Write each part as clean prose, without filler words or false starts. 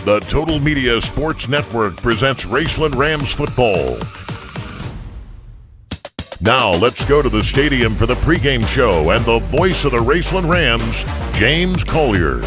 The Total Media Sports Network presents Raceland Rams football. Now let's go to the stadium for the pregame show and the voice of the Raceland Rams, James Collier.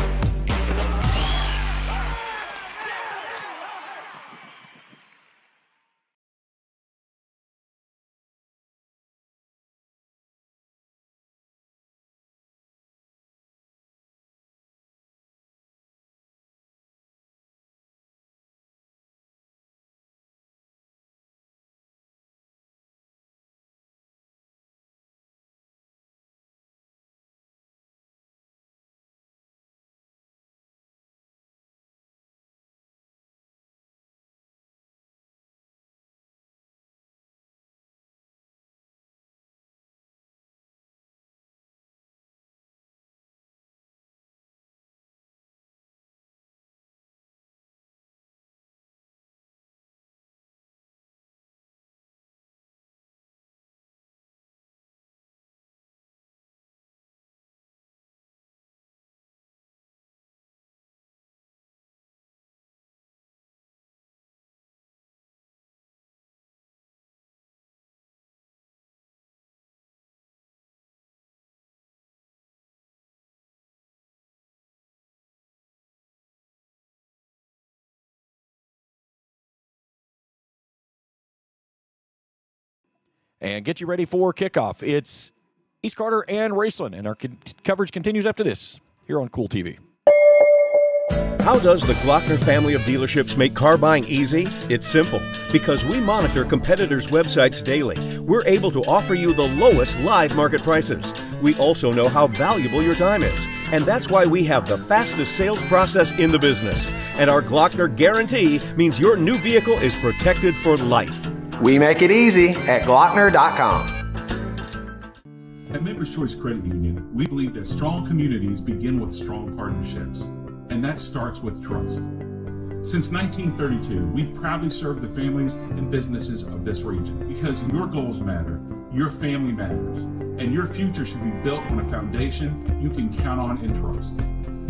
And get you ready for kickoff. It's East Carter and Raceland, and our coverage continues after this here on Kool TV. How does the Glockner family of dealerships make car buying easy? It's simple. Because we monitor competitors' websites daily, we're able to offer you the lowest live market prices. We also know how valuable your time is, and that's why we have the fastest sales process in the business. And our Glockner guarantee means your new vehicle is protected for life. We make it easy at Glockner.com. At Members Choice Credit Union, we believe that strong communities begin with strong partnerships, and that starts with trust. Since 1932, we've proudly served the families and businesses of this region because your goals matter, your family matters, and your future should be built on a foundation you can count on and trust.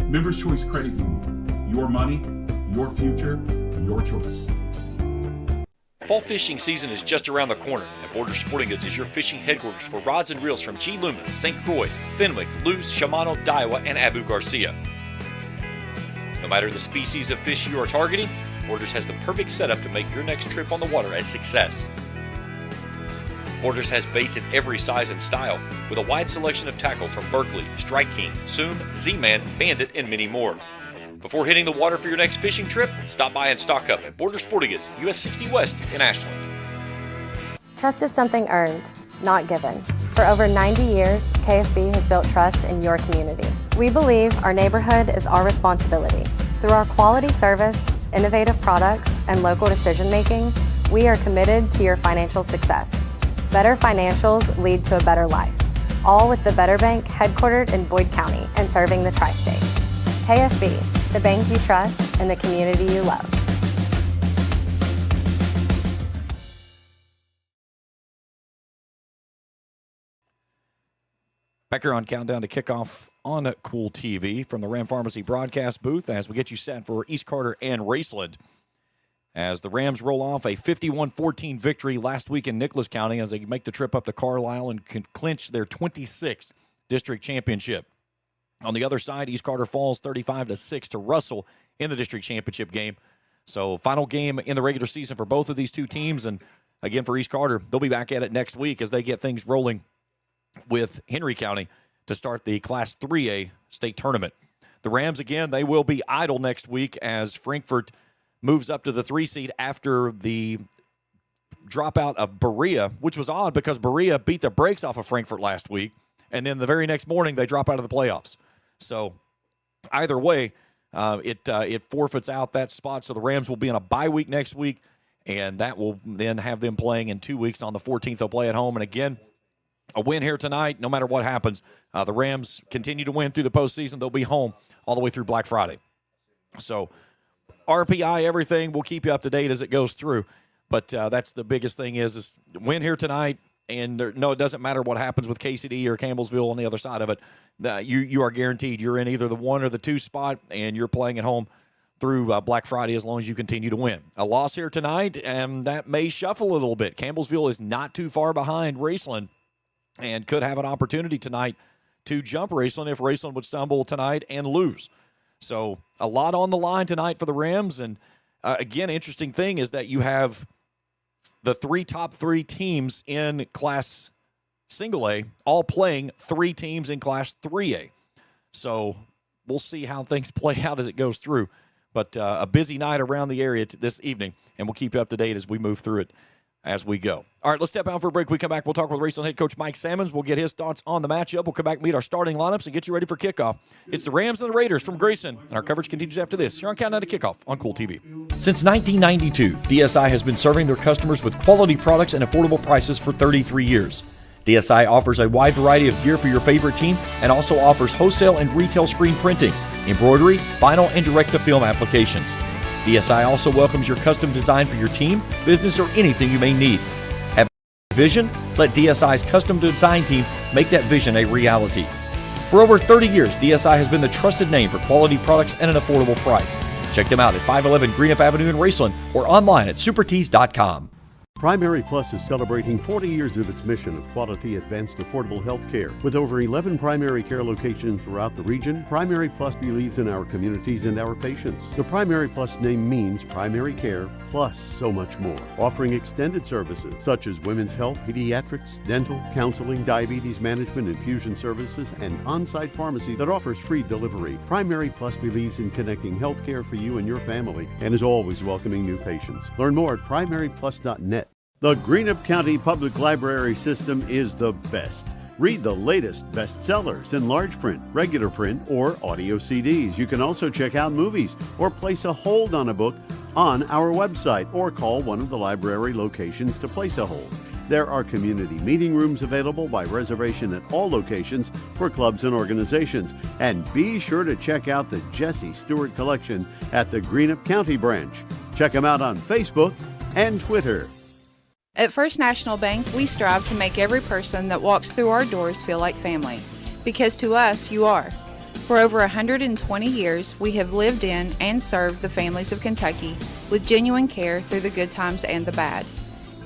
Members Choice Credit Union, your money, your future, your choice. Fall fishing season is just around the corner, and Borders Sporting Goods is your fishing headquarters for rods and reels from G. Loomis, St. Croix, Fenwick, Luce, Shimano, Daiwa, and Abu Garcia. No matter the species of fish you are targeting, Borders has the perfect setup to make your next trip on the water a success. Borders has baits in every size and style, with a wide selection of tackle from Berkley, Strike King, Soon, Z-Man, Bandit, and many more. Before hitting the water for your next fishing trip, stop by and stock up at Borders Sporting Goods, US 60 West in Ashland. Trust is something earned, not given. For over 90 years, KFB has built trust in your community. We believe our neighborhood is our responsibility. Through our quality service, innovative products, and local decision-making, we are committed to your financial success. Better financials lead to a better life, all with the Better Bank headquartered in Boyd County and serving the tri-state. KFB, the bank you trust and the community you love. Back here on Countdown to Kickoff on Kool TV from the Ram Pharmacy broadcast booth as we get you set for East Carter and Raceland. As the Rams roll off a 51-14 victory last week in Nicholas County as they make the trip up to Carlisle and can clinch their 26th district championship. On the other side, East Carter falls 35-6 to Russell in the district championship game. So final game in the regular season for both of these two teams. And again, for East Carter, they'll be back at it next week as they get things rolling with Henry County to start the Class 3A state tournament. The Rams, again, they will be idle next week as Frankfort moves up to the 3 seed after the dropout of Berea, which was odd because Berea beat the brakes off of Frankfort last week. And then the very next morning, they drop out of the playoffs. So either way, it forfeits out that spot. So the Rams will be in a bye week next week, and that will then have them playing in 2 weeks. On the 14th, they'll play at home. And again, a win here tonight, no matter what happens. The Rams continue to win through the postseason. They'll be home all the way through Black Friday. So RPI, everything, we'll keep you up to date as it goes through. But that's the biggest thing is win here tonight. And no, it doesn't matter what happens with KCD or Campbellsville on the other side of it. You are guaranteed you're in either the 1 or the 2 spot, and you're playing at home through Black Friday as long as you continue to win. A loss here tonight, and that may shuffle a little bit. Campbellsville is not too far behind Raceland and could have an opportunity tonight to jump Raceland if Raceland would stumble tonight and lose. So a lot on the line tonight for the Rams. And, again, interesting thing is that you have the top three teams in Class Single A all playing 3 teams in Class 3A. So we'll see how things play out as it goes through. But a busy night around the area this evening, and we'll keep you up to date as we move through it as we go. All right, let's step out for a break. We come back, we'll talk with Raceland head coach Mike Sammons. We'll get his thoughts on the matchup. We'll come back, meet our starting lineups, and get you ready for kickoff. It's the Rams and the Raiders from Grayson, and our coverage continues after this. Here on Countdown to Kickoff on Kool TV. Since 1992, DSI has been serving their customers with quality products and affordable prices for 33 years. DSI offers a wide variety of gear for your favorite team and also offers wholesale and retail screen printing, embroidery, vinyl, and direct-to-film applications. DSI also welcomes your custom design for your team, business, or anything you may need. Have a vision? Let DSI's custom design team make that vision a reality. For over 30 years, DSI has been the trusted name for quality products and an affordable price. Check them out at 511 Greenup Avenue in Raceland or online at supertees.com. Primary Plus is celebrating 40 years of its mission of quality, advanced, affordable health care. With over 11 primary care locations throughout the region, Primary Plus believes in our communities and our patients. The Primary Plus name means primary care plus so much more, offering extended services such as women's health, pediatrics, dental, counseling, diabetes management, infusion services, and on-site pharmacy that offers free delivery. Primary Plus believes in connecting health care for you and your family and is always welcoming new patients. Learn more at primaryplus.net. The Greenup County Public Library system is the best. Read the latest bestsellers in large print, regular print, or audio CDs. You can also check out movies or place a hold on a book on our website or call one of the library locations to place a hold. There are community meeting rooms available by reservation at all locations for clubs and organizations. And be sure to check out the Jesse Stewart collection at the Greenup County branch. Check them out on Facebook and Twitter. At First National Bank, we strive to make every person that walks through our doors feel like family, because to us, you are. For over 120 years, we have lived in and served the families of Kentucky with genuine care through the good times and the bad.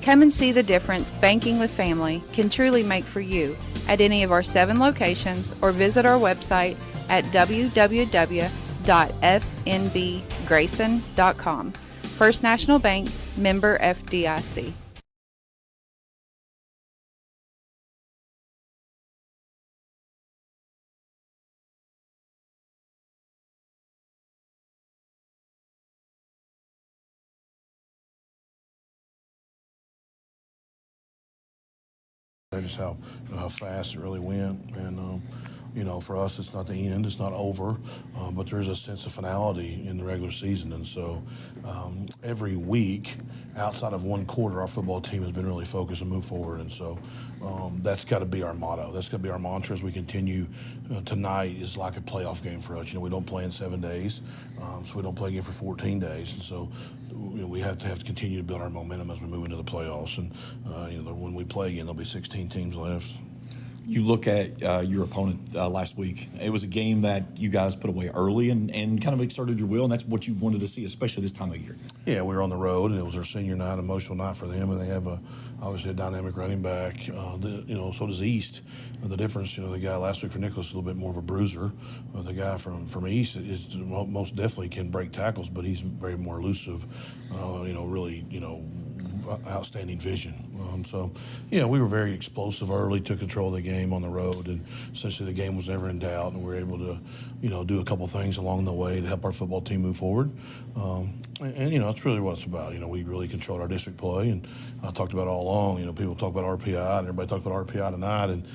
Come and see the difference banking with family can truly make for you at any of our 7 locations or visit our website at www.fnbgrayson.com. First National Bank, member FDIC. Just how fast it really went, and for us, it's not the end, it's not over, but there's a sense of finality in the regular season, and so every week, outside of one quarter, our football team has been really focused and move forward, and so that's got to be our motto. That's got to be our mantra as we continue. Tonight is like a playoff game for us. We don't play in 7 days, so we don't play again for 14 days, and so we have to continue to build our momentum as we move into the playoffs. And when we play again, there'll be 16 teams left. You look at your opponent last week. It was a game that you guys put away early and kind of exerted your will, and that's what you wanted to see, especially this time of year. Yeah, we were on the road, and it was their senior night, emotional night for them, and they have obviously a dynamic running back. So does East. The difference, the guy last week for Nicholas is a little bit more of a bruiser. The guy from East is most definitely can break tackles, but he's very more elusive. Really, outstanding vision. We were very explosive early, took control of the game on the road, and essentially the game was never in doubt, and we were able to, do a couple things along the way to help our football team move forward. That's really what it's about. We really controlled our district play, and I talked about it all along. People talk about RPI, and everybody talked about RPI tonight, and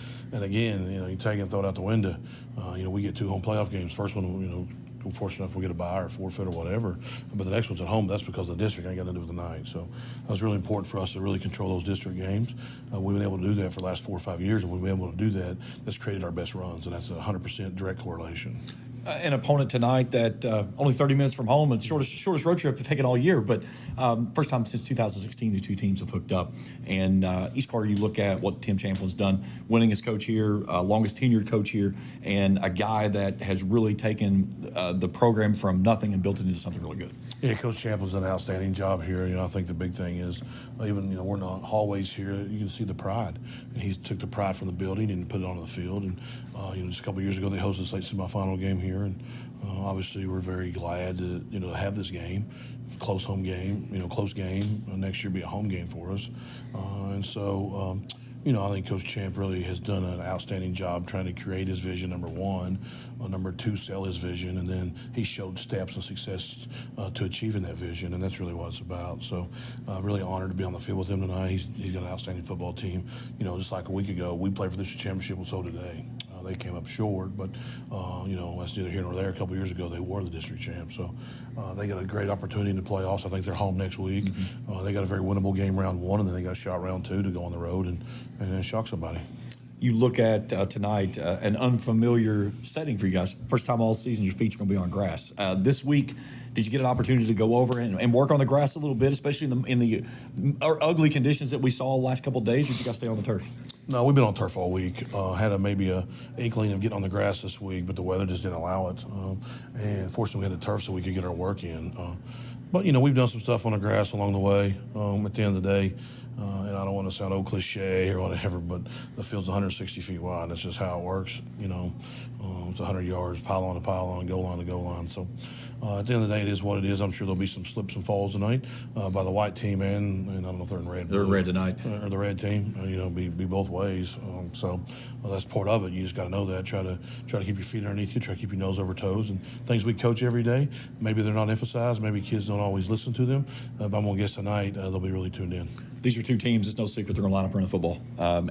again, you take it and throw it out the window. We get 2 home playoff games. First one, we're fortunate enough we get a bye or forfeit or whatever, but the next one's at home. That's because of the district. Ain't got nothing to do with the night. So that was really important for us to really control those district games. We've been able to do that for the last 4 or 5 years, and we've been able to do that. That's created our best runs, and that's a 100% direct correlation. an opponent tonight that only 30 minutes from home, and shortest road trip we've taken all year, but first time since 2016 the two teams have hooked up. And East Carter, you look at what Tim Champlin's done, winning as coach here, longest tenured coach here, and a guy that has really taken the program from nothing and built it into something really good. Yeah, Coach Champlin's done an outstanding job here. I think the big thing is, even we're in the hallways here, you can see the pride. And he's took the pride from the building and put it onto the field. And just a couple of years ago, they hosted the state semifinal game here, and obviously we're very glad to have this game, close home game, close game. Next year be a home game for us, and so. I think Coach Champ really has done an outstanding job trying to create his vision, number one. Number two, sell his vision. And then he showed steps of success to achieving that vision. And that's really what it's about. So really honored to be on the field with him tonight. He's got an outstanding football team. Just like a week ago, we played for this championship, and so today. They came up short, but, that's neither here nor there. A couple years ago, they were the district champs. So they got a great opportunity in the playoffs. I think they're home next week. Mm-hmm. They got a very winnable game round one, and then they got a shot round two to go on the road and shock somebody. You look at tonight, an unfamiliar setting for you guys. First time all season, your feet are going to be on grass. This week, did you get an opportunity to go over and work on the grass a little bit, especially in the ugly conditions that we saw the last couple of days, or did you guys stay on the turf? No, we've been on turf all week. Had maybe a inkling of getting on the grass this week, but the weather just didn't allow it. And fortunately, we had the turf so we could get our work in. But, we've done some stuff on the grass along the way. At the end of the day, and I don't want to sound old cliche or whatever, but the field's 160 feet wide. That's just how it works. It's 100 yards, pylon to pylon, goal line to goal line. So at the end of the day, it is what it is. I'm sure there'll be some slips and falls tonight by the white team and I don't know if they're in red. They're red tonight. Or the red team. Be both ways. So that's part of it. You just got to know that. Try to keep your feet underneath you. Try to keep your nose over toes. And things we coach every day, maybe they're not emphasized. Maybe kids don't always listen to them. But I'm going to guess tonight they'll be really tuned in. These are two teams, it's no secret they're going to line up running the football.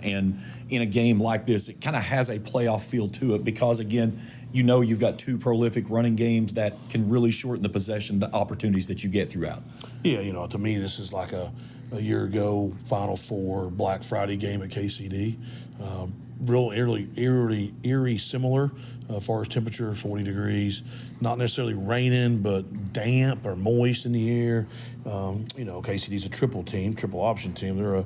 And in a game like this, it kind of has a playoff feel to it because, again, you've got two prolific running games that can really shorten the possession opportunities that you get throughout. Yeah, to me, this is like a year ago Final Four Black Friday game at KCD. Real eerie similar as far as temperature, 40 degrees. Not necessarily raining, but damp or moist in the air. KCD's a triple option team. They're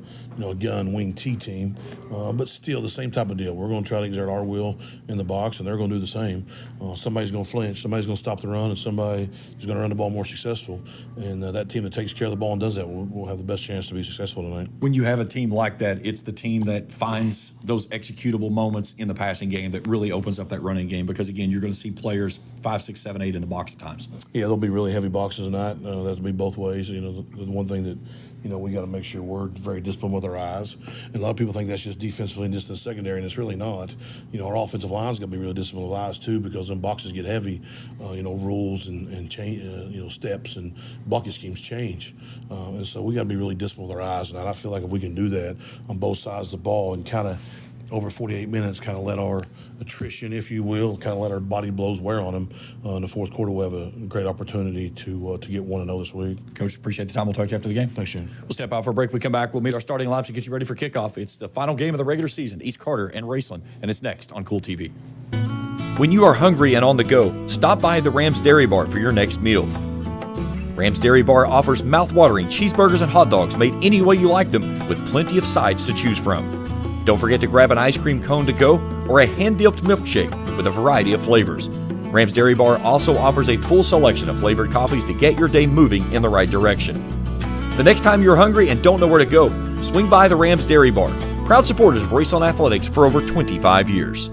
a gun wing T team, but still the same type of deal. We're going to try to exert our will in the box, and they're going to do the same. Somebody's going to flinch. Somebody's going to stop the run, and somebody is going to run the ball more successful. And that team that takes care of the ball and does that will have the best chance to be successful tonight. When you have a team like that, it's the team that finds those executable moments in the passing game that really opens up that running game because, again, you're going to see players 5, 6, 7, 8 in the box at times. Yeah, there'll be really heavy boxes tonight. That'll be both ways. The one thing that we got to make sure we're very disciplined with our eyes. And a lot of people think that's just defensively and just in the secondary, and it's really not. Our offensive line's got to be really disciplined with eyes too, because when boxes get heavy, rules and change, steps and bucket schemes change, and so we got to be really disciplined with our eyes. And I feel like if we can do that on both sides of the ball and kind of over 48 minutes, kind of let our attrition, if you will, kind of let our body blows wear on them. In the fourth quarter, we'll have a great opportunity to get 1-0 this week. Coach, appreciate the time. We'll talk to you after the game. Thanks, Shane. We'll step out for a break. We come back. We'll meet our starting lineups and get you ready for kickoff. It's the final game of the regular season, East Carter and Raceland, and it's next on Kool TV. When you are hungry and on the go, stop by the Rams Dairy Bar for your next meal. Rams Dairy Bar offers mouth-watering cheeseburgers and hot dogs made any way you like them, with plenty of sides to choose from. Don't forget to grab an ice cream cone to go or a hand-dipped milkshake with a variety of flavors. Rams Dairy Bar also offers a full selection of flavored coffees to get your day moving in the right direction. The next time you're hungry and don't know where to go, swing by the Rams Dairy Bar, proud supporters of Raceland Athletics for over 25 years.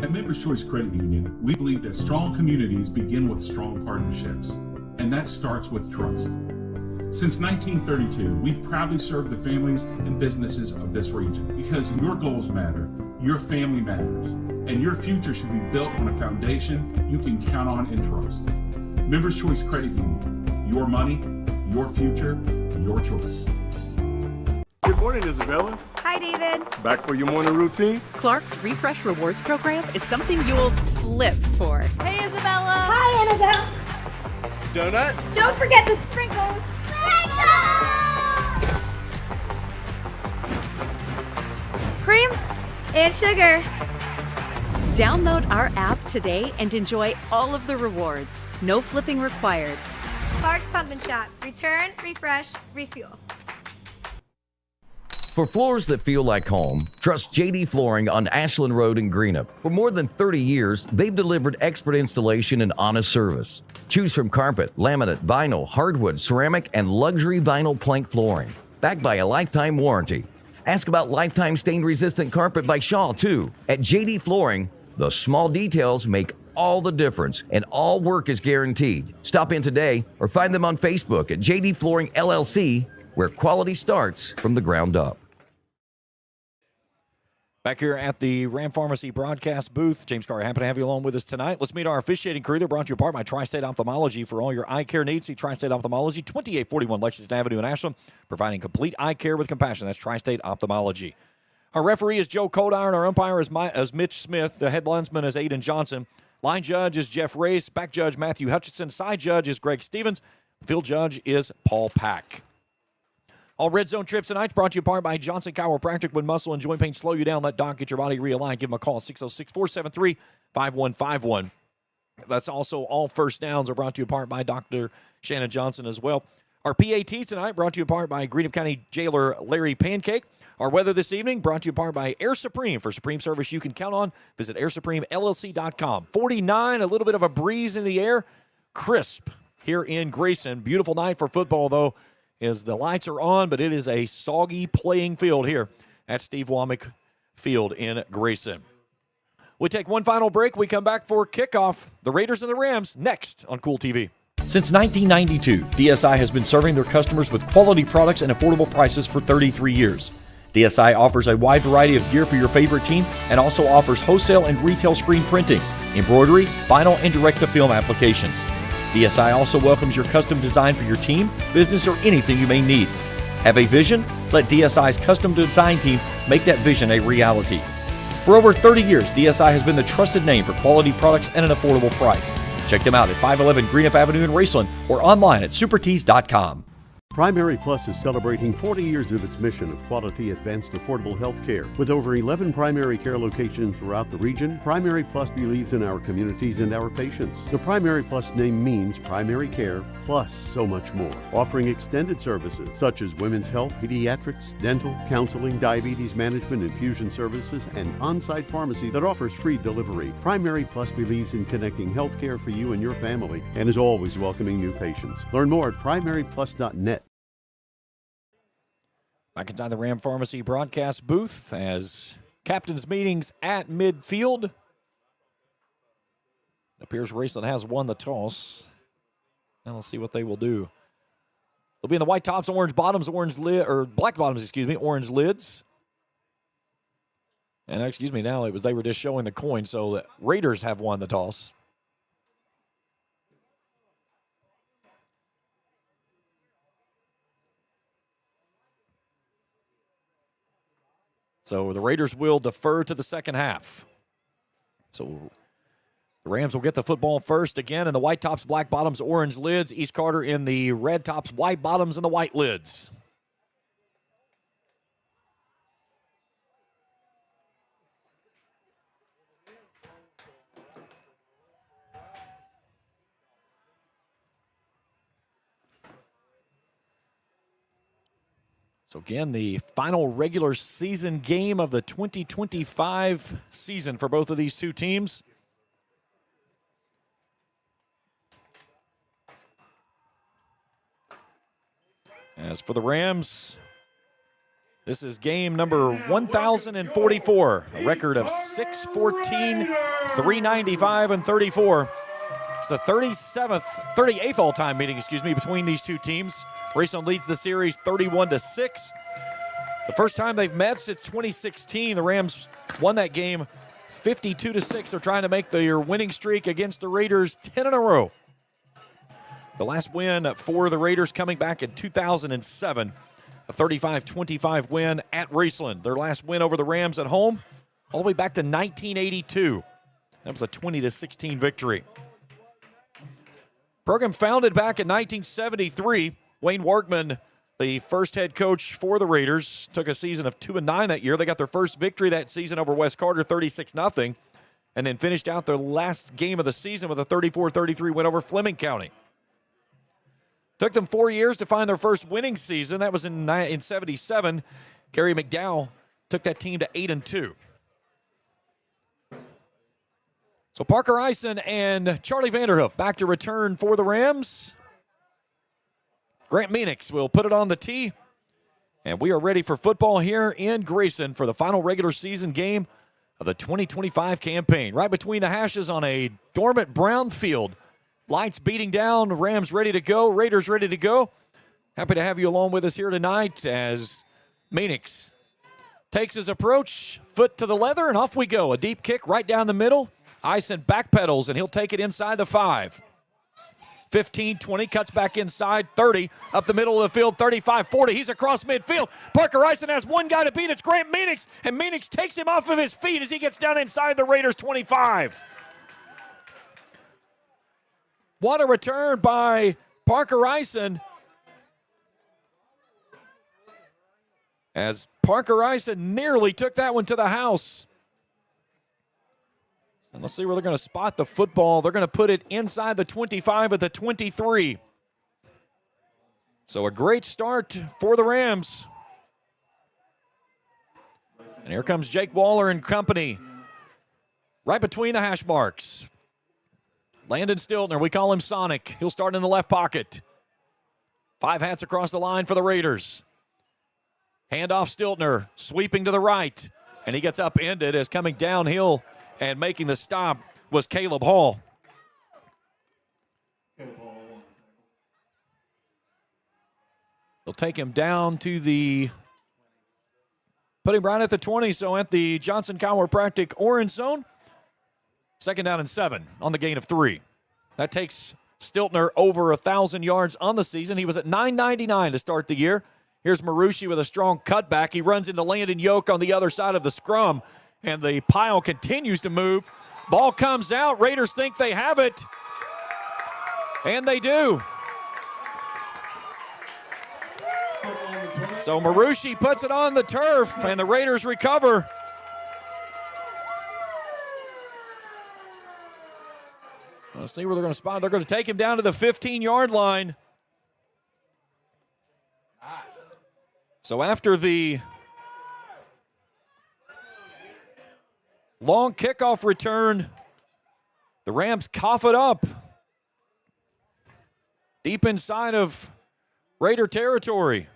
At Members Choice Credit Union, we believe that strong communities begin with strong partnerships, and that starts with trust. Since 1932, we've proudly served the families and businesses of this region because your goals matter, your family matters, and your future should be built on a foundation you can count on and trust. Members Choice Credit Union, your money, your future, your choice. Good morning, Isabella. Hi, David. Back for your morning routine? Clark's Refresh Rewards program is something you'll live for. Hey, Isabella. Hi, Annabelle. Donut? Don't forget the sprinkles. Cream and sugar. Download our app today and enjoy all of the rewards. No flipping required. Clark's Pump and Shop. Return, refresh, refuel. For floors that feel like home, trust JD Flooring on Ashland Road in Greenup. For more than 30 years, they've delivered expert installation and honest service. Choose from carpet, laminate, vinyl, hardwood, ceramic, and luxury vinyl plank flooring. Backed by a lifetime warranty. Ask about lifetime stain-resistant carpet by Shaw, too. At JD Flooring, the small details make all the difference, and all work is guaranteed. Stop in today or find them on Facebook at JD Flooring LLC, where quality starts from the ground up. Back here at the Ram Pharmacy broadcast booth, James Carr, happy to have you along with us tonight. Let's meet our officiating crew. They're brought to you apart by Tri-State Ophthalmology. For all your eye care needs, see Tri-State Ophthalmology, 2841 Lexington Avenue in Ashland, providing complete eye care with compassion. That's Tri-State Ophthalmology. Our referee is Joe Codiron. Our umpire is Mitch Smith. The head linesman is Aiden Johnson. Line judge is Jeff Race. Back judge Matthew Hutchinson. Side judge is Greg Stevens. Field judge is Paul Pack. All Red Zone trips tonight brought to you apart by Johnson Chiropractic. When muscle and joint pain slow you down, let Doc get your body realigned. Give them a call, 606-473-5151. That's also all first downs are brought to you apart by Dr. Shannon Johnson as well. Our PATs tonight brought to you apart by Greenup County Jailer Larry Pancake. Our weather this evening brought to you apart by Air Supreme. For Supreme service you can count on, visit airsupremellc.com. 49, a little bit of a breeze in the air. Crisp here in Grayson. Beautiful night for football, though, as the lights are on, but it is a soggy playing field here at Steve Womack Field in Grayson. We take one final break. We come back for kickoff. The Raiders and the Rams next on Kool TV. Since 1992, DSI has been serving their customers with quality products and affordable prices for 33 years. DSI offers a wide variety of gear for your favorite team and also offers wholesale and retail screen printing, embroidery, vinyl, and direct-to-film applications. DSI also welcomes your custom design for your team, business, or anything you may need. Have a vision? Let DSI's custom design team make that vision a reality. For over 30 years, DSI has been the trusted name for quality products at an affordable price. Check them out at 511 Greenup Avenue in Raceland or online at supertees.com. Primary Plus is celebrating 40 years of its mission of quality, advanced, affordable health care. With over 11 primary care locations throughout the region, Primary Plus believes in our communities and our patients. The Primary Plus name means primary care plus so much more, offering extended services such as women's health, pediatrics, dental, counseling, diabetes management, infusion services, and on-site pharmacy that offers free delivery. Primary Plus believes in connecting health care for you and your family and is always welcoming new patients. Learn more at primaryplus.net. Back inside the Ram Pharmacy broadcast booth as captain's meetings at midfield. It appears Raceland has won the toss. And we'll see what they will do. They'll be in the white tops, orange bottoms, black bottoms, orange lids. And they were just showing the coin, so the Raiders have won the toss. So the Raiders will defer to the second half. So the Rams will get the football first again in the white tops, black bottoms, orange lids. East Carter in the red tops, white bottoms, and the white lids. So again, the final regular season game of the 2025 season for both of these two teams. As for the Rams, this is game number 1044, a record of 6-14, 395, and 34. It's the 38th all-time meeting, between these two teams. Raceland leads the series 31-6. The first time they've met since 2016. The Rams won that game 52-6. They're trying to make their winning streak against the Raiders 10 in a row. The last win for the Raiders coming back in 2007, a 35-25 win at Raceland. Their last win over the Rams at home, all the way back to 1982. That was a 20-16 victory. Program founded back in 1973. Wayne Workman, the first head coach for the Raiders, took a season of 2-9 that year. They got their first victory that season over West Carter, 36-0. and then finished out their last game of the season with a 34-33 win over Fleming County. Took them 4 years to find their first winning season. That was in 77. Gary McDowell took that team to 8-2. So Parker Eisen and Charlie Vanderhoof back to return for the Rams. Grant Meanix will put it on the tee. And we are ready for football here in Grayson for the final regular season game of the 2025 campaign. Right between the hashes on a dormant brown field. Lights beating down, Rams ready to go, Raiders ready to go. Happy to have you along with us here tonight as Meanix takes his approach, foot to the leather, and off we go. A deep kick right down the middle. Eisen backpedals, and he'll take it inside the 5. 15, 20, cuts back inside, 30, up the middle of the field, 35, 40. He's across midfield. Parker Eisen has one guy to beat. It's Grant Meanix, and Meanix takes him off of his feet as he gets down inside the Raiders' 25. What a return by Parker Eisen. As Parker Eisen nearly took that one to the house. And let's see where they're going to spot the football. They're going to put it inside the 25 at the 23. So a great start for the Rams. And here comes Jake Waller and company. Right between the hash marks. Landon Stiltner, we call him Sonic. He'll start in the left pocket. 5 hats across the line for the Raiders. Handoff Stiltner, sweeping to the right. And he gets upended as coming downhill and making the stop was Caleb Hall. They'll take him down to put him right at the 20, so at the Johnson Chiropractic orange zone. 2nd down and 7 on the gain of 3. That takes Stiltner over 1,000 yards on the season. He was at 999 to start the year. Here's Marucci with a strong cutback. He runs into Landon Yoke on the other side of the scrum, and the pile continues to move. Ball comes out. Raiders think they have it, and they do. So Marucci puts it on the turf, and the Raiders recover. Let's see where they're going to spot. They're going to take him down to the 15-yard line. So after the long kickoff return, the Rams cough it up deep inside of Raider territory.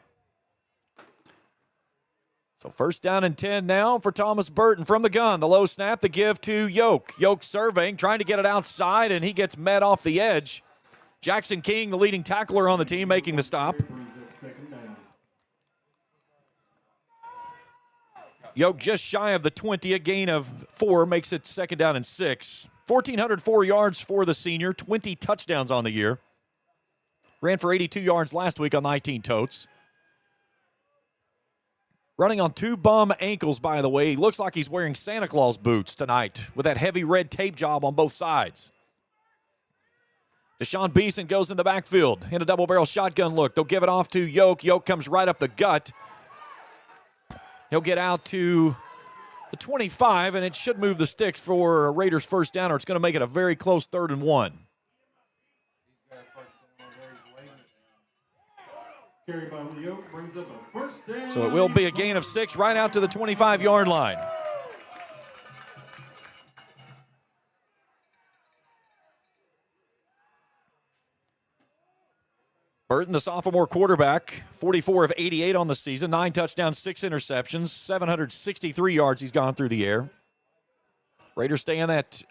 So 1st down and 10 now for Thomas Burton from the gun. The low snap, the give to Yoke. Yoke surveying, trying to get it outside, and he gets met off the edge. Jackson King, the leading tackler on the team, making the stop. Yoke just shy of the 20, a gain of 4, makes it 2nd down and 6. 1,404 yards for the senior, 20 touchdowns on the year. Ran for 82 yards last week on 19 totes. Running on 2 bum ankles, by the way. He looks like he's wearing Santa Claus boots tonight with that heavy red tape job on both sides. Deshaun Beeson goes in the backfield in a double-barrel shotgun look. They'll give it off to Yoke. Yoke comes right up the gut. He'll get out to the 25, and it should move the sticks for a Raiders 1st down, or it's going to make it a very close 3rd and 1. So it will be a gain of 6 right out to the 25-yard line. Burton, the sophomore quarterback, 44 of 88 on the season, 9 touchdowns, 6 interceptions, 763 yards he's gone through the air. Raiders stay in that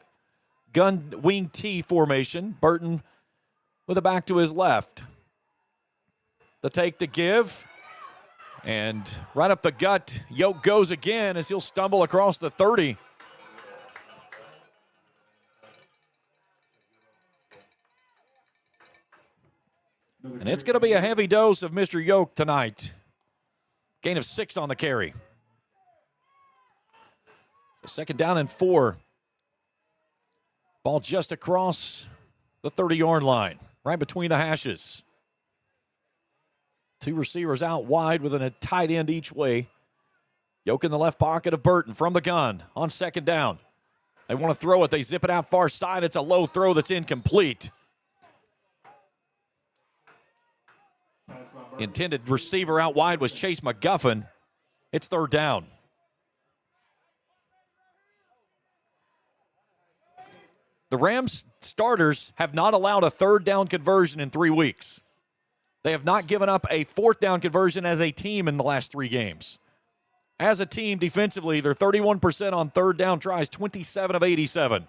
gun wing T formation. Burton with a back to his left. The take to give. And right up the gut, Yoke goes again as he'll stumble across the 30. And it's going to be a heavy dose of Mr. Yoke tonight. Gain of 6 on the carry. So 2nd down and 4. Ball just across the 30-yard line, right between the hashes. 2 receivers out wide with a tight end each way. Yoke in the left pocket of Burton from the gun on 2nd down. They want to throw it. They zip it out far side. It's a low throw that's incomplete. Intended receiver out wide was Chase McGuffin. It's third down. The Rams starters have not allowed a third down conversion in 3 weeks. They have not given up a fourth down conversion as a team in the last 3 games. As a team, defensively, they're 31% on third down tries, 27 of 87.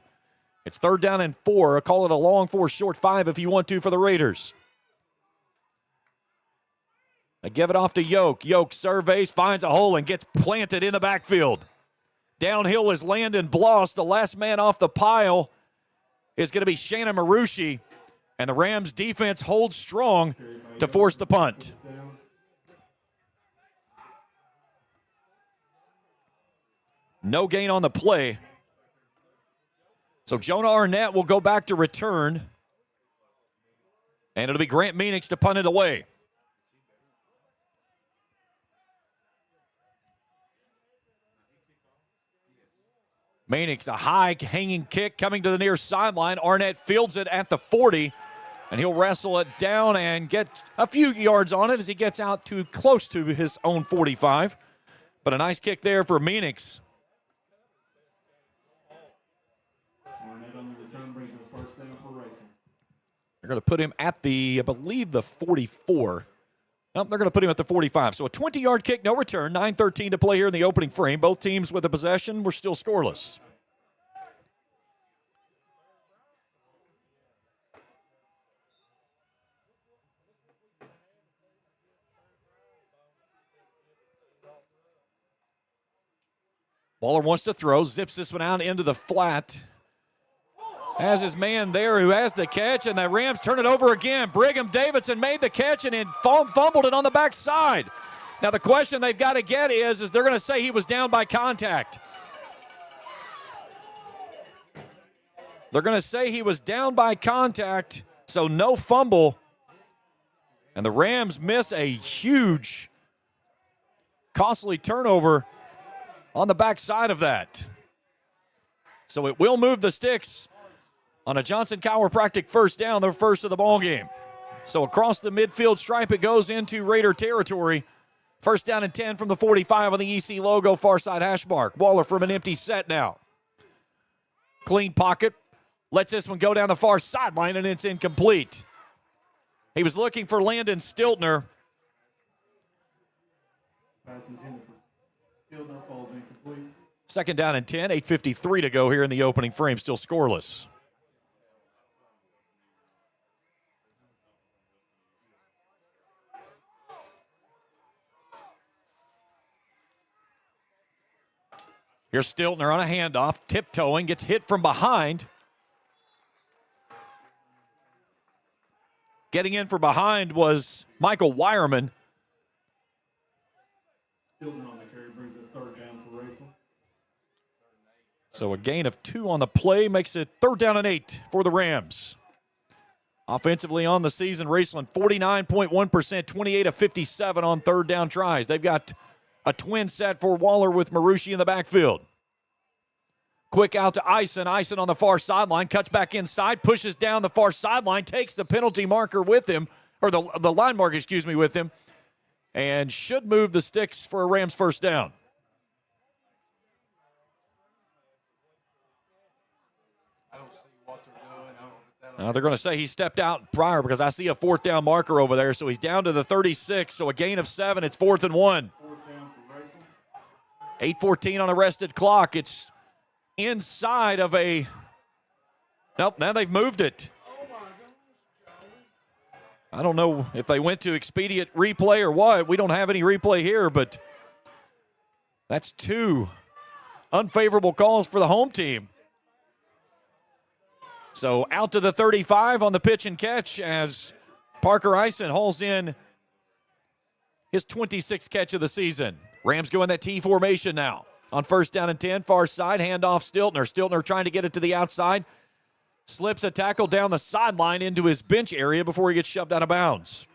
It's third down and 4. Call it a long 4, short 5 if you want to for the Raiders. They give it off to Yoke. Yoke surveys, finds a hole, and gets planted in the backfield. Downhill is Landon Bloss. The last man off the pile is going to be Shannon Marucci, and the Rams defense holds strong to force the punt. No gain on the play. So Jonah Arnett will go back to return, and it'll be Grant Meanix to punt it away. Meanix, a high hanging kick coming to the near sideline. Arnett fields it at the 40, and he'll wrestle it down and get a few yards on it as he gets out too close to his own 45. But a nice kick there for Meanix. Arnett on the return brings his first down for Racing. They're going to put him at the, I believe, the 44. Nope, they're going to put him at the 45. So a 20-yard kick, no return. 9:13 to play here in the opening frame. Both teams with the possession were still scoreless. Waller wants to throw, zips this one out into the flat. Has his man there who has the catch, and the Rams turn it over again. Brigham Davidson made the catch and then fumbled it on the backside. Now the question they've got to get is they're going to say he was down by contact. They're going to say he was down by contact, so no fumble. And the Rams miss a huge, costly turnover on the backside of that. So it will move the sticks on a Johnson chiropractic first down, their first of the ball game. So across the midfield stripe, it goes into Raider territory. First down and 10 from the 45 on the EC logo, far side hash mark. Waller from an empty set now. Clean pocket. Lets this one go down the far sideline, and it's incomplete. He was looking for Landon Stiltner. Pass intended for Stiltner falls incomplete. Second down and 10, 8:53 to go here in the opening frame, still scoreless. Here's Stiltner on a handoff, tiptoeing, gets hit from behind. Getting in from behind was Michael Wireman. Stiltner on the carry brings it third down for Raceland. So a gain of 2 on the play makes it third down and 8 for the Rams. Offensively on the season, Raceland 49.1%, 28 of 57 on third down tries. They've got a twin set for Waller with Marucci in the backfield. Quick out to Eisen. Eisen on the far sideline, cuts back inside, pushes down the far sideline, takes the penalty marker with him, or the line marker, with him, and should move the sticks for a Rams first down. They're going to say he stepped out prior because I see a fourth down marker over there, so he's down to the 36, so a gain of 7. It's 4th and 1. 8:14 on arrested clock. It's inside of a... Nope, now they've moved it. I don't know if they went to expedient replay or what. We don't have any replay here, but that's 2 unfavorable calls for the home team. So out to the 35 on the pitch and catch as Parker Eisen hauls in his 26th catch of the season. Rams go in that T formation now. On first down and 10, far side, handoff Stiltner. Stiltner trying to get it to the outside. Slips a tackle down the sideline into his bench area before he gets shoved out of bounds.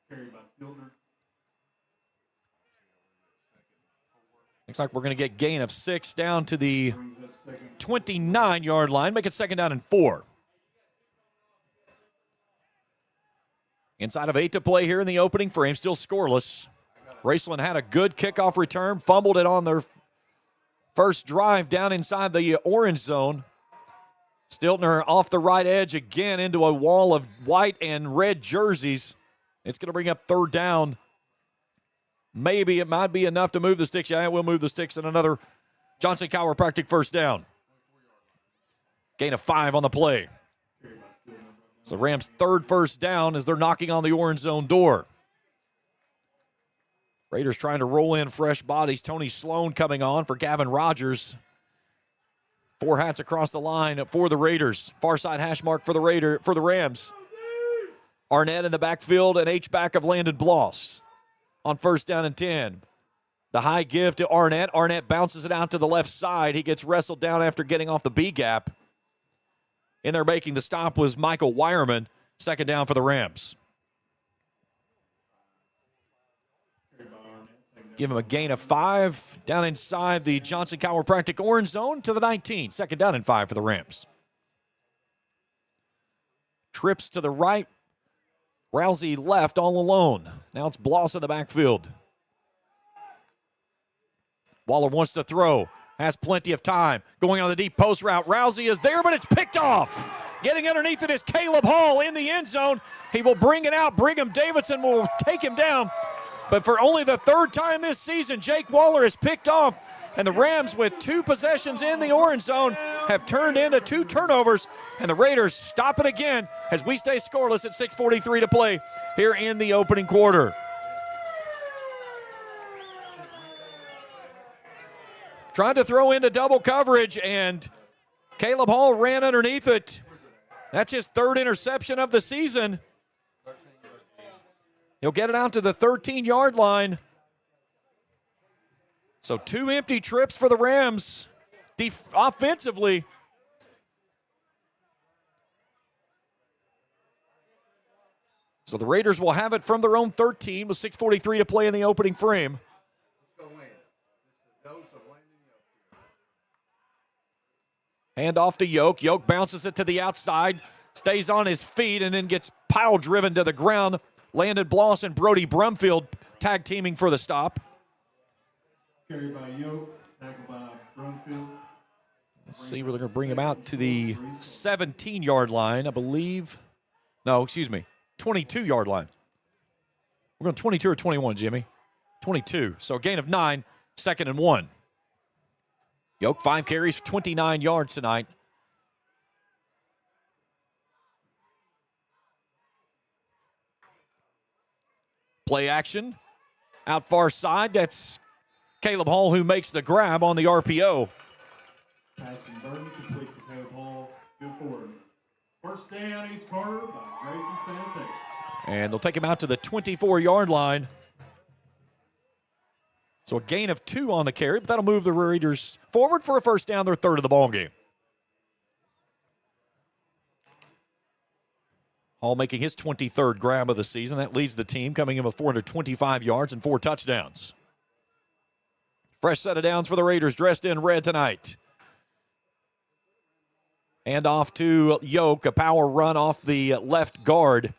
Carried by Stiltner. Looks like we're going to get gain of 6 down to the 29-yard line. Make it 2nd down and 4. Inside of 8 to play here in the opening frame, still scoreless. Raceland had a good kickoff return, fumbled it on their first drive down inside the orange zone. Stiltner off the right edge again into a wall of white and red jerseys. It's going to bring up 3rd down. Maybe it might be enough to move the sticks. Yeah, it will move the sticks and another Johnson chiropractic 1st down. Gain of 5 on the play. So Rams' 3rd 1st down as they're knocking on the orange zone door. Raiders trying to roll in fresh bodies. Tony Sloan coming on for Gavin Rogers. 4 hats across the line for the Raiders. Far side hash mark for the Rams. Arnett in the backfield, and H-back of Landon Bloss on 1st down and 10. The high give to Arnett. Arnett bounces it out to the left side. He gets wrestled down after getting off the B gap. In there making the stop was Michael Wireman. 2nd down for the Rams. Give him a gain of 5 down inside the Johnson chiropractic orange zone to the 19. 2nd down and 5 for the Rams. Trips to the right. Rousey left all alone. Now it's Bloss in the backfield. Waller wants to throw. Has plenty of time. Going on the deep post route. Rousey is there, but it's picked off. Getting underneath it is Caleb Hall in the end zone. He will bring it out. Brigham Davidson will take him down. But for only the 3rd time this season, Jake Waller is picked off. And the Rams, with 2 possessions in the orange zone, have turned into 2 turnovers. And the Raiders stop it again as we stay scoreless at 6:43 to play here in the opening quarter. Tried to throw into double coverage, and Caleb Hall ran underneath it. That's his 3rd interception of the season. He'll get it out to the 13-yard line. So 2 empty trips for the Rams offensively. So the Raiders will have it from their own 13 with 6:43 to play in the opening frame. Hand off to Yoke. Yoke bounces it to the outside, stays on his feet, and then gets pile driven to the ground. Landon Bloss and Brody Brumfield tag teaming for the stop. Carried by Yoke, tackled by Brumfield. Let's see where they're going to bring him out to the 17-yard line, I believe. No, excuse me, 22-yard line. We're going 22 or 21, Jimmy? 22. So a gain of 9, 2nd and 1. Yoke, 5 carries, 29 yards tonight. Play action. Out far side, that's Caleb Hall who makes the grab on the RPO. Pass from Burton completes to Caleb Hall. Good forward. 1st down, East Carter by Grayson Sante. And they'll take him out to the 24-yard line. So a gain of 2 on the carry, but that'll move the Raiders forward for a 1st down, their 3rd of the ball game. Hall making his 23rd grab of the season. That leads the team, coming in with 425 yards and 4 touchdowns. Fresh set of downs for the Raiders, dressed in red tonight. And off to Yoke, a power run off the left guard.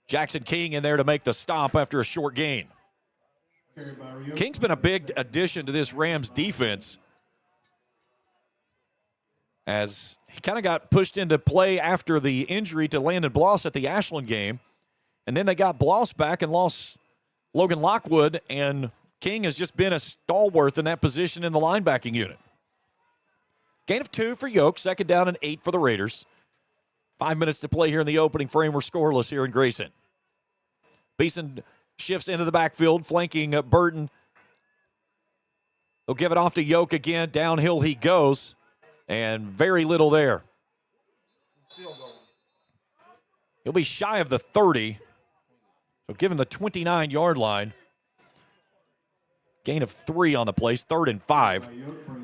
Jackson King in there to make the stop after a short gain. King's been a big addition to this Rams defense, as he kind of got pushed into play after the injury to Landon Bloss at the Ashland game. And then they got Bloss back and lost Logan Lockwood, and King has just been a stalwart in that position in the linebacking unit. Gain of 2 for Yoke, 2nd down and 8 for the Raiders. 5 minutes to play here in the opening frame. We're scoreless here in Grayson. Beeson shifts into the backfield, flanking Burton. They'll give it off to Yoke again. Downhill he goes, and very little there. He'll be shy of the 30. So give him the 29-yard line. Gain of 3 on the place, 3rd and 5.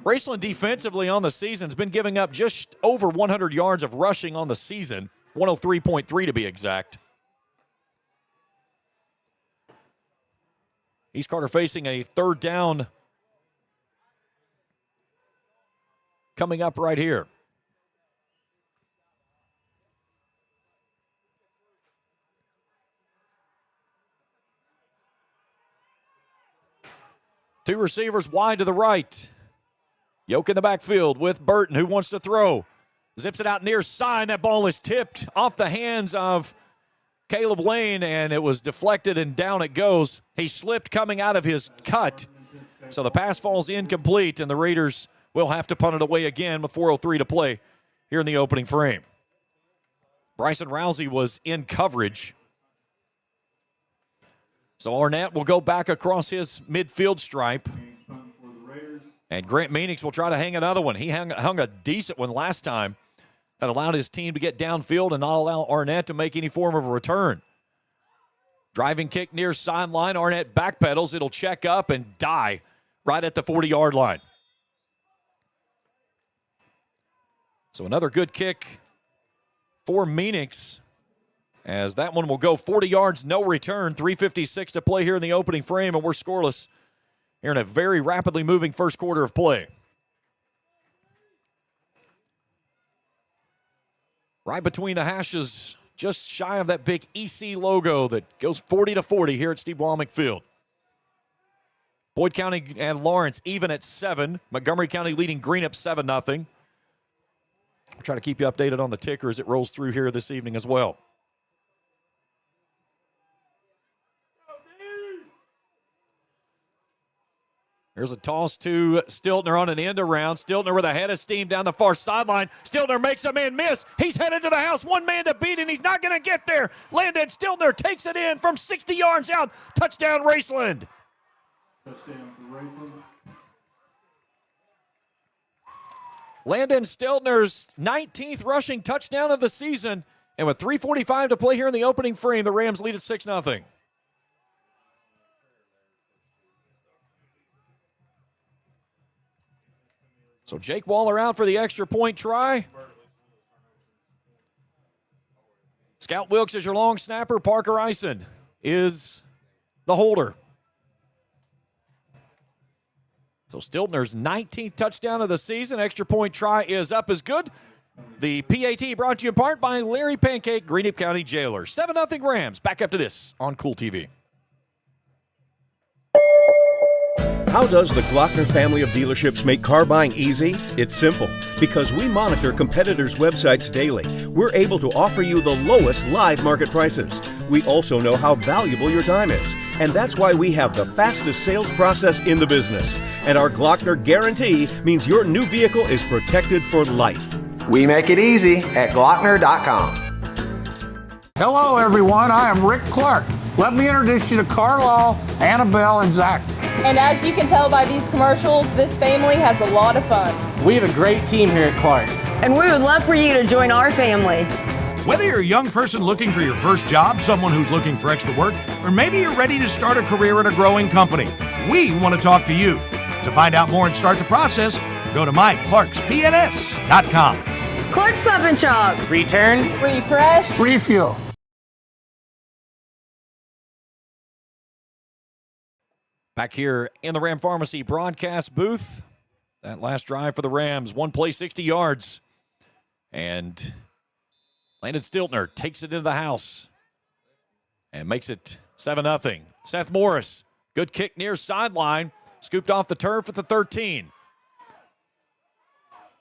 Raceland defensively on the season has been giving up just over 100 yards of rushing on the season, 103.3 to be exact. East Carter facing a 3rd down coming up right here. Two receivers wide to the right. Yoke in the backfield with Burton, who wants to throw. Zips it out near side. That ball is tipped off the hands of Caleb Lane, and it was deflected, and down it goes. He slipped coming out of his cut. So the pass falls incomplete, and the Raiders will have to punt it away again with 4:03 to play here in the opening frame. Bryson Rousey was in coverage. So Arnett will go back across his midfield stripe. And Grant Meanix will try to hang another one. He hung a decent one last time that allowed his team to get downfield and not allow Arnett to make any form of a return. Driving kick near sideline. Arnett backpedals. It'll check up and die right at the 40-yard line. So another good kick for Meanix, as that one will go 40 yards, no return. 3:56 to play here in the opening frame, and we're scoreless here in a very rapidly moving first quarter of play. Right between the hashes, just shy of that big EC logo that goes 40-40 here at Steve Ballmer Field. Boyd County and Lawrence even at 7. Montgomery County leading Greenup 7-0. We'll try to keep you updated on the ticker as it rolls through here this evening as well. Here's a toss to Stiltner on an end around. Stiltner with a head of steam down the far sideline. Stiltner makes a man miss. He's headed to the house. One man to beat, and he's not going to get there. Landon Stiltner takes it in from 60 yards out. Touchdown, Raceland. Touchdown for Raceland. Landon Stiltner's 19th rushing touchdown of the season. And with 3:45 to play here in the opening frame, the Rams lead at 6-0. So Jake Waller out for the extra point try. Scout Wilkes is your long snapper. Parker Eisen is the holder. So Stiltner's 19th touchdown of the season. Extra point try is up as good. The PAT brought to you in part by Larry Pancake, Greenup County Jailer. 7-0 Rams. Back after this on Kool TV. How does the Glockner family of dealerships make car buying easy? It's simple. Because we monitor competitors' websites daily, we're able to offer you the lowest live market prices. We also know how valuable your time is, and that's why we have the fastest sales process in the business. And our Glockner guarantee means your new vehicle is protected for life. We make it easy at Glockner.com. Hello, everyone. I am Rick Clark. Let me introduce you to Carlisle, Annabelle, and Zach. And as you can tell by these commercials, this family has a lot of fun. We have a great team here at Clark's. And we would love for you to join our family. Whether you're a young person looking for your first job, someone who's looking for extra work, or maybe you're ready to start a career at a growing company, we want to talk to you. To find out more and start the process, go to myclarkspns.com. Clark's Pump and Shop. Return. Refresh. Refuel. Back here in the Ram Pharmacy broadcast booth. That last drive for the Rams, one play, 60 yards. And Landon Stiltner takes it into the house and makes it 7-0. Seth Morris, good kick near sideline, scooped off the turf at the 13.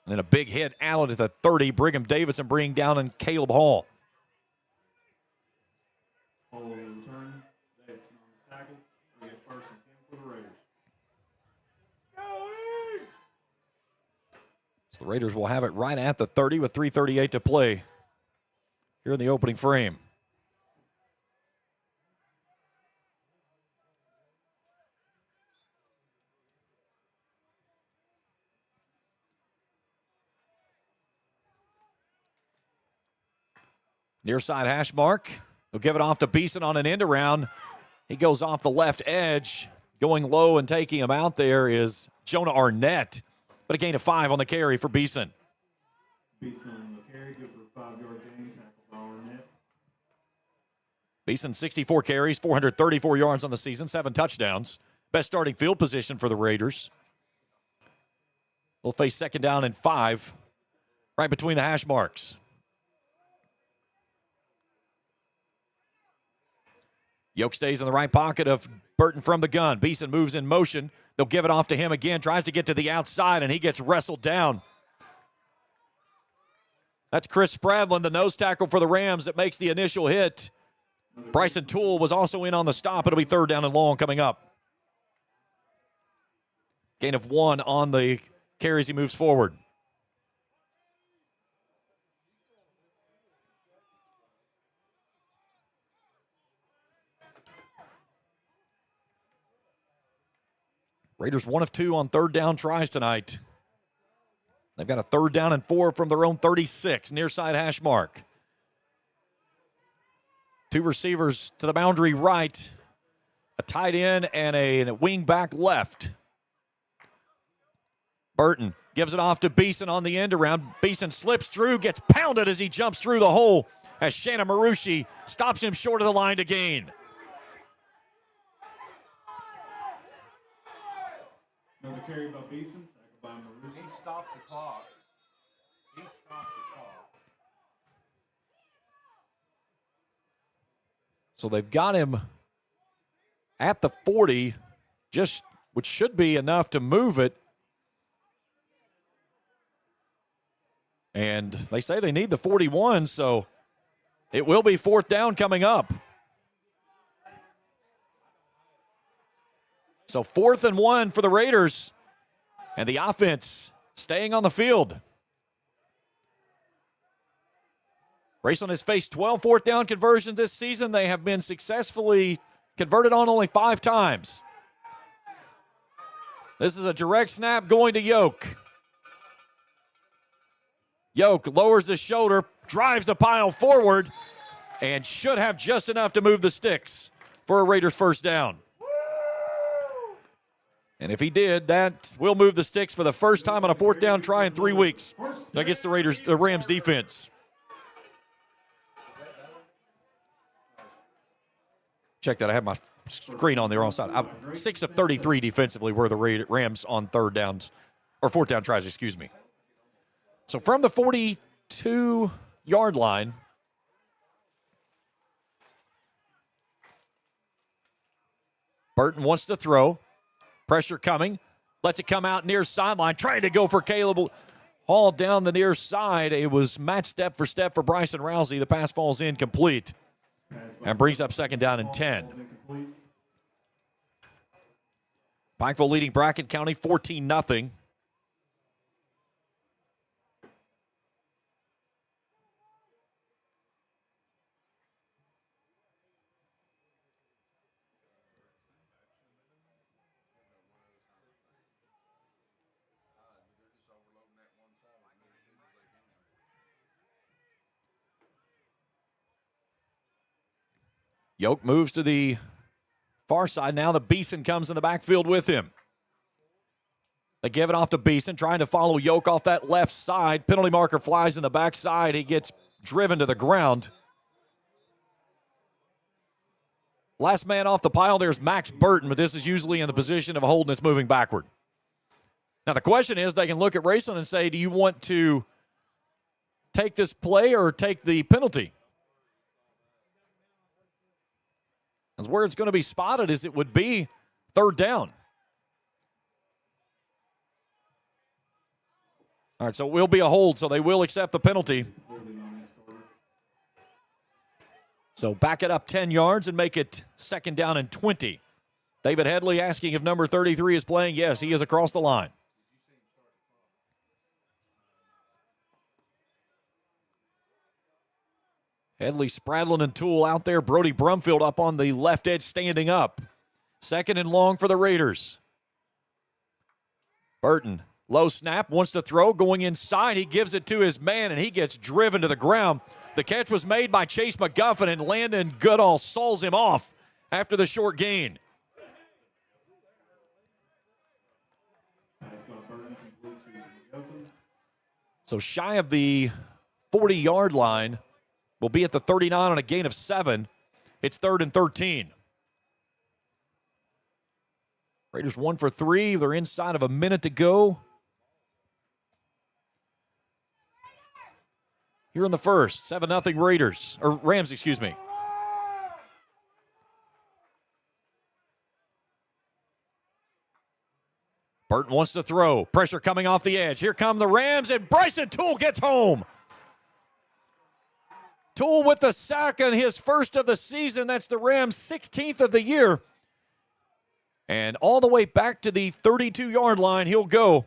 And then a big hit out at the 30. Brigham Davidson bringing down in Caleb Hall. So the Raiders will have it right at the 30 with 3:38 to play here in the opening frame. Near side hash mark. They'll give it off to Beeson on an end around. He goes off the left edge. Going low and taking him out there is Jonah Arnett. But a gain of 5 on the carry for Beeson. Beeson on the carry, good for a 5-yard gain, tackled by Arnett. Beeson, 64 carries, 434 yards on the season, 7 touchdowns. Best starting field position for the Raiders. They'll face 2nd down and 5, right between the hash marks. Yoke stays in the right pocket of Burton from the gun. Beeson moves in motion. They'll give it off to him again, tries to get to the outside, and he gets wrestled down. That's Chris Spradlin, the nose tackle for the Rams, that makes the initial hit. Bryson Toole was also in on the stop. It'll be 3rd down and long coming up. Gain of 1 on the carries he moves forward. Raiders 1 of 2 on 3rd down tries tonight. They've got a 3rd down and 4 from their own 36, near side hash mark. 2 receivers to the boundary right, a tight end and a wing back left. Burton gives it off to Beeson on the end around. Beeson slips through, gets pounded as he jumps through the hole as Shannon Marucci stops him short of the line to gain. Another carry by Beeson, tackled by Marucci. He stopped the clock. He stopped the clock. So they've got him at the 40, which should be enough to move it. And they say they need the 41, so it will be 4th down coming up. So 4th and 1 for the Raiders, and the offense staying on the field. Raceland has faced 12 4th down conversions this season. They have been successfully converted on only 5 times. This is a direct snap going to Yoke. Yoke lowers the shoulder, drives the pile forward, and should have just enough to move the sticks for a Raiders 1st down. And if he did, that will move the sticks for the first time on a 4th down try in 3 weeks against the Rams defense. Check that. I have my screen on the wrong side. 6 of 33 defensively were the Rams on 3rd downs, or 4th down tries, excuse me. So from the 42-yard line, Burton wants to throw. Pressure coming. Lets it come out near sideline. Trying to go for Caleb Hall down the near side. It was match step for Bryson Rousey. The pass falls incomplete and brings up 2nd down and 10. Pikeville leading Bracken County 14-0. Yoke moves to the far side. Now the Beeson comes in the backfield with him. They give it off to Beeson, trying to follow Yoke off that left side. Penalty marker flies in the backside. He gets driven to the ground. Last man off the pile, there's Max Burton, but this is usually in the position of a holding that's moving backward. Now the question is, they can look at Raceland and say, do you want to take this play or take the penalty? As where it's going to be spotted is it would be 3rd down. All right, so it will be a hold, so they will accept the penalty. So back it up 10 yards and make it 2nd down and 20. David Headley asking if number 33 is playing. Yes, he is across the line. Headley, Spradlin, and Toole out there. Brody Brumfield up on the left edge standing up. 2nd and long for the Raiders. Burton, low snap, wants to throw, going inside. He gives it to his man, and he gets driven to the ground. The catch was made by Chase McGuffin, and Landon Goodall sauls him off after the short gain. So shy of the 40-yard line. Will be at the 39 on a gain of 7. It's 3rd and 13. Raiders 1 for 3. They're inside of a minute to go here in the first. 7-0 Raiders, or Rams, excuse me. Burton wants to throw. Pressure coming off the edge. Here come the Rams, and Bryson Tool gets home. Tool with the sack on his first of the season. That's the Rams' 16th of the year. And all the way back to the 32-yard line, he'll go.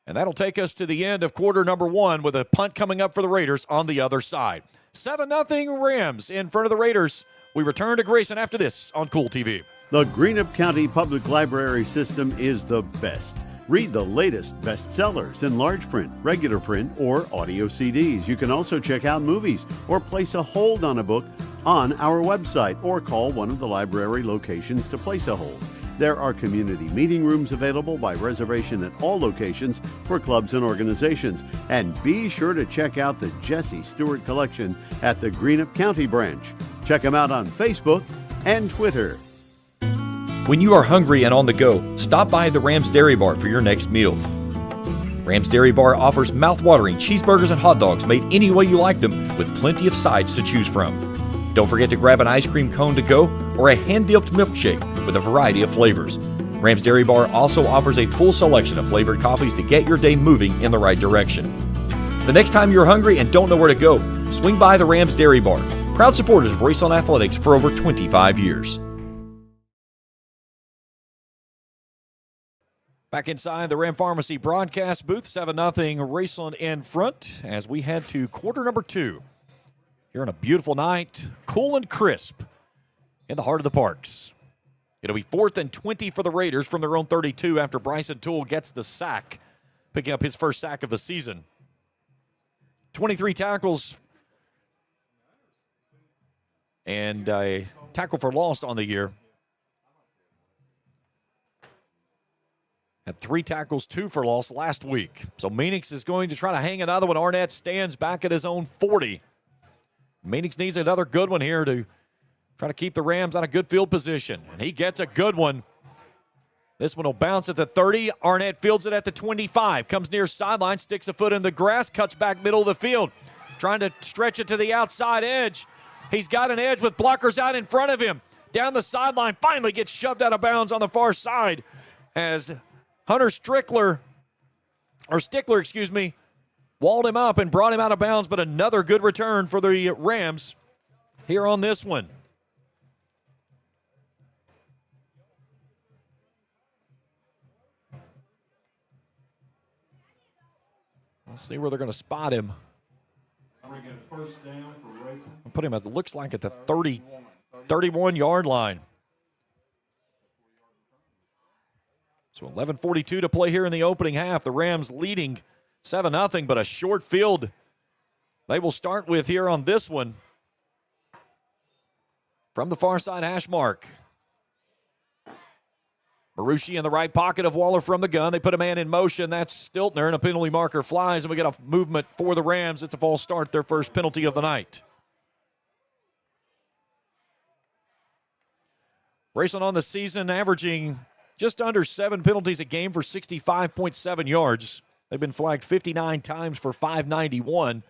And that'll take us to the end of quarter number 1 with a punt coming up for the Raiders on the other side. 7-0 Rams in front of the Raiders. We return to Grayson after this on Kool TV. The Greenup County Public Library system is the best. Read the latest bestsellers in large print, regular print, or audio CDs. You can also check out movies or place a hold on a book on our website or call one of the library locations to place a hold. There are community meeting rooms available by reservation at all locations for clubs and organizations. And be sure to check out the Jesse Stewart collection at the Greenup County branch. Check them out on Facebook and Twitter. When you are hungry and on the go, stop by the Rams Dairy Bar for your next meal. Rams Dairy Bar offers mouth-watering cheeseburgers and hot dogs made any way you like them, with plenty of sides to choose from. Don't forget to grab an ice cream cone to go or a hand-dipped milkshake with a variety of flavors. Rams Dairy Bar also offers a full selection of flavored coffees to get your day moving in the right direction. The next time you're hungry and don't know where to go, swing by the Rams Dairy Bar, proud supporters of Raceland Athletics for over 25 years. Back inside the Ram Pharmacy broadcast booth, 7-0 Raceland in front as we head to quarter number 2. Here on a beautiful night, cool and crisp in the heart of the Parks. It'll be 4th and 20 for the Raiders from their own 32 after Bryson Tool gets the sack, picking up his first sack of the season. 23 tackles and a tackle for loss on the year. Had 3 tackles, 2 for loss last week. So Meanix is going to try to hang another one. Arnett stands back at his own 40. Meanix needs another good one here to try to keep the Rams on a good field position. And he gets a good one. This one will bounce at the 30. Arnett fields it at the 25. Comes near sideline, sticks a foot in the grass, cuts back middle of the field. Trying to stretch it to the outside edge. He's got an edge with blockers out in front of him. Down the sideline, finally gets shoved out of bounds on the far side as Hunter Stickler, walled him up and brought him out of bounds, but another good return for the Rams here on this one. Let's see where they're going to spot him. First down for Grayson. I'll put him at, looks like at the 31-yard line. So 11:42 to play here in the opening half. The Rams leading 7-0, but a short field they will start with here on this one. From the far side hash mark. Marucci in the right pocket of Waller from the gun. They put a man in motion. That's Stiltner, and a penalty marker flies, and we get a movement for the Rams. It's a false start, their first penalty of the night. Raceland on the season averaging just under 7 penalties a game for 65.7 yards. They've been flagged 59 times for 591.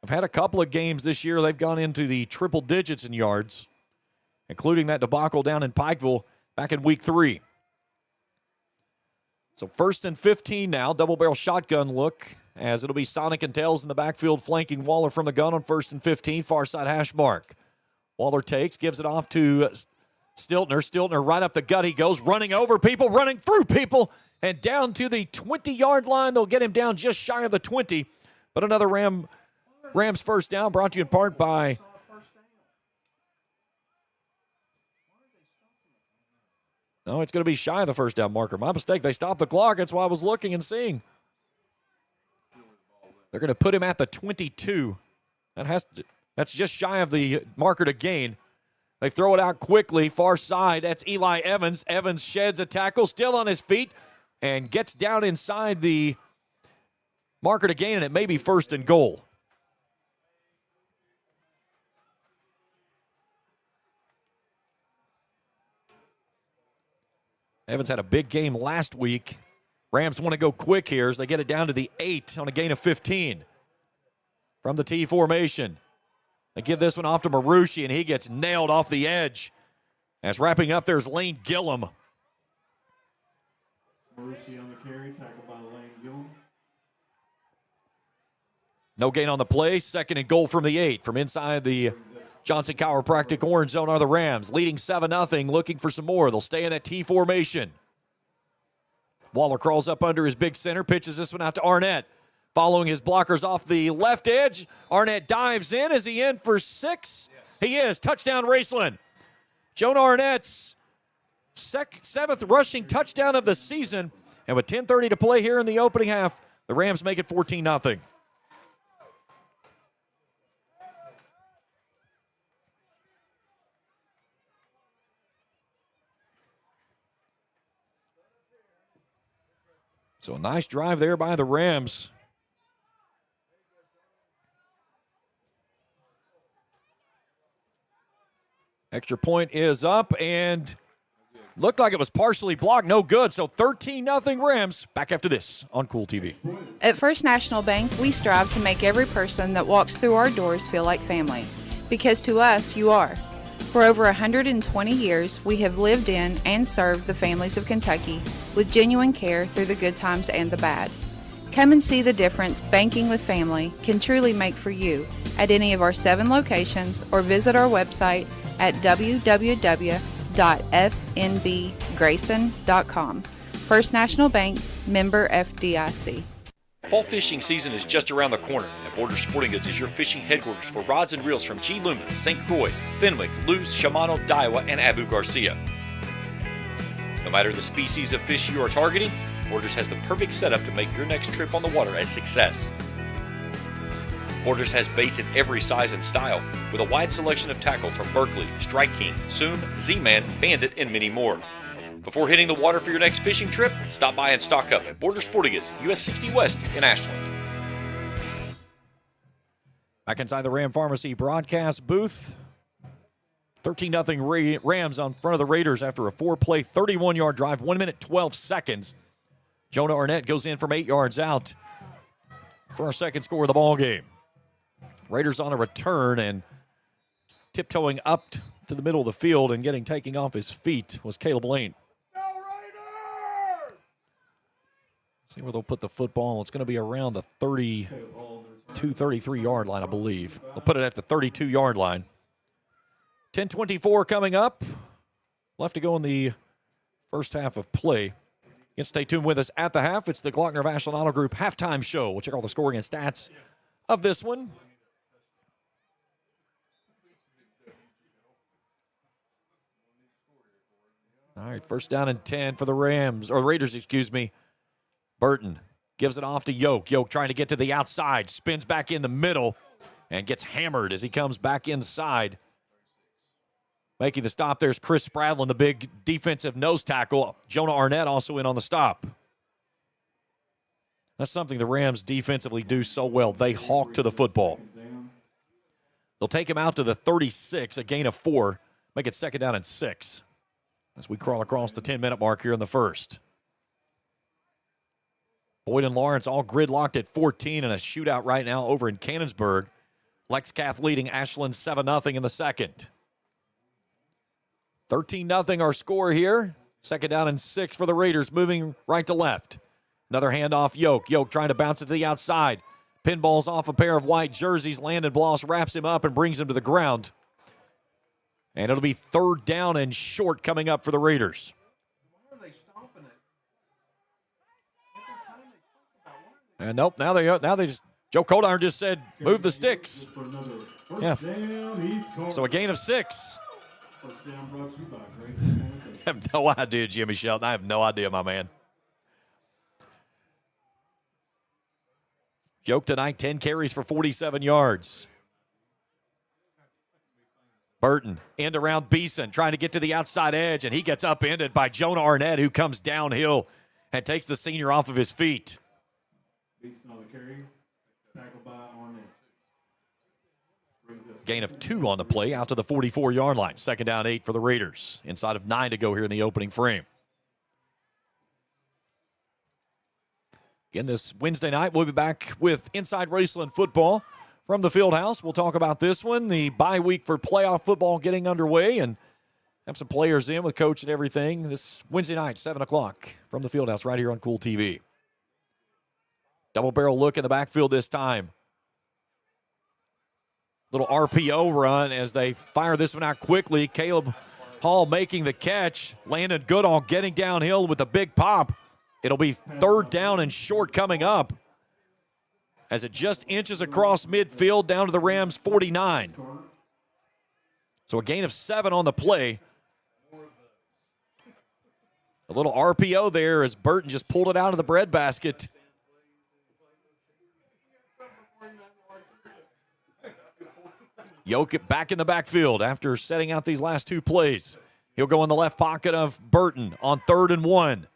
I've had a couple of games this year they've gone into the triple digits in yards, including that debacle down in Pikeville back in week 3. So 1st and 15 now, double-barrel shotgun look, as it'll be Sonic and Tails in the backfield flanking Waller from the gun on 1st and 15, far side hash mark. Waller takes, gives it off to Stiltner. Stiltner right up the gut he goes, running over people, running through people, and down to the 20-yard line. They'll get him down just shy of the 20. But another Rams first down, brought to you in part by no, it's going to be shy of the first down marker. My mistake. They stopped the clock. That's why I was looking and seeing. They're going to put him at the 22. That's just shy of the marker to gain. They throw it out quickly, far side. That's Eli Evans. Evans sheds a tackle, still on his feet, and gets down inside the marker to gain, and it may be 1st and goal. Evans had a big game last week. Rams want to go quick here as they get it down to the 8 on a gain of 15. from the T formation. They give this one off to Marucci, and he gets nailed off the edge. As wrapping up, there's Lane Gillum. Marucci on the carry, tackled by Lane Gillum. No gain on the play. 2nd and goal from the 8. From inside the Johnson Chiropractic orange zone are the Rams, leading 7-0, looking for some more. They'll stay in that T formation. Waller crawls up under his big center, pitches this one out to Arnett. Following his blockers off the left edge, Arnett dives in. Is he in for 6? He is. Touchdown, Raceland. Jonah Arnett's 7th rushing touchdown of the season. And with 10:30 to play here in the opening half, the Rams make it 14-0. So a nice drive there by the Rams. Extra point is up and looked like it was partially blocked. No good. So 13-0 Rams. Back after this on Kool TV. At First National Bank, we strive to make every person that walks through our doors feel like family. Because to us, you are. For over 120 years, we have lived in and served the families of Kentucky with genuine care through the good times and the bad. Come and see the difference banking with family can truly make for you at any of our 7 locations or visit our website at www.fnbgrayson.com. First National Bank, member FDIC. Fall fishing season is just around the corner, and Borders Sporting Goods is your fishing headquarters for rods and reels from G. Loomis, St. Croix, Fenwick, Lewis, Shimano, Daiwa, and Abu Garcia. No matter the species of fish you are targeting, Borders has the perfect setup to make your next trip on the water a success. Borders has baits in every size and style, with a wide selection of tackle from Berkeley, Strike King, Soon, Z-Man, Bandit, and many more. Before hitting the water for your next fishing trip, stop by and stock up at Borders Sporting Goods, US 60 West in Ashland. Back inside the Ram Pharmacy broadcast booth. 13-0 Rams on front of the Raiders after a 4-play, 31-yard drive, 1 minute, 12 seconds. Jonah Arnett goes in from 8 yards out for our second score of the ball game. Raiders on a return and tiptoeing up to the middle of the field and taking off his feet was Caleb Lane. See where they'll put the football. It's going to be around the 32, 33-yard line, I believe. They'll put it at the 32-yard line. 10:24 coming up. Left to go in the first half of play. You can stay tuned with us at the half. It's the Glockner of Ashland Auto Group halftime show. We'll check all the scoring and stats of this one. All right, first down and 10 for the Raiders, excuse me. Burton gives it off to Yoke. Yoke trying to get to the outside, spins back in the middle, and gets hammered as he comes back inside. Making the stop, there's Chris Spradlin, the big defensive nose tackle. Jonah Arnett also in on the stop. That's something the Rams defensively do so well. They hawk to the football. They'll take him out to the 36, a gain of 4. Make it 2nd down and 6 as we crawl across the 10-minute mark here in the first. Boyd and Lawrence all gridlocked at 14 in a shootout right now over in Cannonsburg. Lex Cath leading Ashland 7-0 in the second. 13-0 our score here. 2nd down and 6 for the Raiders, moving right to left. Another handoff, Yoke. Yoke trying to bounce it to the outside. Pinballs off a pair of white jerseys. Landon Bloss wraps him up and brings him to the ground. And it'll be 3rd down and short coming up for the Raiders. And nope, now they just, Joe Coldiron just said, move the sticks. Yeah. So a gain of 6. First down brought to you by Grayson. I have no idea, Jimmy Shelton. I have no idea, my man. Yoke tonight, 10 carries for 47 yards. Burton, end around Beeson, trying to get to the outside edge, and he gets upended by Jonah Arnett, who comes downhill and takes the senior off of his feet. Beeson on the carry, tackled by Arnett. Gain of 2 on the play, out to the 44-yard line. 2nd down 8 for the Raiders. Inside of 9 to go here in the opening frame. Again, this Wednesday night, we'll be back with Inside Raceland football. from the field house. We'll talk about this one, the bye week for playoff football getting underway, and have some players in with coach and everything this Wednesday night, 7 o'clock from the field house right here on Kool TV. Double barrel look in the backfield this time. Little RPO run as they fire this one out quickly. Caleb Hall making the catch. Landon Goodall getting downhill with a big pop. It'll be 3rd down and short coming up as it just inches across midfield down to the Rams' 49. So a gain of 7 on the play. A little RPO there as Burton just pulled it out of the breadbasket. Yoke back in the backfield after setting out these last 2 plays. He'll go in the left pocket of Burton on 3rd and 1.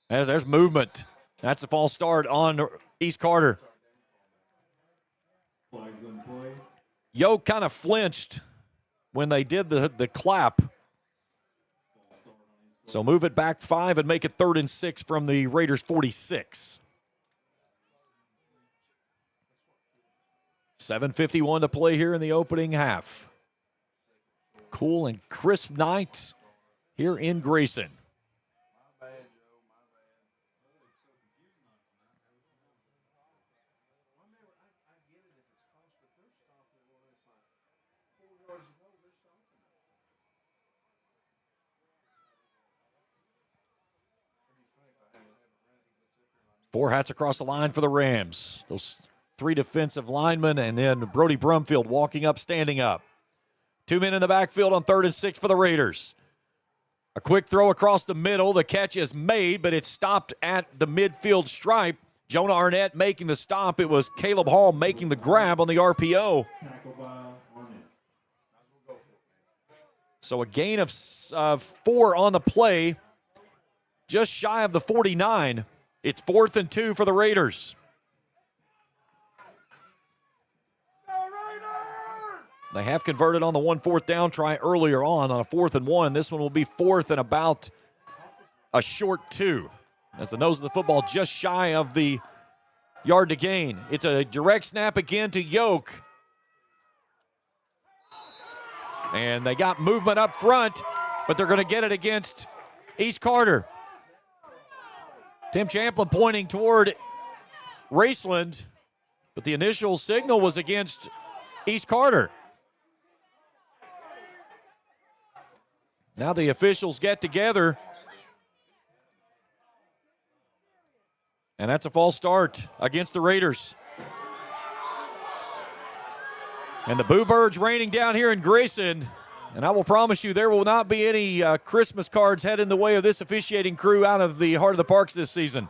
As there's movement. That's a false start on East Carter. Yoke kind of flinched when they did the clap. So move it back 5 and make it 3rd and 6 from the Raiders' 46. 7:51 to play here in the opening half. Cool and crisp night here in Grayson. Four hats across the line for the Rams. Those 3 defensive linemen, and then Brody Brumfield walking up, standing up. 2 men in the backfield on 3rd and 6 for the Raiders. A quick throw across the middle. The catch is made, but it's stopped at the midfield stripe. Jonah Arnett making the stop. It was Caleb Hall making the grab on the RPO. So a gain of 4 on the play, just shy of the 49. It's 4th and 2 for the Raiders. They have converted on the 1 4th down try earlier on a 4th and 1. This one will be 4th and about a short 2. As the nose of the football just shy of the yard to gain. It's a direct snap again to Yoke. And they got movement up front, but they're going to get it against East Carter. Tim Champlin pointing toward Raceland, but the initial signal was against East Carter. Now the officials get together, and that's a false start against the Raiders. And the Boo Birds raining down here in Grayson. And I will promise you there will not be any Christmas cards heading the way of this officiating crew out of the heart of the parks this season.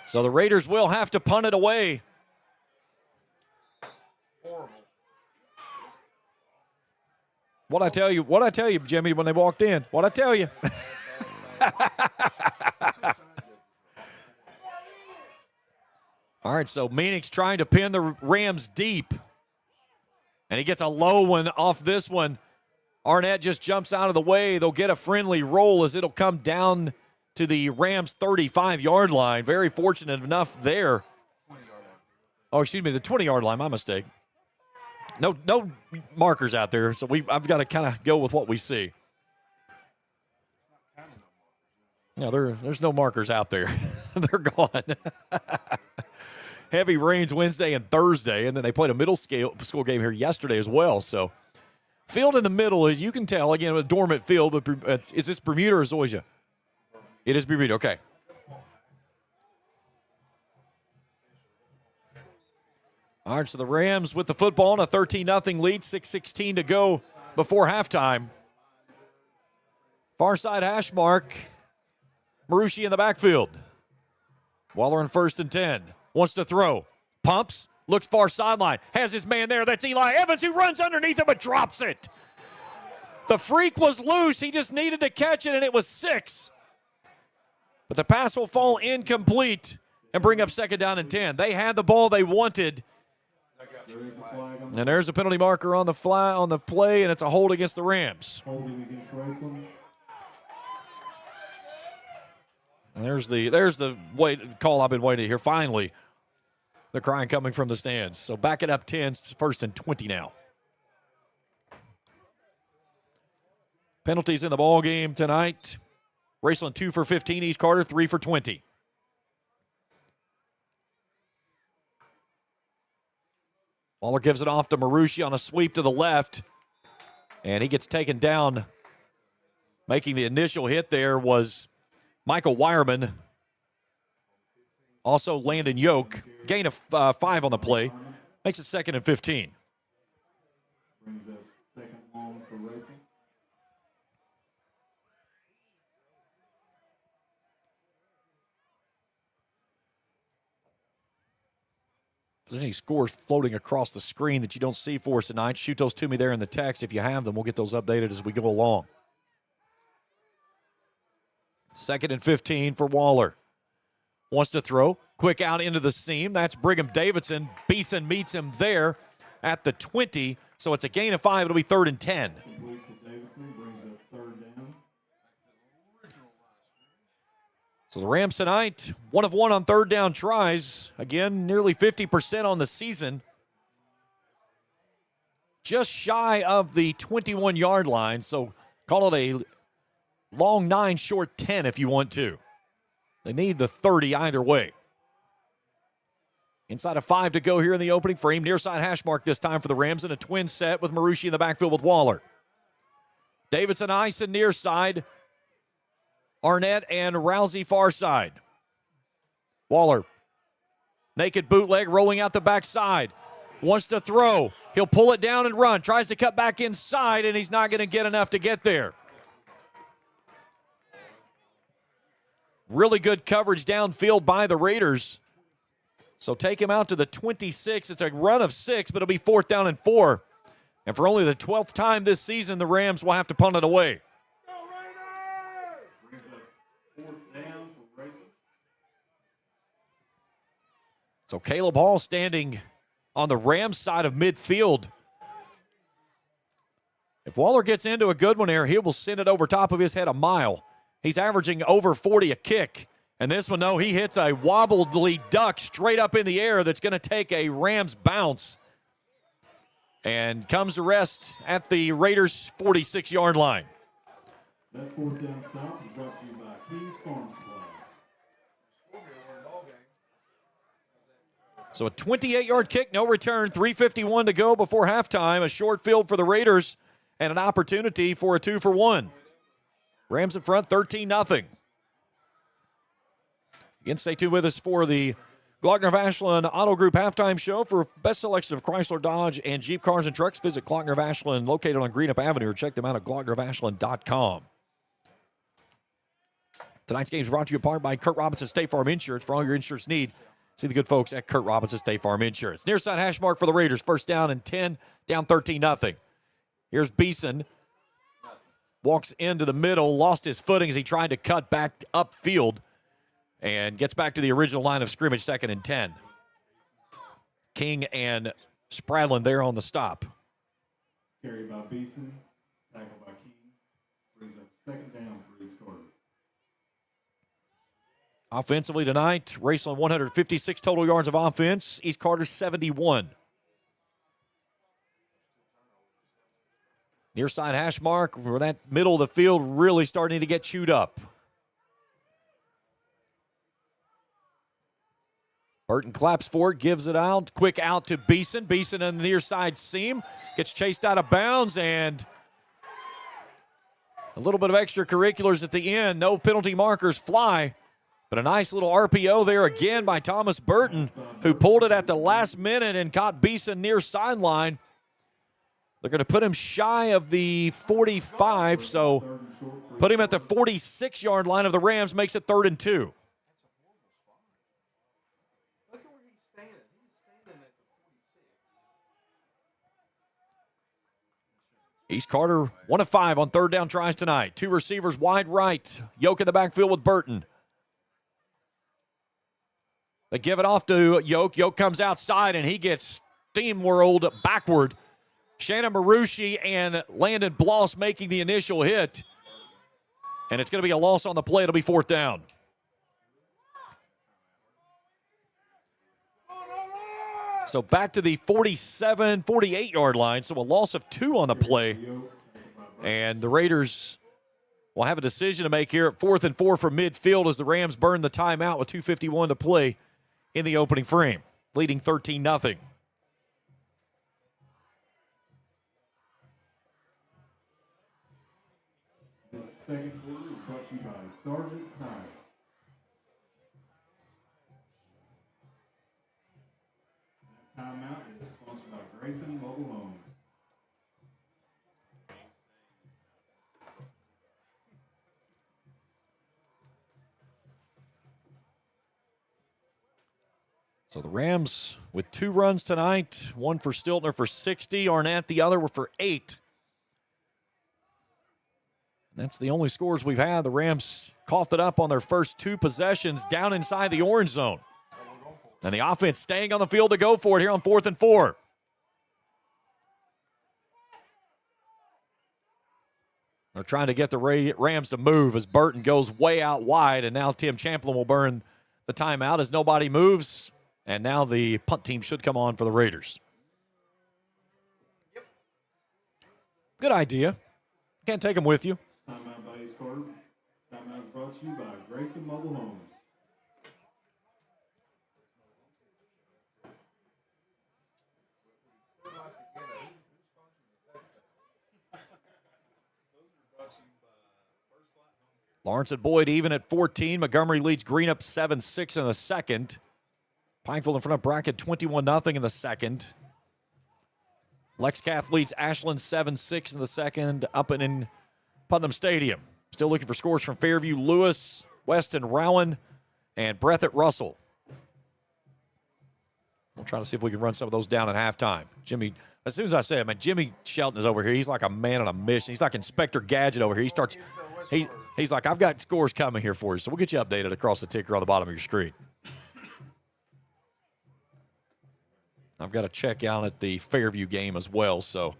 So the Raiders will have to punt it away. What'd I tell you, Jimmy, when they walked in? What'd I tell you? All right, so Meanix trying to pin the Rams deep. And he gets a low one off this one. Arnett just jumps out of the way. They'll get a friendly roll as it'll come down to the Rams' 35-yard line. Very fortunate enough there. Oh, excuse me, the 20-yard line, my mistake. No markers out there, so I've got to kind of go with what we see. No, there's no markers out there. They're gone. Heavy rains Wednesday and Thursday, and then they played a middle school game here yesterday as well. So field in the middle, as you can tell, again, a dormant field, but is this Bermuda or Zoysia? It is Bermuda, okay. All right, so the Rams with the football and a 13-0 lead, 6:16 to go before halftime. Far side hash mark, Marucci in the backfield. Waller in 1st and 10. Wants to throw. Pumps. Looks far sideline. Has his man there. That's Eli Evans who runs underneath him but drops it. The freak was loose. He just needed to catch it, and it was 6. But the pass will fall incomplete and bring up 2nd down and 10. They had the ball they wanted. And there's a penalty marker on the play, and it's a hold against the Rams. Holding against Raceland. And there's the call I've been waiting to hear. Finally, the crying coming from the stands. So back it up 10, first and 20 now. Penalties in the ball game tonight. Raceland 2 for 15. East Carter 3 for 20. Waller gives it off to Marucci on a sweep to the left. And he gets taken down. Making the initial hit there was Michael Wireman. Also Landon Yoke. Gain of 5 on the play. Makes it 2nd and 15. Brings up second long for Racing. If there's any scores floating across the screen that you don't see for us tonight, shoot those to me there in the text. If you have them, we'll get those updated as we go along. 2nd and 15 for Waller. Wants to throw. Quick out into the seam. That's Brigham Davidson. Beeson meets him there at the 20. So it's a gain of 5. It'll be 3rd and 10. Complete to Davidson. Brings up 3rd down. So the Rams tonight, 1 of 1 on 3rd down tries. Again, nearly 50% on the season. Just shy of the 21-yard line. So call it a long 9, short 10 if you want to. They need the 30 either way. Inside of 5 to go here in the opening frame. Near side hash mark this time for the Rams in a twin set with Marucci in the backfield with Waller. Davidson Ison near side. Arnett and Rousey far side. Waller. Naked bootleg rolling out the backside. Wants to throw. He'll pull it down and run. Tries to cut back inside, and he's not going to get enough to get there. Really good coverage downfield by the Raiders. So take him out to the 26. It's a run of 6, but it'll be 4th down and 4. And for only the 12th time this season, the Rams will have to punt it away. Brings up 4th down for Racing. So Caleb Hall standing on the Rams side of midfield. If Waller gets into a good one here, he will send it over top of his head a mile. He's averaging over 40 a kick. And this one, no, he hits a wobbly duck straight up in the air that's going to take a Rams bounce. And comes to rest at the Raiders' 46-yard line. That 4th down stop is brought to you by Keys Farm Supply. So a 28-yard kick, no return, 3:51 to go before halftime. A short field for the Raiders and an opportunity for a 2-for-1. Rams in front, 13-0. Again, stay tuned with us for the Glockner of Ashland Auto Group halftime show. For best selection of Chrysler, Dodge, and Jeep cars and trucks, visit Glockner of Ashland, located on Greenup Avenue, or check them out at glocknerofashland.com. Tonight's game is brought to you in part by Kurt Robinson State Farm Insurance. For all your insurance need, see the good folks at Kurt Robinson State Farm Insurance. Near side hash mark for the Raiders. 1st down and 10, down 13-0. Here's Beeson. Walks into the middle, lost his footing as he tried to cut back upfield. And gets back to the original line of scrimmage, 2nd and 10. King and Spradlin there on the stop. Carried by Beeson, tackled by King. Brings up 2nd down for East Carter. Offensively tonight, Raceland 156 total yards of offense. East Carter 71. Near side hash mark, where that middle of the field really starting to get chewed up. Burton claps for it, gives it out. Quick out to Beeson. Beeson on the near side seam. Gets chased out of bounds, and a little bit of extracurriculars at the end. No penalty markers fly, but a nice little RPO there again by Thomas Burton, who pulled it at the last minute and caught Beeson near sideline. They're going to put him shy of the 45, so put him at the 46-yard line of the Rams, makes it 3rd and 2. East Carter, 1 of 5 on 3rd down tries tonight. 2 receivers wide right. Yoke in the backfield with Burton. They give it off to Yoke. Yoke comes outside, and he gets steamrolled backward. Shannon Marucci and Landon Bloss making the initial hit. And it's going to be a loss on the play. It'll be 4th down. So back to the 47, 48-yard line. So a loss of 2 on the play. And the Raiders will have a decision to make here at 4th and 4 from midfield as the Rams burn the timeout with 2:51 to play in the opening frame, leading 13-0. This second quarter is brought to you by Sergeant Tire. That timeout is sponsored by Grayson Mobile Homes. So the Rams with 2 runs tonight, one for Stiltner for 60, Arnett the other were for 8. That's the only scores we've had. The Rams coughed it up on their first 2 possessions down inside the orange zone. And the offense staying on the field to go for it here on 4th and 4. They're trying to get the Rams to move as Burton goes way out wide, and now Tim Champlin will burn the timeout as nobody moves. And now the punt team should come on for the Raiders. Good idea. Can't take them with you. Timeout by East Carter. Timeout is brought to you by Grayson Mobile Homes. Lawrence and Boyd even at 14. Montgomery leads Greenup 7-6 in the second. Pikeville in front of Brackett 21-0 in the second. Lexcath leads Ashland 7-6 in the second up in Putnam Stadium. Still looking for scores from Fairview, Lewis, Weston, Rowan, and Breathitt Russell. We'll try to see if we can run some of those down at halftime. Jimmy, as soon as I say it, man, Jimmy Shelton is over here. He's like a man on a mission. He's like Inspector Gadget over here. He's like, I've got scores coming here for you, so we'll get you updated across the ticker on the bottom of your screen. I've got to check out at the Fairview game as well, so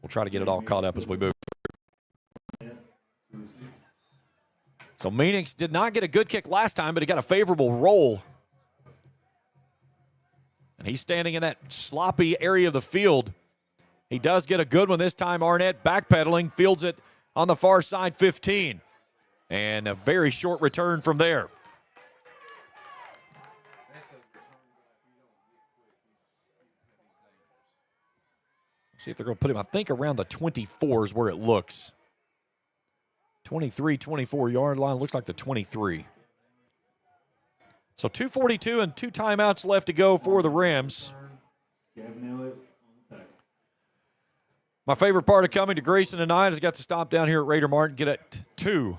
we'll try to get it all caught up as we move. So Meanix did not get a good kick last time, but he got a favorable roll. And he's standing in that sloppy area of the field. He does get a good one this time. Arnett backpedaling, fields it on the far side 15. And a very short return from there. See if they're going to put him, I think, around the 24 is where it looks. 23, 24-yard line. Looks like the 23. So 2:42 and 2 timeouts left to go for the Rams. My favorite part of coming to Grayson tonight is I got to stop down here at Raider Mart and get at 2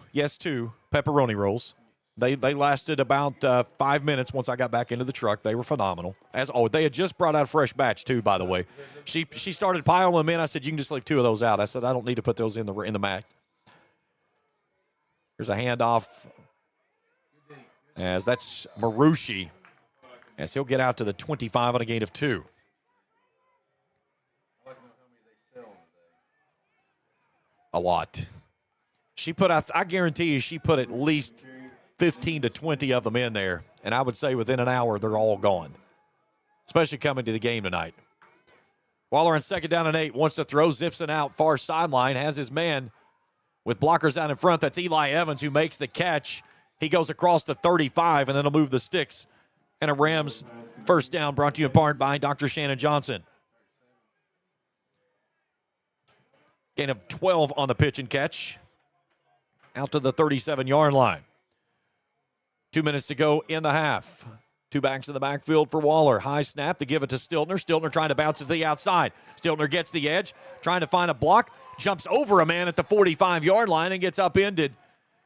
pepperoni rolls. They lasted about 5 minutes once I got back into the truck. They were phenomenal. As always, they had just brought out a fresh batch too, by the way. She started piling them in. I said, you can just leave 2 of those out. I said, I don't need to put those in the mat. Here's a handoff. As that's Marushi. As he'll get out to the 25 on a gain of 2. A lot. She put, I guarantee you, she put at least 15 to 20 of them in there, and I would say within an hour they're all gone, especially coming to the game tonight. Waller on 2nd down and 8, wants to throw, zips it out, far sideline, has his man with blockers out in front. That's Eli Evans who makes the catch. He goes across the 35, and then he'll move the sticks. And a Rams first down brought to you in part by Dr. Shannon Johnson. Gain of 12 on the pitch and catch. Out to the 37-yard line. 2 minutes to go in the half. 2 backs in the backfield for Waller. High snap to give it to Stiltner. Stiltner trying to bounce it to the outside. Stiltner gets the edge, trying to find a block. Jumps over a man at the 45-yard line and gets upended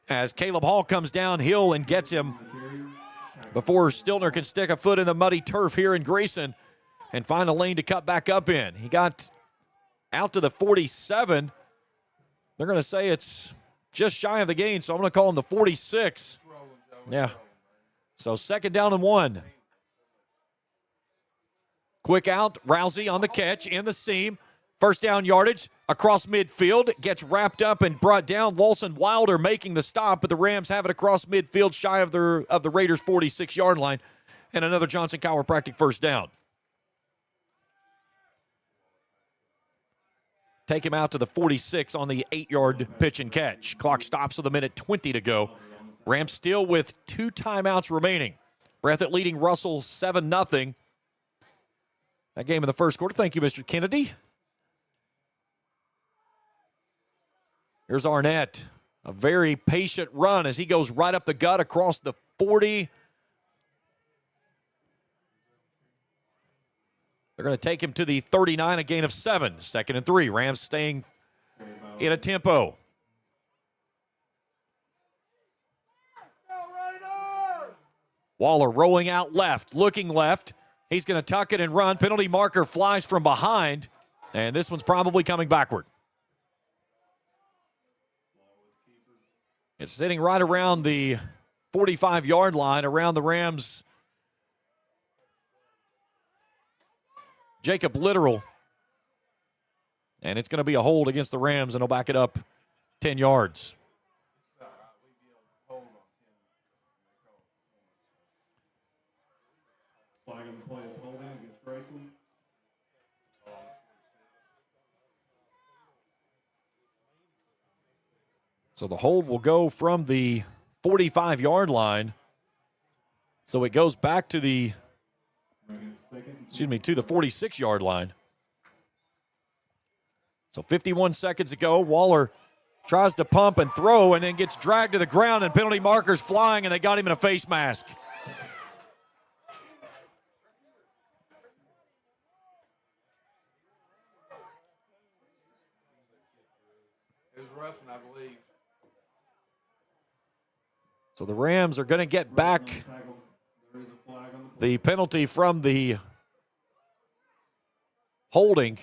as Caleb Hall comes downhill and gets him before Stiltner can stick a foot in the muddy turf here in Grayson and find a lane to cut back up in. He got out to the 47. They're going to say it's just shy of the gain, so I'm going to call him the 46. Yeah. So 2nd down and 1. Quick out, Rousey on the catch, in the seam. First down yardage across midfield. Gets wrapped up and brought down. Lawson Wilder making the stop, but the Rams have it across midfield shy of the Raiders' 46-yard line. And another Johnson chiropractic first down. take him out to the 46 on the 8-yard pitch and catch. Clock stops with 1:20 to go. Rams still with 2 timeouts remaining. Breathitt leading Russell 7-0. That game in the first quarter. Thank you, Mr. Kennedy. Here's Arnett. A very patient run as he goes right up the gut across the 40. They're going to take him to the 39, a gain of 7. 2nd and 3. Rams staying in a tempo. Waller rolling out left, looking left. He's going to tuck it and run. Penalty marker flies from behind, and this one's probably coming backward. It's sitting right around the 45-yard line, around the Rams' Jacob Literal. And it's going to be a hold against the Rams, and they'll back it up 10 yards. Flag on the play is holding against Grayson. So the hold will go from the 45-yard line. So it goes back to the, to the 46-yard line. So 51 seconds ago, Waller tries to pump and throw and then gets dragged to the ground, and penalty markers flying, and they got him in a face mask. It was roughing, I believe. So the Rams are going to get back the penalty from the holding.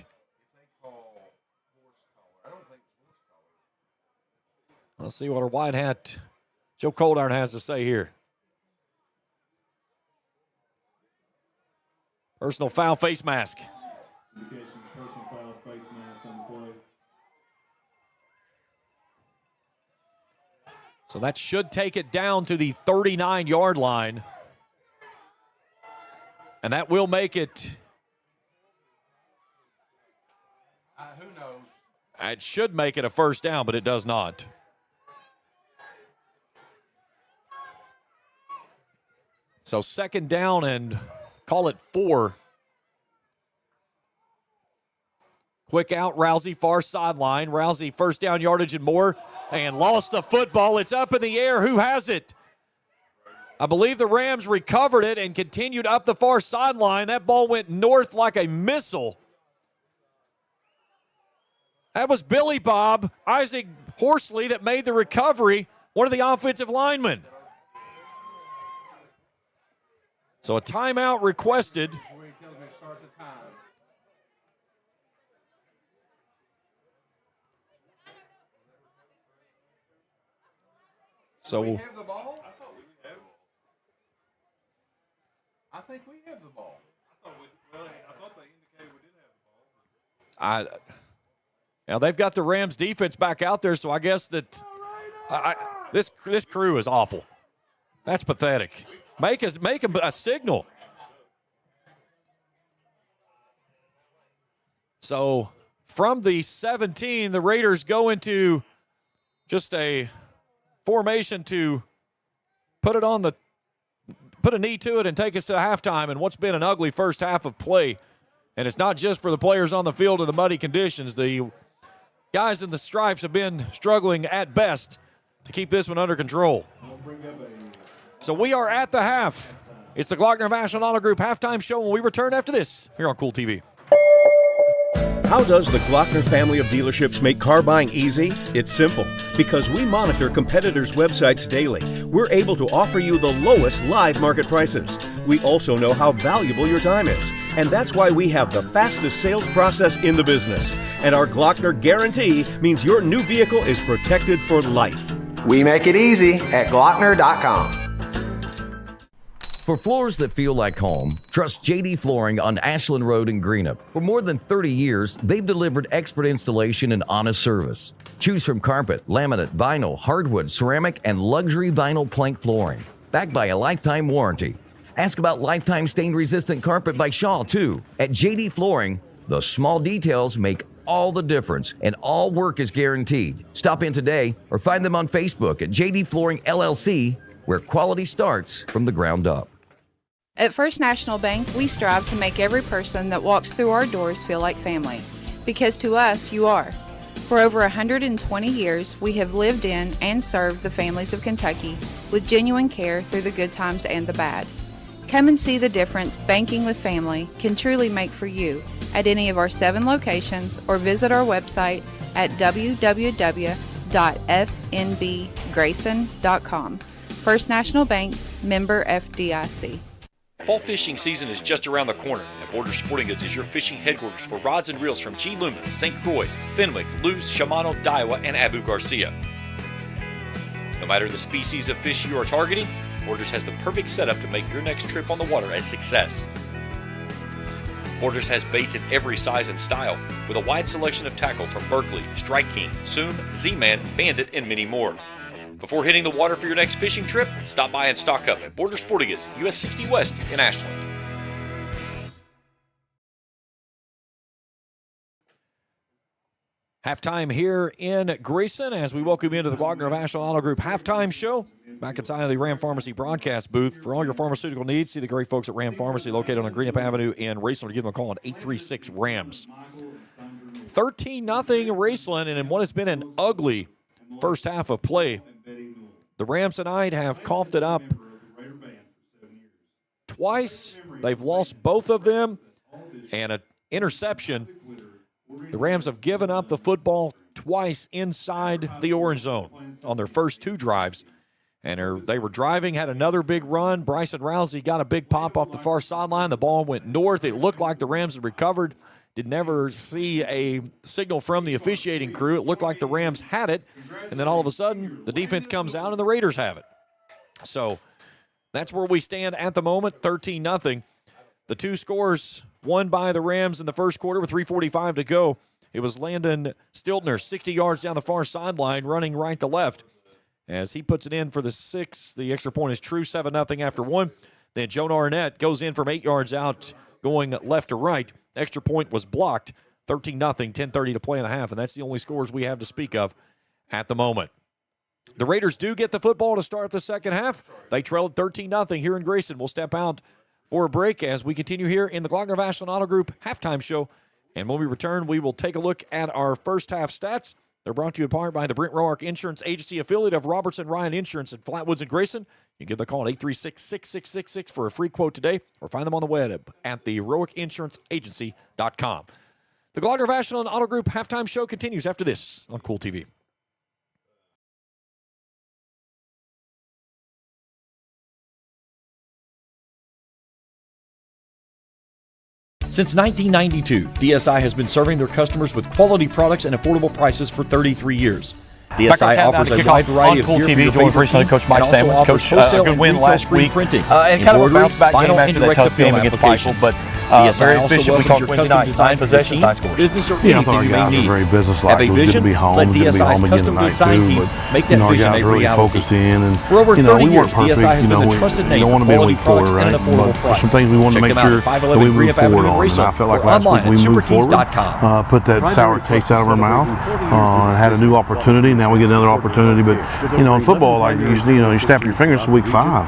Let's see what our white hat Joe Coldarn has to say here. Personal foul face mask. Indications, personal foul, face mask on the play. So that should take it down to the 39-yard line. And that will make it. Who knows? It should make it a first down, but it does not. So 2nd down and call it 4. Quick out, Rousey, far sideline. Rousey, first down yardage and more, and lost the football. It's up in the air. Who has it? I believe the Rams recovered it and continued up the far sideline. That ball went north like a missile. That was Billy Bob, Isaac Horsley, that made the recovery, one of the offensive linemen. So a timeout requested. So we have the ball? I think we have the ball. I thought they indicated we didn't have the ball. Now they've got the Rams defense back out there, so I guess that this crew is awful. That's pathetic. Make a signal. So from the 17, the Raiders go into just a formation to put a knee to it and take us to halftime in what's been an ugly first half of play. And it's not just for the players on the field in the muddy conditions. The guys in the stripes have been struggling at best to keep this one under control. So we are at the half. It's the Glockner National Auto Group halftime show when we return after this here on Kool TV. How does the Glockner family of dealerships make car buying easy? It's simple. Because we monitor competitors' websites daily, we're able to offer you the lowest live market prices. We also know how valuable your time is, and that's why we have the fastest sales process in the business. And our Glockner guarantee means your new vehicle is protected for life. We make it easy at Glockner.com. For floors that feel like home, trust JD Flooring on Ashland Road in Greenup. For more than 30 years, they've delivered expert installation and honest service. Choose from carpet, laminate, vinyl, hardwood, ceramic, and luxury vinyl plank flooring. Backed by a lifetime warranty. Ask about lifetime stain-resistant carpet by Shaw, too. At JD Flooring, the small details make all the difference, and all work is guaranteed. Stop in today or find them on Facebook at JD Flooring LLC, where quality starts from the ground up. At First National Bank, we strive to make every person that walks through our doors feel like family. Because to us, you are. For over 120 years, we have lived in and served the families of Kentucky with genuine care through the good times and the bad. Come and see the difference banking with family can truly make for you at any of our 7 locations, or visit our website at www.fnbgrayson.com. First National Bank, member FDIC. Fall fishing season is just around the corner, and Borders Sporting Goods is your fishing headquarters for rods and reels from G. Loomis, St. Croix, Fenwick, Luz, Shimano, Daiwa, and Abu Garcia. No matter the species of fish you are targeting, Borders has the perfect setup to make your next trip on the water a success. Borders has baits in every size and style, with a wide selection of tackle from Berkley, Strike King, Soon, Z-Man, Bandit, and many more. Before hitting the water for your next fishing trip, stop by and stock up at Borders Sporting Goods, US 60 West in Ashland. Halftime here in Grayson as we welcome you into the Glockner of Ashland Auto Group halftime show. Back inside of the Ram Pharmacy broadcast booth. For all your pharmaceutical needs, see the great folks at Ram Pharmacy located on Greenup Avenue in Raceland, or give them a call at 836-RAMS. 13-0 Raceland, and in what has been an ugly first half of play, the Rams tonight have coughed it up twice. They've lost both of them, and an interception. The Rams have given up the football twice inside the orange zone on their first 2 drives. And they were driving, had another big run. Bryson Rousey got a big pop off the far sideline. The ball went north. It looked like the Rams had recovered. Did never see a signal from the officiating crew. It looked like the Rams had it. And then all of a sudden, the defense comes out and the Raiders have it. So that's where we stand at the moment, 13-0. The 2 scores won by the Rams in the first quarter with 3:45 to go. It was Landon Stiltner, 60 yards down the far sideline, running right to left. As he puts it in for the 6, the extra point is true, 7-0 after 1. Then Jonah Arnett goes in from 8 yards out, going left to right. Extra point was blocked, 13-0, 10:30 to play in the half, and that's the only scores we have to speak of at the moment. The Raiders do get the football to start the second half. They trailed 13-0 here in Grayson. We'll step out for a break as we continue here in the Glockner of Ashland Auto Group halftime show. And when we return, we will take a look at our first half stats. They're brought to you in part by the Brent Roark Insurance Agency, affiliate of Robertson Ryan Insurance in Flatwoods and Grayson. You can give them a call at 836-6666 for a free quote today, or find them on the web at the RoarkInsuranceAgency.com. The Glockner of Ashland Auto Group halftime show continues after this on Kool TV. Since 1992, DSI has been serving their customers with quality products and affordable prices for 33 years. DSI offers a wide variety of Kool gear for TV, your joined favorite recently team, Coach Mike and also Sammons. offers Coach, wholesale a good and win retail last screen week, printing, and kind of a embroidery, bounce back game vinyl, after and that tough game direct-to-film against Michael, applications. but DSI very also efficient. We welcomes talked your Wednesday custom night, design 9 for your possessions, team, 9 scores. business, or Yeah, I anything thought our you may guys were need. very businesslike. Have a It was good vision? to be home. Let It was good to be DSI's home again custom tonight, design too, team but, make that our vision guys a really reality. focused in, and For over 30 we weren't years, perfect. DSI has been the trusted name don't for want to be a quality week forward, products right? and an affordable But price. some things we wanted to Check make them out sure at that we 511 move Greenup Avenue forward in on. And I Raceland, felt like or last week online we at moved forward, supertees.com. put that sour taste out of our mouth, and had a new opportunity. Now we get another opportunity. But in football, like you snap your fingers to week 5.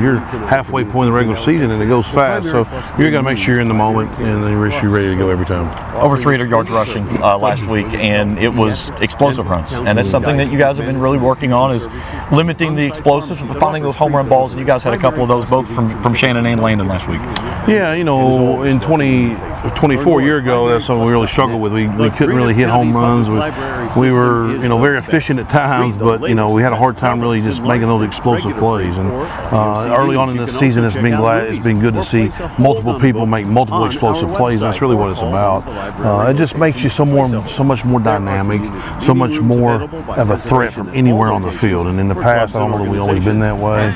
You're halfway point of the regular season, and it goes fast. So you're going to make sure you're in the moment, and then you're ready to go every time. Over 300 yards rushing last week, and it was explosive runs. And that's something that you guys have been really working on, is limiting the explosives, finding those home run balls. And you guys had a couple of those both from Shannon and Landon last week. Yeah, in 24 years ago, that's something we really struggled with. We couldn't really hit home runs. We were very efficient at times, but we had a hard time really just making those explosive plays. And early on in this season, it's been good to see multiple people make multiple explosive plays. That's really what it's about. It just makes you so much more dynamic, so much more of a threat from anywhere on the field. And in the past, I don't know that we've always been that way,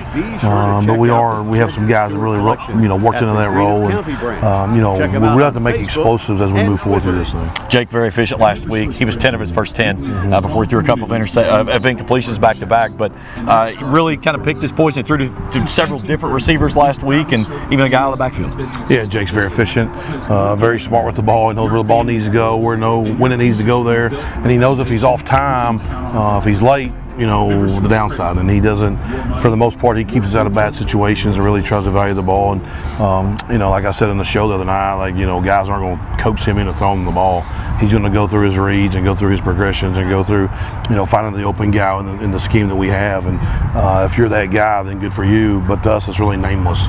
but we have some guys that really worked into that role. And we're have to make explosives as we move forward through this thing. Jake, very efficient last week. He was 10 of his first 10 before he threw a couple of incompletions back to back. But he really kind of picked his poison, threw to several different receivers last week, and even a guy out of the backfield. Yeah, Jake's very efficient, very smart with the ball. He knows where the ball needs to go, when it needs to go there, and he knows if he's off time, if he's late, the downside. And he doesn't, for the most part, he keeps us out of bad situations and really tries to value the ball. And, like I said in the show the other night, guys aren't going to coax him into throwing the ball. He's going to go through his reads and go through his progressions and go through, finding the open guy in the scheme that we have. And if you're that guy, then good for you. But to us, it's really nameless.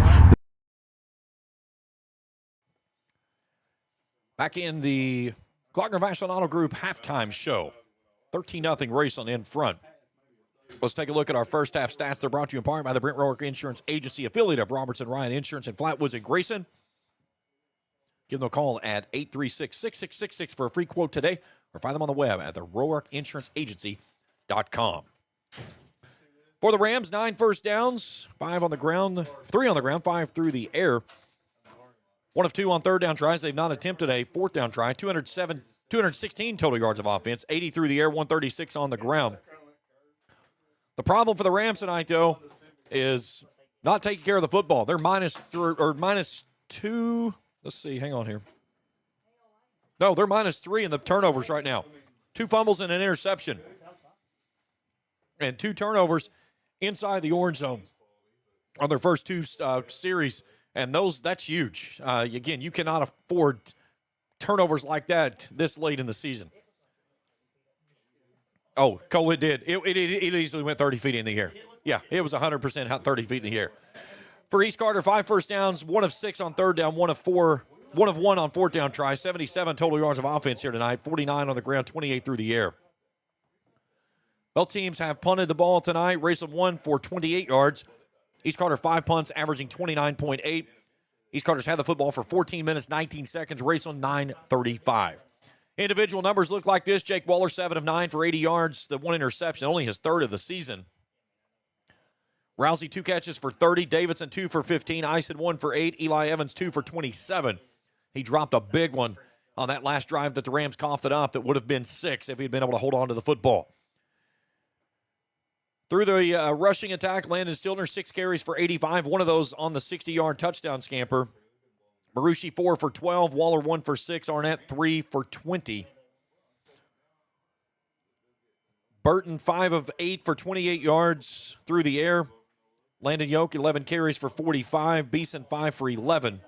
Back in the Glockner Vashon Auto Group halftime show, 13-0 Raceland in front. Let's take a look at our first half stats. They're brought to you in part by the Brent Roark Insurance Agency, affiliate of Robertson Ryan Insurance in Flatwoods and Grayson. Give them a call at 836-6666 for a free quote today, or find them on the web at the RoarkInsuranceAgency.com. For the Rams, 9 first downs, 5 on the ground, 3 on the ground, 5 through the air. 1 of 2 on third down tries. They've not attempted a fourth down try. 216 total yards of offense, 80 through the air, 136 on the ground. The problem for the Rams tonight, though, is not taking care of the football. They're minus 2. Let's see. Hang on here. No, they're minus 3 in the turnovers right now. 2 fumbles and an interception. And 2 turnovers inside the orange zone on their first 2 series. And that's huge. Again, you cannot afford turnovers like that this late in the season. Oh, Kool, it did. It easily went 30 feet in the air. Yeah, it was 100% 30 feet in the air. For East Carter, 5 first downs, 1 of 6 on third down, 1 of 1 on fourth down try, 77 total yards of offense here tonight, 49 on the ground, 28 through the air. Both teams have punted the ball tonight. Raceland 1 for 28 yards. East Carter 5 punts, averaging 29.8. East Carter's had the football for 14 minutes, 19 seconds. Raceland 9:35. Individual numbers look like this. Jake Waller, 7 of 9 for 80 yards. The 1 interception, only his 3rd of the season. Rousey, 2 catches for 30. Davidson, 2 for 15. Ison, 1 for 8. Eli Evans, 2 for 27. He dropped a big one on that last drive that the Rams coughed it up that would have been 6 if he'd been able to hold on to the football. Through the rushing attack, Landon Stilner, 6 carries for 85. 1 of those on the 60-yard touchdown scamper. Marucci, 4 for 12. Waller, 1 for 6. Arnett, 3 for 20. Burton, 5 of 8 for 28 yards through the air. Landon Yoke, 11 carries for 45. Beeson, 5 for 11.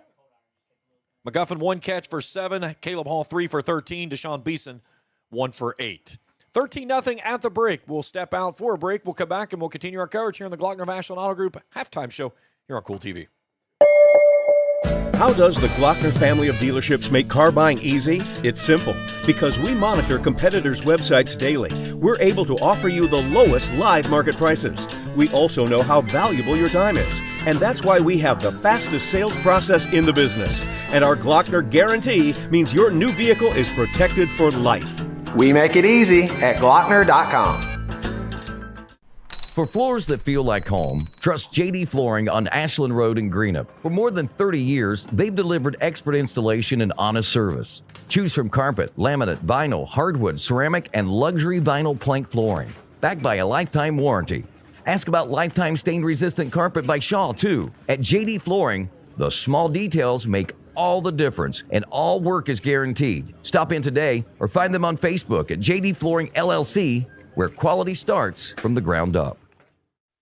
McGuffin, 1 catch for 7. Caleb Hall, 3 for 13. Deshaun Beeson, 1 for 8. 13-0 at the break. We'll step out for a break. We'll come back and we'll continue our coverage here on the Glockner Vashon Auto Group halftime show here on Kool TV. How does the Glockner family of dealerships make car buying easy? It's simple. Because we monitor competitors' websites daily, we're able to offer you the lowest live market prices. We also know how valuable your time is. And that's why we have the fastest sales process in the business. And our Glockner guarantee means your new vehicle is protected for life. We make it easy at Glockner.com. For floors that feel like home, trust JD Flooring on Ashland Road in Greenup. For more than 30 years, they've delivered expert installation and honest service. Choose from carpet, laminate, vinyl, hardwood, ceramic, and luxury vinyl plank flooring. Backed by a lifetime warranty. Ask about lifetime stain-resistant carpet by Shaw, too. At JD Flooring, the small details make all the difference, and all work is guaranteed. Stop in today or find them on Facebook at JD Flooring LLC, where quality starts from the ground up.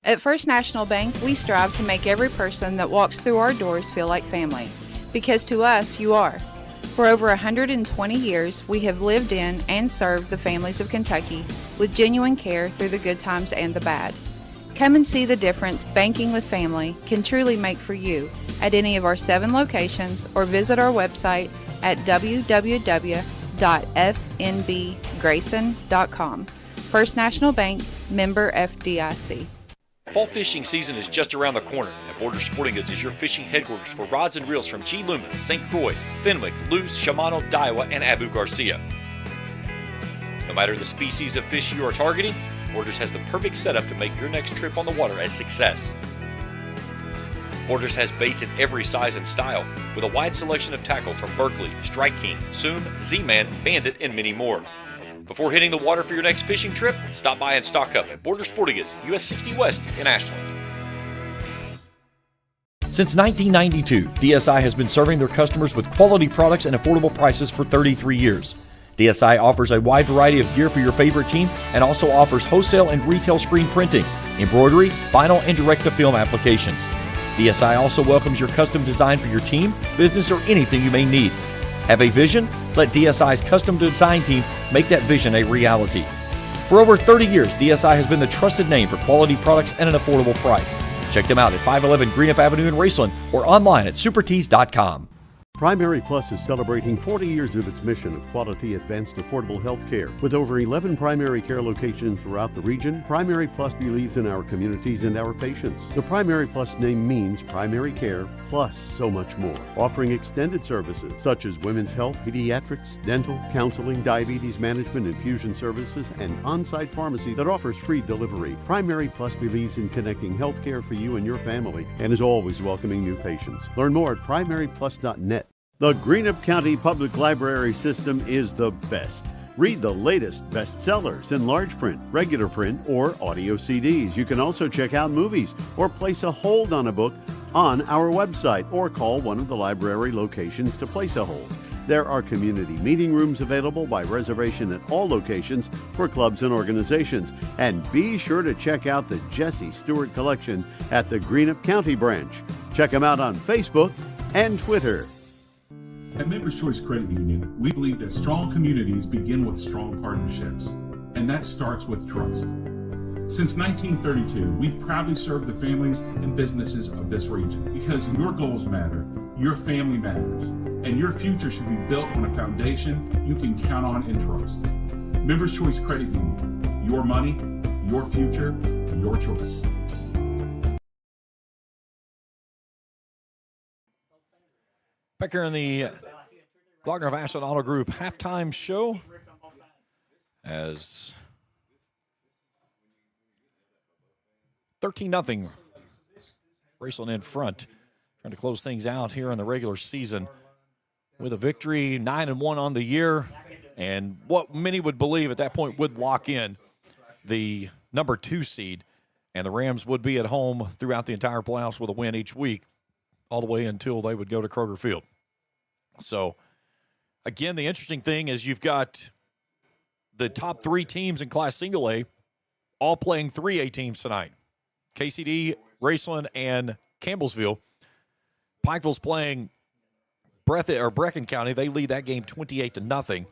At First National Bank, we strive to make every person that walks through our doors feel like family. Because to us, you are. For over 120 years, we have lived in and served the families of Kentucky with genuine care through the good times and the bad. Come and see the difference banking with family can truly make for you at any of our 7 locations or visit our website at www.fnbgrayson.com. First National Bank, member FDIC. Fall fishing season is just around the corner, and Borders Sporting Goods is your fishing headquarters for rods and reels from G. Loomis, St. Croix, Fenwick, Luce, Shimano, Daiwa, and Abu Garcia. No matter the species of fish you are targeting, Borders has the perfect setup to make your next trip on the water a success. Borders has baits in every size and style, with a wide selection of tackle from Berkeley, Strike King, Soon, Z-Man, Bandit, and many more. Before hitting the water for your next fishing trip, stop by and stock up at Border Sporting Goods, US 60 West in Ashland. Since 1992, DSI has been serving their customers with quality products and affordable prices for 33 years. DSI offers a wide variety of gear for your favorite team and also offers wholesale and retail screen printing, embroidery, vinyl, and direct-to-film applications. DSI also welcomes your custom design for your team, business, or anything you may need. Have a vision? Let DSI's custom design team make that vision a reality. For over 30 years, DSI has been the trusted name for quality products at an affordable price. Check them out at 511 Greenup Avenue in Raceland or online at supertees.com. Primary Plus is celebrating 40 years of its mission of quality, advanced, affordable health care. With over 11 primary care locations throughout the region, Primary Plus believes in our communities and our patients. The Primary Plus name means primary care plus so much more, offering extended services such as women's health, pediatrics, dental, counseling, diabetes management, infusion services, and on-site pharmacy that offers free delivery. Primary Plus believes in connecting health care for you and your family and is always welcoming new patients. Learn more at primaryplus.net. The Greenup County Public Library system is the best. Read the latest bestsellers in large print, regular print, or audio CDs. You can also check out movies or place a hold on a book on our website or call one of the library locations to place a hold. There are community meeting rooms available by reservation at all locations for clubs and organizations. And be sure to check out the Jesse Stewart collection at the Greenup County branch. Check them out on Facebook and Twitter. At Members Choice Credit Union, we believe that strong communities begin with strong partnerships, and that starts with trust. Since 1932, we've proudly served the families and businesses of this region because your goals matter, your family matters, and your future should be built on a foundation you can count on and trust. Members Choice Credit Union, your money, your future, your choice. Back here in the Glockner of Ashland Auto Group halftime show as 13-0 Raceland in front, trying to close things out here in the regular season with a victory, 9-1 on the year, and what many would believe at that point would lock in the number 2 seed, and the Rams would be at home throughout the entire playoffs with a win each week, all the way until they would go to Kroger Field. So, again, the interesting thing is you've got the top 3 teams in Class Single A all playing 3A teams tonight. KCD, Raceland, and Campbellsville. Pikeville's playing Brecken County. They lead that game 28-0.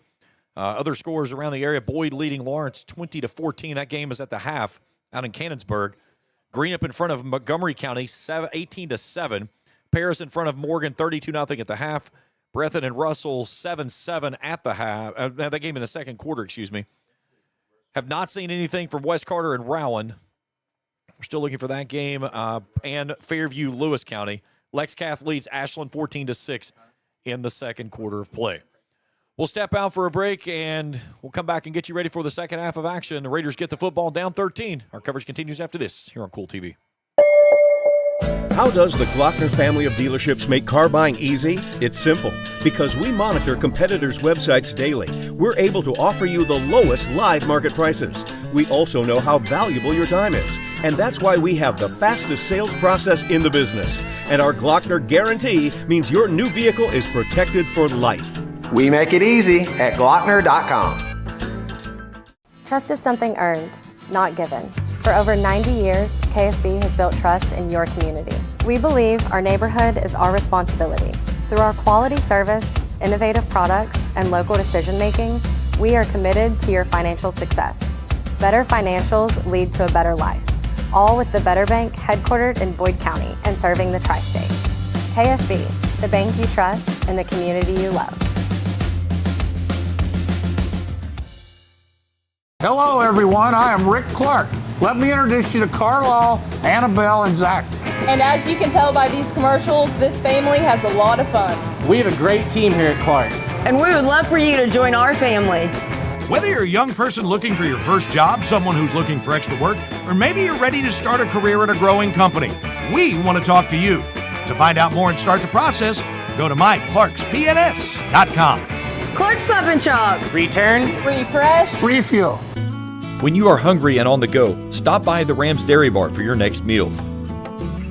Other scores around the area, Boyd leading Lawrence 20-14. That game is at the half out in Cannonsburg. Greenup in front of Montgomery County 18-7. Paris in front of Morgan 32-0 at the half. Breathitt and Russell 7-7 at the half. That game in the second quarter, Have not seen anything from West Carter and Rowan. We're still looking for that game. And Fairview, Lewis County. Lexcath leads Ashland 14-6 in the second quarter of play. We'll step out for a break, and we'll come back and get you ready for the second half of action. The Raiders get the football down 13. Our coverage continues after this here on Kool TV. How does the Glockner family of dealerships make car buying easy? It's simple. Because we monitor competitors' websites daily, we're able to offer you the lowest live market prices. We also know how valuable your time is, and that's why we have the fastest sales process in the business. And our Glockner guarantee means your new vehicle is protected for life. We make it easy at Glockner.com. Trust is something earned, not given. For over 90 years, KFB has built trust in your community. We believe our neighborhood is our responsibility. Through our quality service, innovative products, and local decision-making, we are committed to your financial success. Better financials lead to a better life, all with the Better Bank headquartered in Boyd County and serving the tri-state. KFB, the bank you trust and the community you love. Hello, everyone. I am Rick Clark. Let me introduce you to Carlisle, Annabelle, and Zach. And as you can tell by these commercials, this family has a lot of fun. We have a great team here at Clark's. And we would love for you to join our family. Whether you're a young person looking for your first job, someone who's looking for extra work, or maybe you're ready to start a career at a growing company, we want to talk to you. To find out more and start the process, go to myclarkspns.com. Clark's Pop and Shop. Return, Refresh, refuel. When you are hungry and on the go, stop by the Rams Dairy Bar for your next meal.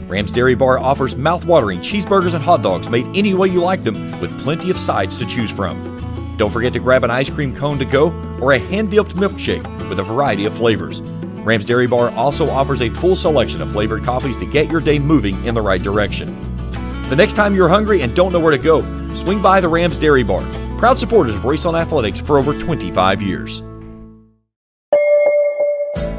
Rams Dairy Bar offers mouth-watering cheeseburgers and hot dogs made any way you like them, with plenty of sides to choose from. Don't forget to grab an ice cream cone to go or a hand-dipped milkshake with a variety of flavors. Rams Dairy Bar also offers a full selection of flavored coffees to get your day moving in the right direction. The next time you're hungry and don't know where to go, swing by the Rams Dairy Bar. Proud supporters of Raceland Athletics for over 25 years.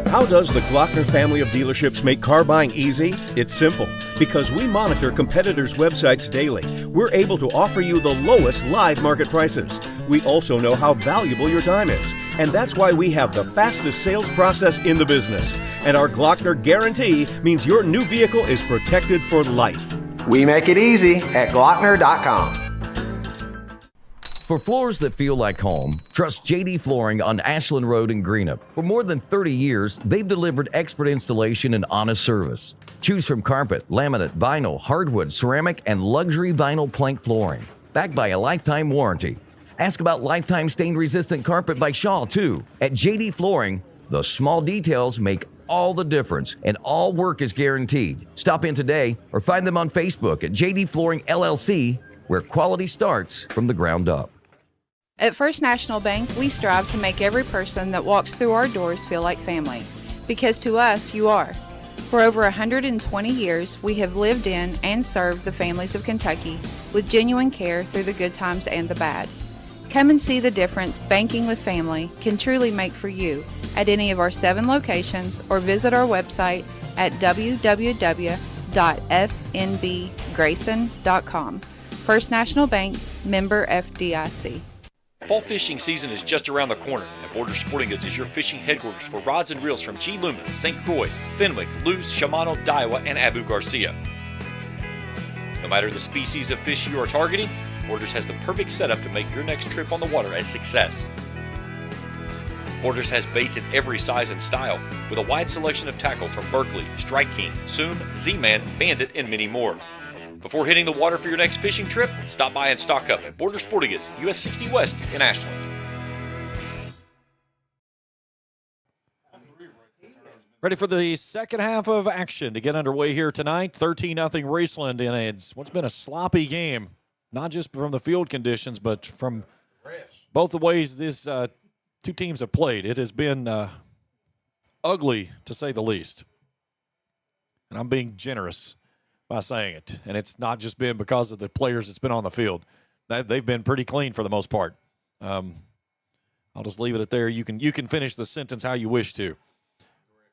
How does the Glockner family of dealerships make car buying easy? It's simple. Because we monitor competitors' websites daily, we're able to offer you the lowest live market prices. We also know how valuable your time is, and that's why we have the fastest sales process in the business. And our Glockner guarantee means your new vehicle is protected for life. We make it easy at Glockner.com. For floors that feel like home, trust JD Flooring on Ashland Road in Greenup. For more than 30 years, they've delivered expert installation and honest service. Choose from carpet, laminate, vinyl, hardwood, ceramic, and luxury vinyl plank flooring. Backed by a lifetime warranty. Ask about lifetime stain-resistant carpet by Shaw, too. At JD Flooring, the small details make all the difference, and all work is guaranteed. Stop in today or find them on Facebook at JD Flooring LLC, where quality starts from the ground up. At First National Bank, we strive to make every person that walks through our doors feel like family. Because to us, you are. For over 120 years, we have lived in and served the families of Kentucky with genuine care through the good times and the bad. Come and see the difference banking with family can truly make for you at any of our 7 locations or visit our website at www.fnbgrayson.com. First National Bank, member FDIC. Fall fishing season is just around the corner, and Borders Sporting Goods is your fishing headquarters for rods and reels from G. Loomis, St. Croix, Fenwick, Luz, Shimano, Daiwa, and Abu Garcia. No matter the species of fish you are targeting, Borders has the perfect setup to make your next trip on the water a success. Borders has baits in every size and style, with a wide selection of tackle from Berkley, Strike King, Soon, Z-Man, Bandit, and many more. Before hitting the water for your next fishing trip, stop by and stock up at Borders Sporting Goods, US 60 West in Ashland. Ready for the second half of action to get underway here tonight. 13-0 Raceland in what's been a sloppy game, not just from the field conditions, but from both the ways these two teams have played. It has been ugly, to say the least. And I'm being generous by saying it. And it's not just been because of the players that's been on the field. They've been pretty clean for the most part. I'll just leave it at there. You can finish the sentence how you wish to.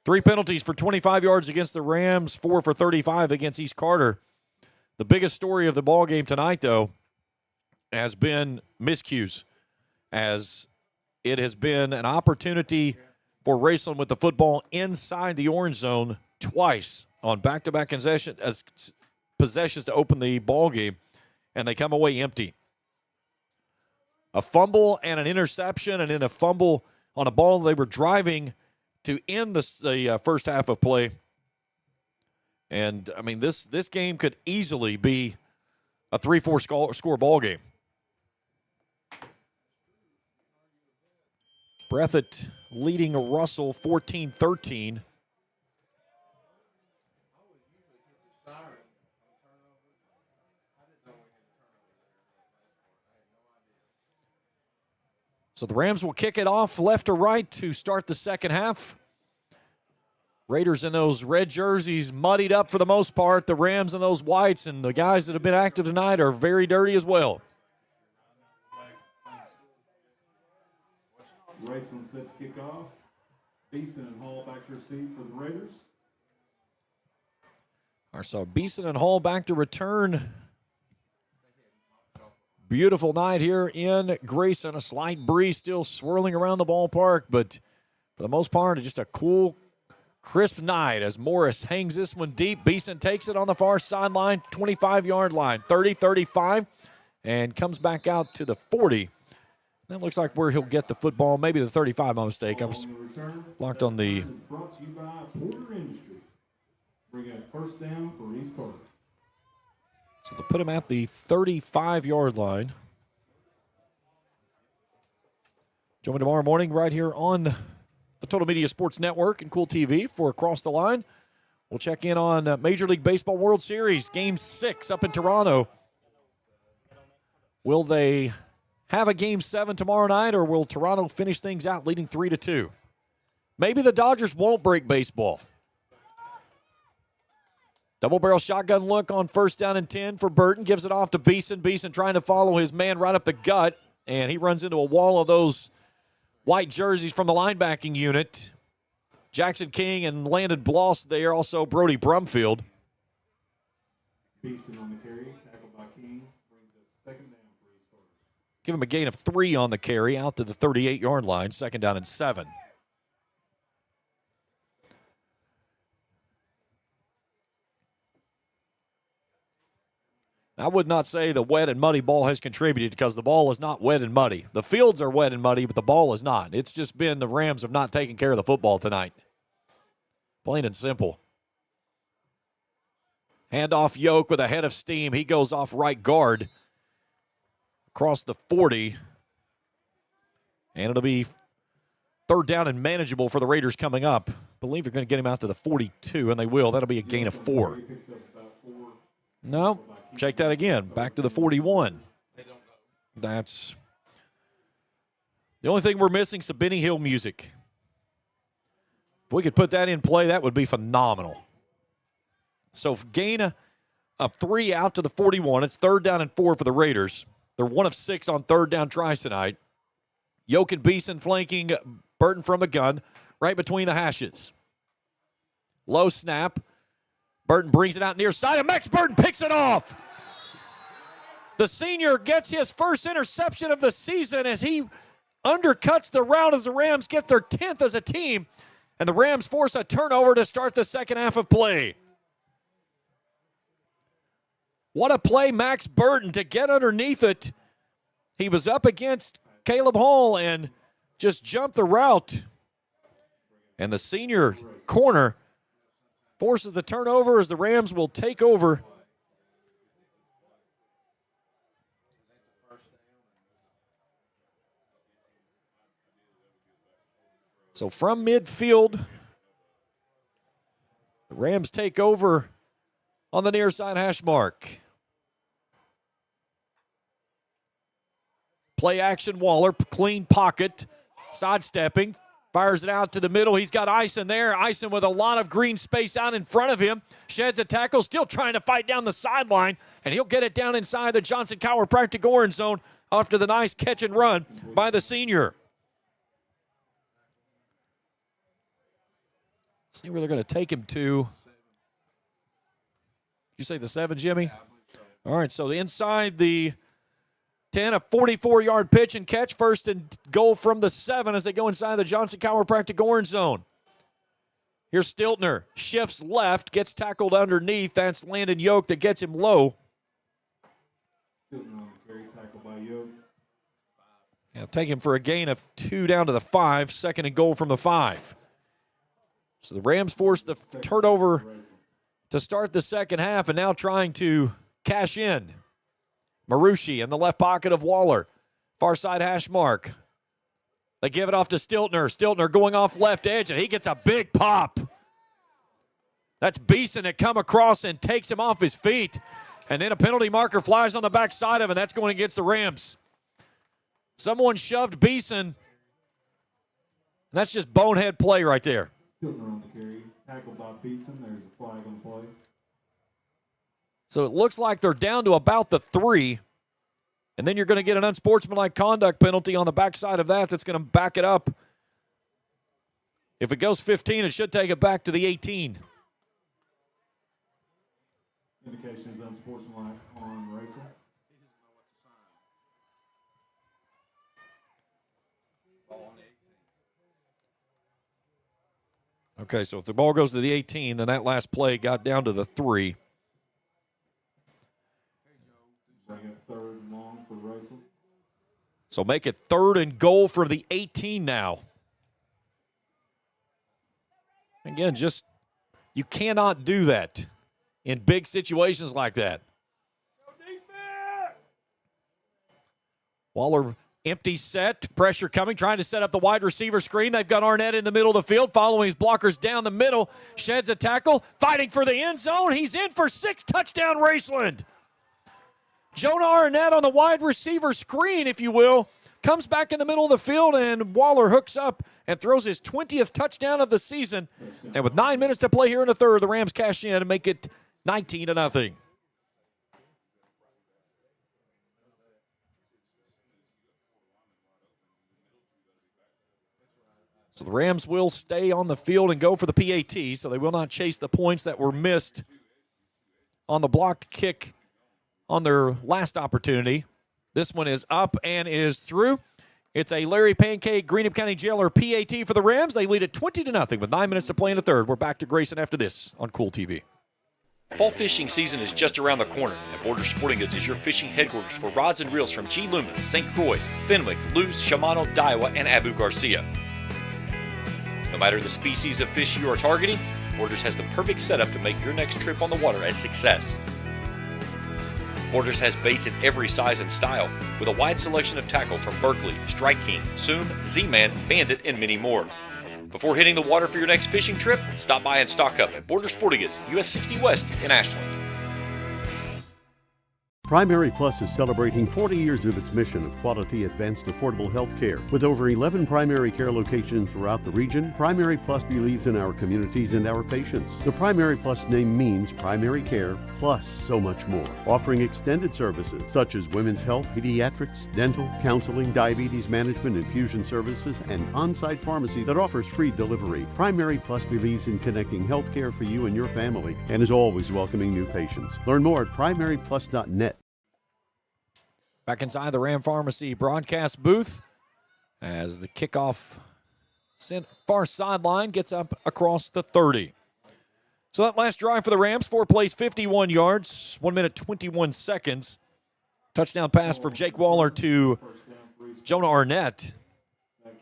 3 penalties for 25 yards against the Rams, 4 for 35 against East Carter. The biggest story of the ball game tonight, though, has been miscues, as it has been an opportunity for Raceland with the football inside the orange zone twice on back-to-back possessions to open the ball game, and they come away empty. A fumble and an interception, and then a fumble on a ball they were driving to end the first half of play. And, I mean, this game could easily be a 3-4 score ball game. Breathitt leading Russell 14-13. So the Rams will kick it off left to right to start the second half. Raiders in those red jerseys muddied up for the most part. The Rams in those whites, and the guys that have been active tonight are very dirty as well. Grayson set to kick off. Beeson and Hall back to receive for the Raiders. All right, so Beeson and Hall back to return. Beautiful night here in Grayson. A slight breeze still swirling around the ballpark, but for the most part, just a cool, crisp night as Morris hangs this one deep. Beeson takes it on the far sideline, 25-yard line, 30-35, and comes back out to the 40. That looks like where he'll get the football, maybe the 35, my mistake. I was locked on the. Brought to you by Porter Industries. Bring a first down for East Carter. So they'll put him at the 35-yard line. Join me tomorrow morning right here on the Total Media Sports Network and Kool TV for Across the Line. We'll check in on Major League Baseball World Series, Game 6 up in Toronto. Will they have a Game 7 tomorrow night, or will Toronto finish things out leading 3-2? Maybe the Dodgers won't break baseball. Double-barrel shotgun look on first down and 10 for Burton. Gives it off to Beeson. Beeson trying to follow his man right up the gut, and he runs into a wall of those white jerseys from the linebacking unit. Jackson King and Landon Bloss there, also Brody Brumfield. Beeson on the carry, tackled by King, brings up second down for East Carter. Give him a gain of 3 on the carry, out to the 38-yard line, second down and 7. I would not say the wet and muddy ball has contributed, because the ball is not wet and muddy. The fields are wet and muddy, but the ball is not. It's just been the Rams have not taken care of the football tonight. Plain and simple. Handoff Yoke with a head of steam. He goes off right guard across the 40. And it'll be third down and manageable for the Raiders coming up. I believe they're going to get him out to the 42, and they will. That'll be a gain of 4. No, check that again. Back to the 41. That's the only thing we're missing, some Benny Hill music. If we could put that in play, that would be phenomenal. So gain of 3 out to the 41. It's third down and 4 for the Raiders. They're 1 of 6 on third down tries tonight. Yoke and Beeson flanking Burton from the gun, right between the hashes. Low snap. Burton brings it out near side, and Max Burton picks it off. The senior gets his first interception of the season as he undercuts the route as the Rams get their 10th as a team, and the Rams force a turnover to start the second half of play. What a play, Max Burton, to get underneath it. He was up against Caleb Hall and just jumped the route. And the senior corner forces the turnover as the Rams will take over. So from midfield, the Rams take over on the near side hash mark. Play action, Waller, clean pocket, sidestepping, fires it out to the middle. He's got Ison there. Ison with a lot of green space out in front of him. Sheds a tackle, still trying to fight down the sideline, and he'll get it down inside the Johnson chiropractic orange zone after the nice catch and run by the senior. See where they're going to take him to. You say the 7, Jimmy? All right, so inside the 10, a 44-yard pitch and catch, first and goal from the 7 as they go inside the Johnson chiropractic orange zone. Here's Stiltner, shifts left, gets tackled underneath. That's Landon Yoke that gets him low. Stiltner on the carry, tackled by Yoke. Yeah, take him for a gain of 2 down to the 5, second and goal from the 5. So the Rams force the turnover to start the second half, and now trying to cash in. Marucci in the left pocket of Waller. Far side hash mark. They give it off to Stiltner. Stiltner going off left edge, and he gets a big pop. That's Beeson that come across and takes him off his feet. And then a penalty marker flies on the backside of him. That's going against the Rams. Someone shoved Beeson. And that's just bonehead play right there. Stiltner on the carry, tackled by Beeson. There's a flag on the play. So it looks like they're down to about the 3. And then you're going to get an unsportsmanlike conduct penalty on the backside of that that's going to back it up. If it goes 15, it should take it back to the 18. Indication is unsportsmanlike on Raceland. Okay, so if the ball goes to the 18, then that last play got down to the 3. Third and long for Raceland. So make it third and goal for the 18 now. Again, just you cannot do that in big situations like that. Waller empty set, pressure coming, trying to set up the wide receiver screen. They've got Arnett in the middle of the field, following his blockers down the middle. Sheds a tackle, fighting for the end zone. He's in for 6, touchdown Raceland. Jonah Arnett on the wide receiver screen, if you will, comes back in the middle of the field, and Waller hooks up and throws his 20th touchdown of the season. And with 9 minutes to play here in the third, the Rams cash in and make it 19-0. So the Rams will stay on the field and go for the PAT, so they will not chase the points that were missed on the blocked kick on their last opportunity. This one is up and is through. It's a Larry Pancake Greenup County Jailer PAT for the Rams. They lead it 20-0 with 9 minutes to play in the third. We're back to Grayson after this on Kool TV. Fall fishing season is just around the corner, and Border Sporting Goods is your fishing headquarters for rods and reels from G. Loomis, St. Croix, Fenwick, Luce, Shimano, Daiwa, and Abu Garcia. No matter the species of fish you are targeting, Borders has the perfect setup to make your next trip on the water a success. Borders has baits in every size and style, with a wide selection of tackle from Berkeley, Strike King, Zoom, Z-Man, Bandit, and many more. Before hitting the water for your next fishing trip, stop by and stock up at Border Sporting Goods, US 60 West in Ashland. Primary Plus is celebrating 40 years of its mission of quality, advanced, affordable health care. With over 11 primary care locations throughout the region, Primary Plus believes in our communities and our patients. The Primary Plus name means primary care plus so much more, offering extended services such as women's health, pediatrics, dental, counseling, diabetes management, infusion services, and on-site pharmacy that offers free delivery. Primary Plus believes in connecting health care for you and your family and is always welcoming new patients. Learn more at primaryplus.net. Back inside the Ram Pharmacy broadcast booth as the kickoff far sideline gets up across the 30. So that last drive for the Rams, 4 plays, 51 yards, 1 minute, 21 seconds. Touchdown pass from Jake Waller to Jonah Arnett.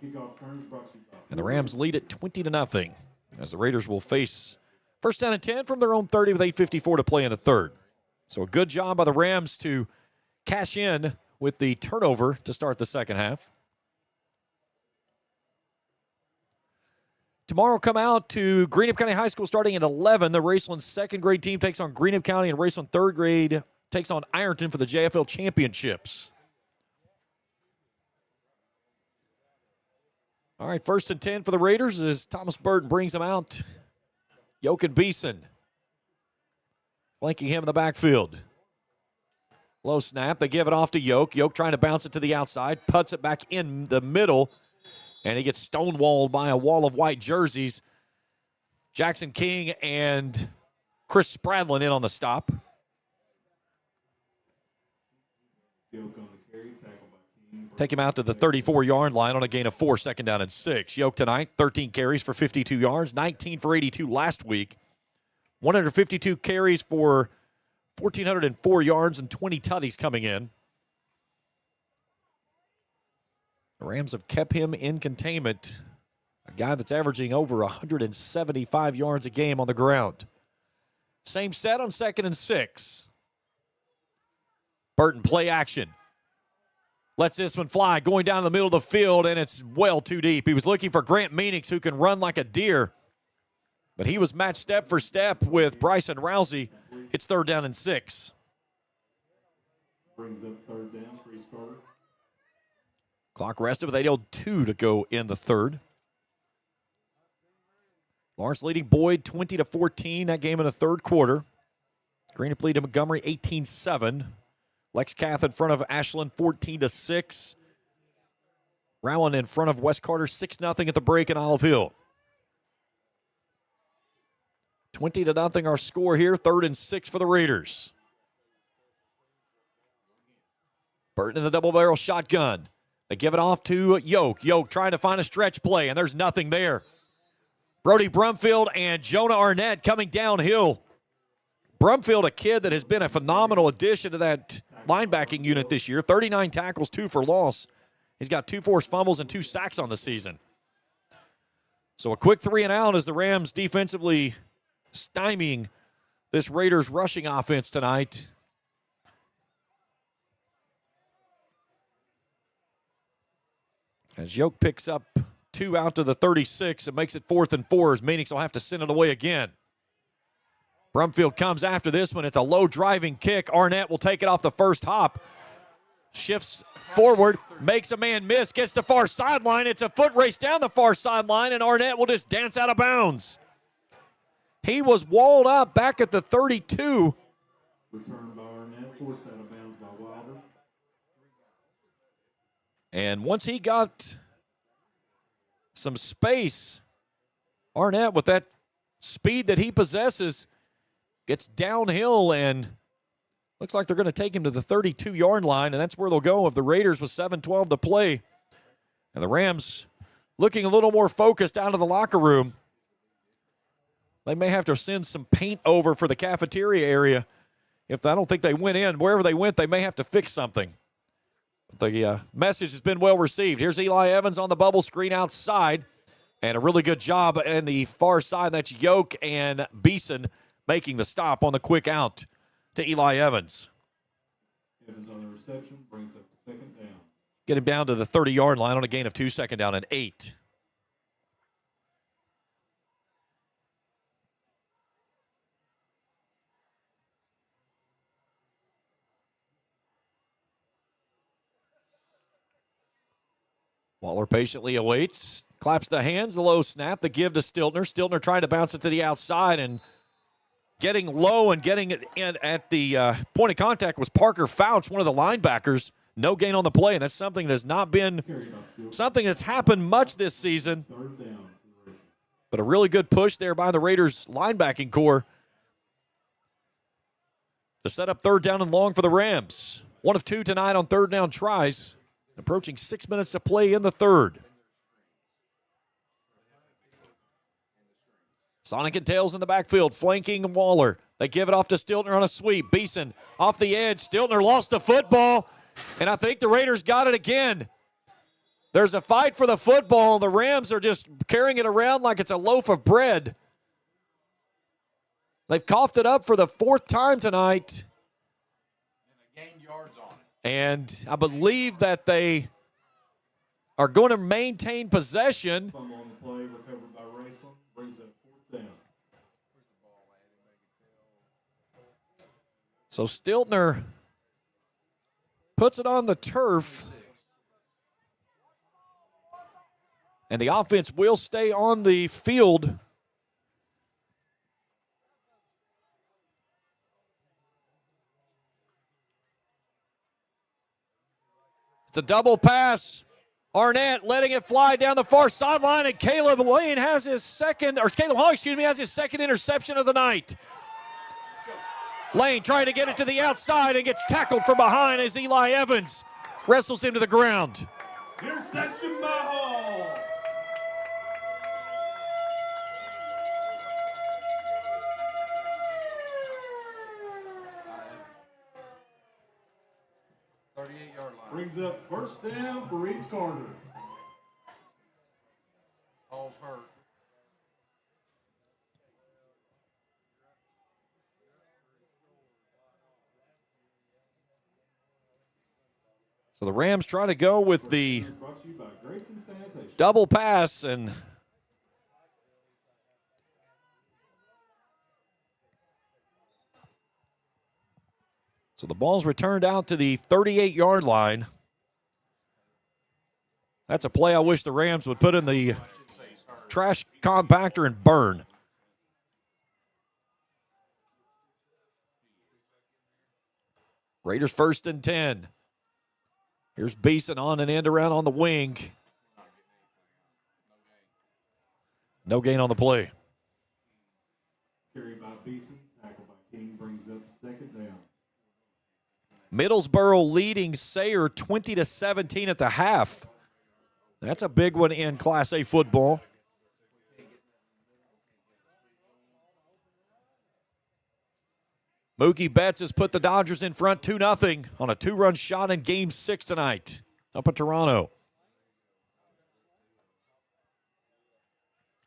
And the Rams lead it 20-0 as the Raiders will face first down and 10 from their own 30 with 8:54 to play in the third. So a good job by the Rams to cash in with the turnover to start the second half. Tomorrow come out to Greenup County High School starting at 11. The Raceland second grade team takes on Greenup County, and Raceland third grade takes on Ironton for the JFL championships. All right, first and 10 for the Raiders as Thomas Burton brings them out. Yoke and Beeson flanking him in the backfield. Low snap. They give it off to Yoke. Yoke trying to bounce it to the outside. Puts it back in the middle. And he gets stonewalled by a wall of white jerseys. Jackson King and Chris Spradlin in on the stop. Take him out to the 34-yard line on a gain of 4, second down and 6. Yoke tonight, 13 carries for 52 yards, 19 for 82 last week. 152 carries for 1,404 yards and 20 tutties coming in. The Rams have kept him in containment. A guy that's averaging over 175 yards a game on the ground. Same set on 2nd and 6. Burton play action. Lets this one fly, going down the middle of the field, and it's well too deep. He was looking for Grant Meanix, who can run like a deer. But he was matched step for step with Bryson Rousey. It's 3rd down and 6. Brings up 3rd down for East Carter. Clock rested with 8:02 to go in the third. Lawrence leading Boyd 20-14 that game in the third quarter. Greenup leading Montgomery 18-7. Lex Cath in front of Ashland 14-6. Rowan in front of West Carter 6-0 at the break in Olive Hill. 20-0 our score here. 3rd and 6 for the Raiders. Burton in the double barrel shotgun. They give it off to Yoke. Yoke trying to find a stretch play, and there's nothing there. Brody Brumfield and Jonah Arnett coming downhill. Brumfield, a kid that has been a phenomenal addition to that linebacking unit this year. 39 tackles, 2 for loss. He's got 2 forced fumbles and 2 sacks on the season. So a quick 3 and out as the Rams defensively stymieing this Raiders rushing offense tonight. As Yoke picks up 2 out to the 36, it makes it 4th and 4 as Meanix will have to send it away again. Brumfield comes after this one. It's a low driving kick. Arnett will take it off the first hop. Shifts forward, makes a man miss, gets the far sideline. It's a foot race down the far sideline, and Arnett will just dance out of bounds. He was walled up back at the 32. Return by Arnett, forced out of bounds by Wilder. And once he got some space, Arnett, with that speed that he possesses, gets downhill and looks like they're going to take him to the 32-yard line, and that's where they'll go of the Raiders with 7:12 to play. And the Rams looking a little more focused out of the locker room. They may have to send some paint over for the cafeteria area. I don't think they went in. Wherever they went, they may have to fix something. But the message has been well received. Here's Eli Evans on the bubble screen outside. And a really good job in the far side. That's Yoke and Beeson making the stop on the quick out to Eli Evans. Evans on the reception brings up second down. Get him down to the 30-yard line on a gain of 2, second down and 8. Waller patiently awaits, claps the hands, the low snap, the give to Stiltner. Stiltner trying to bounce it to the outside and getting low and getting it in at the point of contact was Parker Fouch, one of the linebackers. No gain on the play, and that's something that's not been something that's happened much this season. But a really good push there by the Raiders linebacking core to set up 3rd down and long for the Rams. 1 of 2 tonight on 3rd down tries. Approaching 6 minutes to play in the 3rd. Sonic and Tails in the backfield, flanking Waller. They give it off to Stiltner on a sweep. Beeson off the edge. Stiltner lost the football, and I think the Raiders got it again. There's a fight for the football, and the Rams are just carrying it around like it's a loaf of bread. They've coughed it up for the 4th time tonight. And I believe that they are going to maintain possession. Fumble on the play, recovered by Raceland, brings up 4th down. So Stiltner puts it on the turf. And the offense will stay on the field. It's a double pass. Arnett letting it fly down the far sideline, and Caleb Hall has his second interception of the night. Lane trying to get it to the outside and gets tackled from behind as Eli Evans wrestles him to the ground. Interception by Hall. Brings up 1st down for East Carter. Hall's hurt. So the Rams try to go with the Brought to you by Grayson Sanitation. double pass, and so the ball's returned out to the 38-yard line. That's a play I wish the Rams would put in the trash compactor and burn. Raiders 1st and 10. Here's Beeson on an end around on the wing. No gain on the play. Carried by Beeson, tackled by King, brings up 2nd down. Middlesboro leading Sayre 20-17 at the half. That's a big one in Class A football. Mookie Betts has put the Dodgers in front 2-0 on a 2-run shot in Game 6 tonight up in Toronto.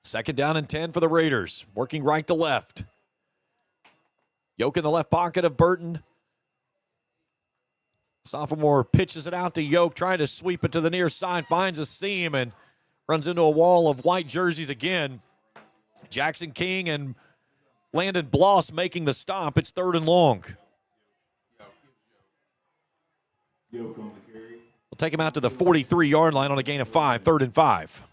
2nd down and 10 for the Raiders, working right to left. Yoke in the left pocket of Burton. Sophomore pitches it out to Yoke, trying to sweep it to the near side, finds a seam, and runs into a wall of white jerseys again. Jackson King and Landon Bloss making the stop. It's 3rd and long. Yoke on the carry. We'll take him out to the 43-yard line on a gain of 5, 3rd and 5.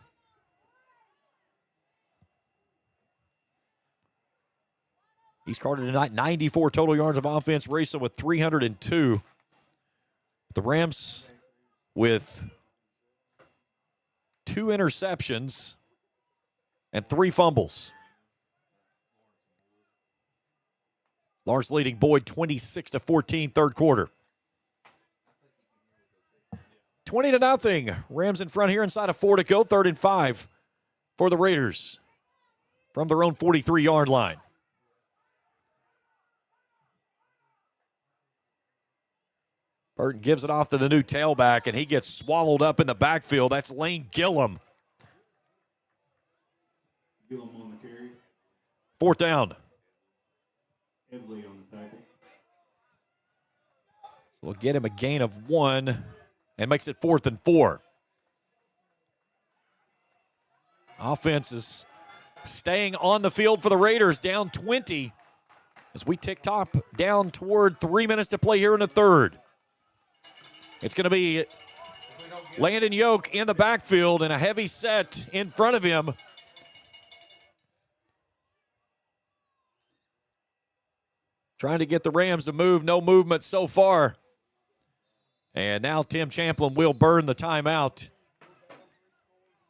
East Carter tonight, 94 total yards of offense. Raceland with 302. The Rams with 2 interceptions and 3 fumbles. Lawrence leading Boyd 26-14, third quarter. 20-0. Rams in front here, inside of 4 to go. 3rd and 5 for the Raiders from their own 43-yard line. Burton gives it off to the new tailback, and he gets swallowed up in the backfield. That's Lane Gillum. Gillum on the carry. 4th down. Heavily on the tackle. We'll get him a gain of 1 and makes it 4th and 4. Offense is staying on the field for the Raiders, down 20 as we tick top down toward 3 minutes to play here in the third. It's going to be Landon Yoke in the backfield and a heavy set in front of him. Trying to get the Rams to move. No movement so far. And now Tim Champlin will burn the timeout.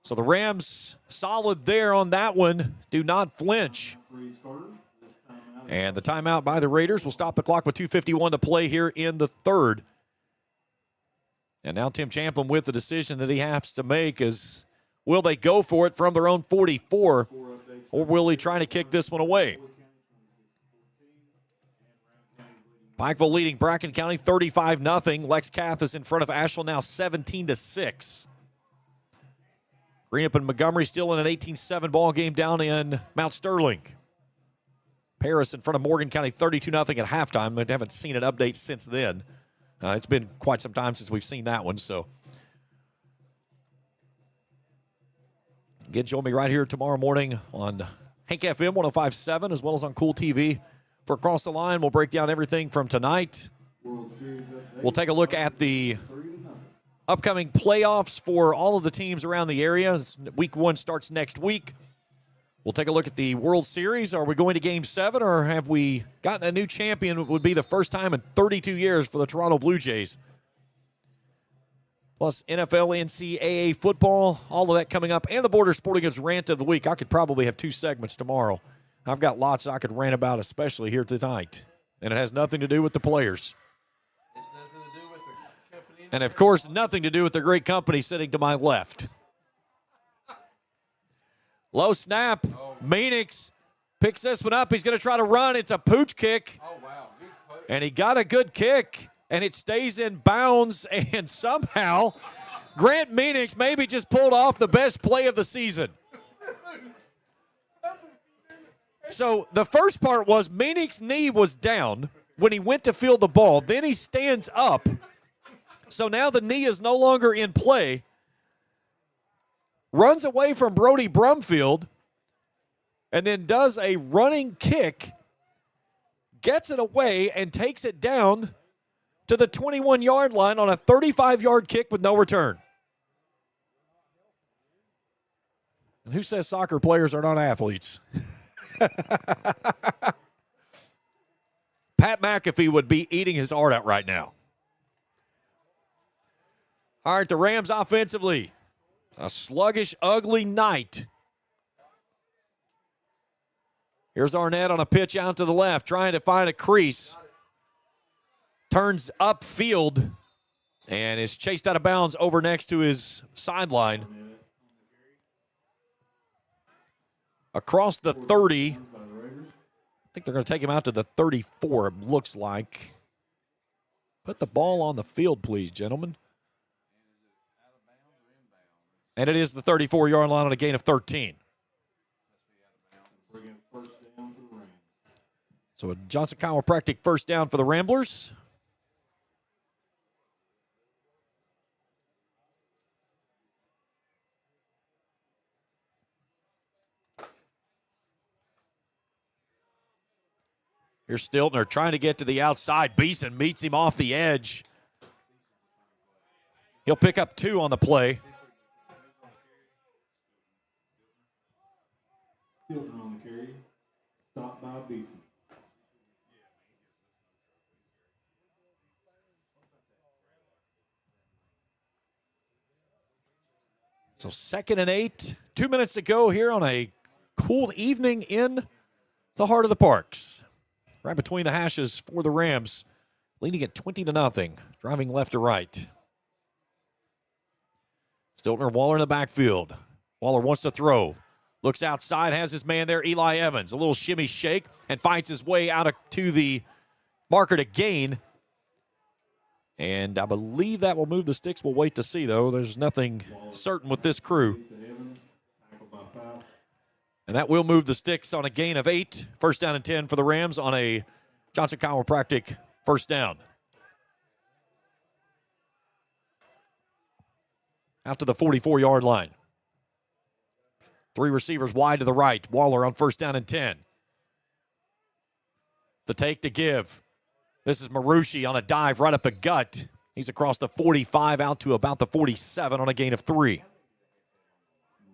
So the Rams solid there on that one. Do not flinch. And the timeout by the Raiders will stop the clock with 2:51 to play here in the third. And now Tim Champlin with the decision that he has to make is, will they go for it from their own 44, or will he try to kick this one away? Pikeville leading Bracken County 35-0. Lex Cath is in front of Ashland now 17-6. Greenup and Montgomery still in an 18-7 ball game down in Mount Sterling. Paris in front of Morgan County 32-0 at halftime. I haven't seen an update since then. It's been quite some time since we've seen that one. So, join me right here tomorrow morning on Hank FM 105.7 as well as on Kool TV. For Across the Line, we'll break down everything from tonight. We'll take a look at the upcoming playoffs for all of the teams around the area. Week 1 starts next week. We'll take a look at the World Series. Are we going to Game 7, or have we gotten a new champion? It would be the first time in 32 years for the Toronto Blue Jays. Plus NFL, NCAA football, all of that coming up, and the Border Sporting Goods Rant of the Week. I could probably have 2 segments tomorrow. I've got lots I could rant about, especially here tonight. And it has nothing to do with the players. It's nothing to do with the company. And, of course, nothing to do with the great company sitting to my left. Low snap. Meanix picks this one up. He's going to try to run. It's a pooch kick. Oh, wow. Good coach. And he got a good kick, and it stays in bounds. And somehow, Grant Meanix maybe just pulled off the best play of the season. So the first part was Meanix's knee was down when he went to field the ball. Then he stands up. So now the knee is no longer in play. Runs away from Brody Brumfield, and then does a running kick, gets it away, and takes it down to the 21-yard line on a 35-yard kick with no return. And who says soccer players are not athletes? Pat McAfee would be eating his heart out right now. All right, the Rams offensively. A sluggish, ugly night. Here's Arnett on a pitch out to the left, trying to find a crease. Turns upfield and is chased out of bounds over next to his sideline. Across the 30. I think they're going to take him out to the 34, it looks like. Put the ball on the field, please, gentlemen. And it is the 34-yard line on a gain of 13. So a Johnson chiropractic first down for the Ramblers. Here's Stiltner trying to get to the outside. Beeson meets him off the edge. He'll pick up 2 on the play. Stiltner on the carry. Stopped by Beeson. So 2nd and 8. 2 minutes to go here on a cool evening in the heart of the Parks. Right between the hashes for the Rams, leading at 20-0, driving left to right. Stiltner, Waller in the backfield. Waller wants to throw. Looks outside, has his man there, Eli Evans. A little shimmy shake and finds his way out to the marker to gain. And I believe that will move the sticks. We'll wait to see, though. There's nothing certain with this crew. And that will move the sticks on a gain of 8. 1st down and 10 for the Rams on a Johnson Chiropractic 1st down. Out to the 44-yard line. 3 receivers wide to the right. Waller on 1st down and 10. The take to give. This is Marucci on a dive right up the gut. He's across the 45 out to about the 47 on a gain of 3.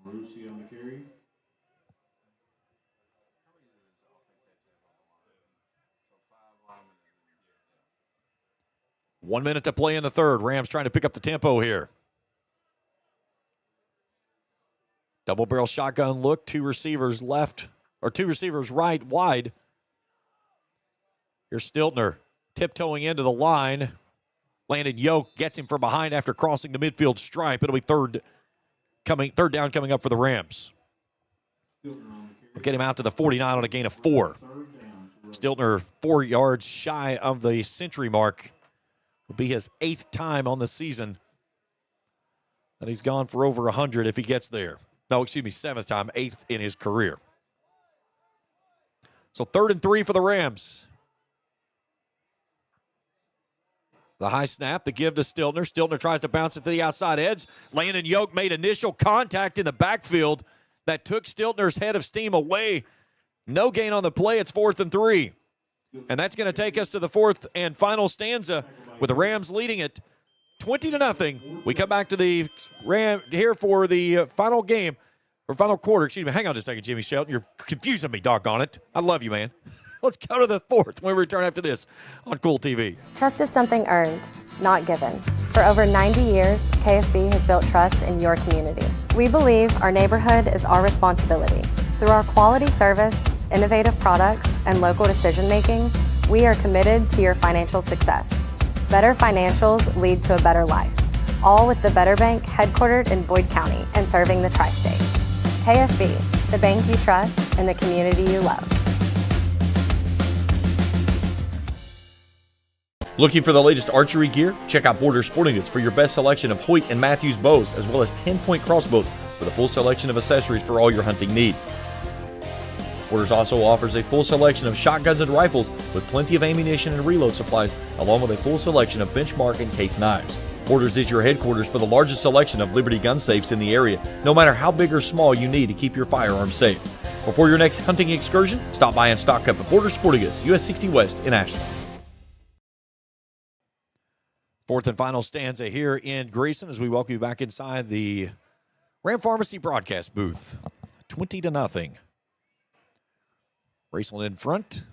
Marucci on the carry. 1 minute to play in the 3rd. Rams trying to pick up the tempo here. Double barrel shotgun look. 2 receivers left, or 2 receivers right wide. Here's Stiltner tiptoeing into the line. Landon Yoke gets him from behind after crossing the midfield stripe. It'll be third down coming up for the Rams. We'll get him out to the 49 on a gain of 4. Stiltner 4 yards shy of the century mark. Will be his 8th time on the season that he's gone for over 100 if he gets there. No, excuse me, 7th time, 8th in his career. So 3rd and 3 for the Rams. The high snap, the give to Stiltner. Stiltner tries to bounce it to the outside edge. Landon Yoke made initial contact in the backfield that took Stiltner's head of steam away. No gain on the play. It's 4th and 3. And that's going to take us to the 4th and final stanza with the Rams leading it 20-0. We come back to the Ram here for the final game, or final quarter. Excuse me. Hang on just a second, Jimmy Shelton. You're confusing me, doggone it. I love you, man. Let's go to the 4th when we return after this on Kool TV. Trust is something earned, not given. For over 90 years, KFB has built trust in your community. We believe our neighborhood is our responsibility. Through our quality service, innovative products, and local decision-making, we are committed to your financial success. Better financials lead to a better life, all with the Better Bank headquartered in Boyd County and serving the tri-state. KFB, the bank you trust and the community you love. Looking for the latest archery gear? Check out Border Sporting Goods for your best selection of Hoyt and Matthews bows, as well as 10-point crossbows with a full selection of accessories for all your hunting needs. Borders also offers a full selection of shotguns and rifles with plenty of ammunition and reload supplies, along with a full selection of benchmark and case knives. Borders is your headquarters for the largest selection of Liberty gun safes in the area, no matter how big or small you need to keep your firearms safe. Before your next hunting excursion, stop by and stock up at Border Sporting Goods, US 60 West in Ashland. 4th and final stanza here in Grayson as we welcome you back inside the Ram Pharmacy broadcast booth. 20-0. Raceland in front.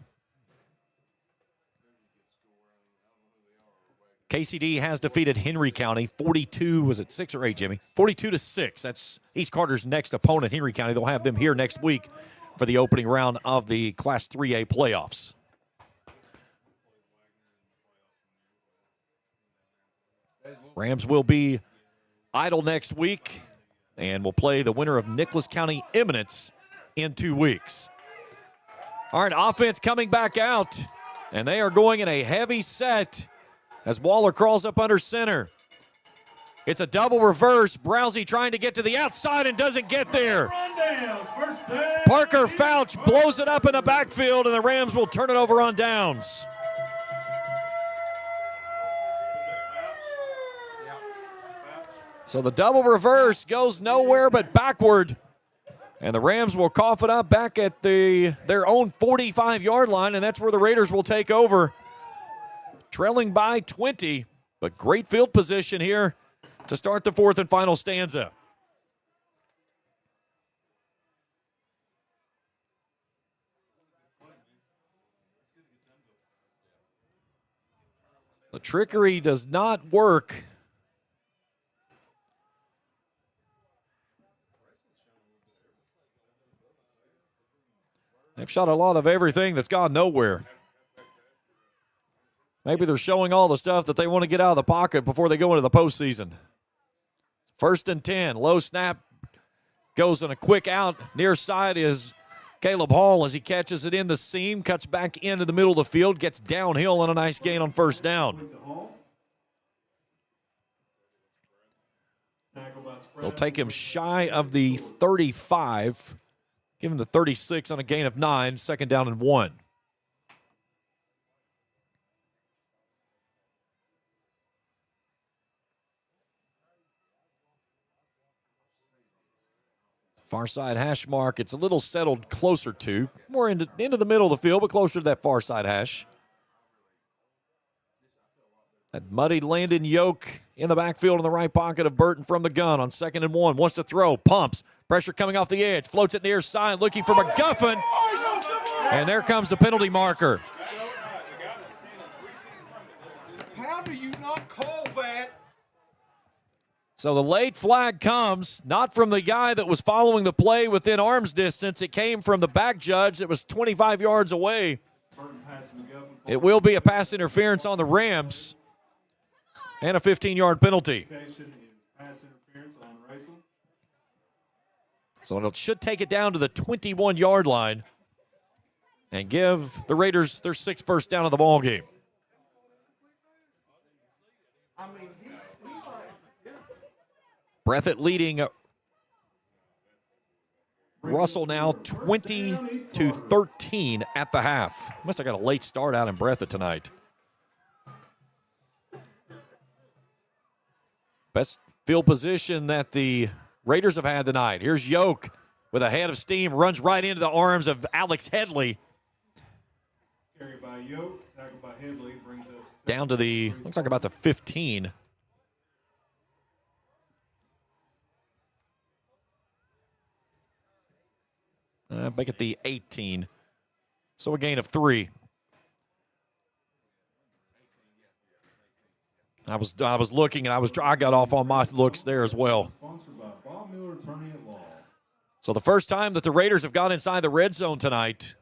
KCD has defeated Henry County 42, was it 6 or 8, Jimmy? 42-6. That's East Carter's next opponent, Henry County. They'll have them here next week for the opening round of the Class 3A playoffs. Rams will be idle next week and will play the winner of Nicholas County Eminence in 2 weeks. All right, offense coming back out, and they are going in a heavy set as Waller crawls up under center. It's a double reverse. Browsey trying to get to the outside and doesn't get there. Parker Fouch blows it up in the backfield, and the Rams will turn it over on downs. So the double reverse goes nowhere but backward. And the Rams will cough it up back at their own 45-yard line, and that's where the Raiders will take over, trailing by 20. But great field position here to start the fourth and final stanza. The trickery does not work. They've shot a lot of everything that's gone nowhere. Maybe they're showing all the stuff that they want to get out of the pocket before they go into the postseason. 1st and 10. Low snap goes on a quick out. Near side is Caleb Hall as he catches it in the seam, cuts back into the middle of the field, gets downhill on a nice gain on first down. They'll take him shy of the 35. Give him the 36 on a gain of 9, 2nd down and 1. Far side hash mark. It's a little settled closer to, more into the middle of the field, but closer to that far side hash. That muddied Landon Yoke in the backfield in the right pocket of Burton from the gun on 2nd and 1. Wants to throw, pumps. Pressure coming off the edge. Floats it near side, looking for McGuffin. And there comes the penalty marker. How do you not call that? So the late flag comes not from the guy that was following the play within arm's distance. It came from the back judge that was 25 yards away. It will be a pass interference on the Rams and a 15-yard penalty. So it should take it down to the 21-yard line and give the Raiders their 6th first down of the ball game. I mean, he's like, yeah. Breathitt leading Russell now 20-13 at the half. Must have got a late start out in Breathitt tonight. Best field position that the Raiders have had tonight. Here's Yoke with a head of steam, runs right into the arms of Alex Headley. Carried by Yoke, tackled by Headley, brings up down to the, looks like about the 15. Make it the 18. So a gain of 3. I was looking, and I got off on my looks there as well. Sponsored by Bob Miller, attorney at law. So the first time that the Raiders have gone inside the red zone tonight,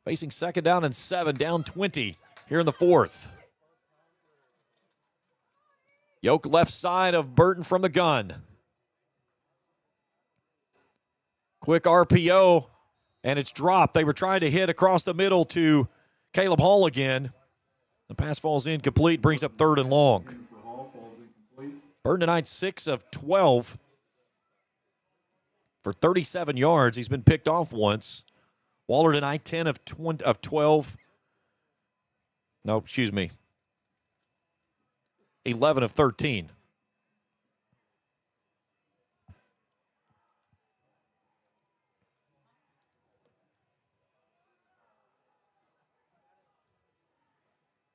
facing 2nd down and 7, down 20 here in the 4th. Yoke left side of Burton from the gun. Quick RPO, and it's dropped. They were trying to hit across the middle to Caleb Hall again. The pass falls incomplete, brings up 3rd and long. Burton tonight 6 of 12 for 37 yards. He's been picked off once. Waller tonight 10 of 12. No, excuse me. 11 of 13.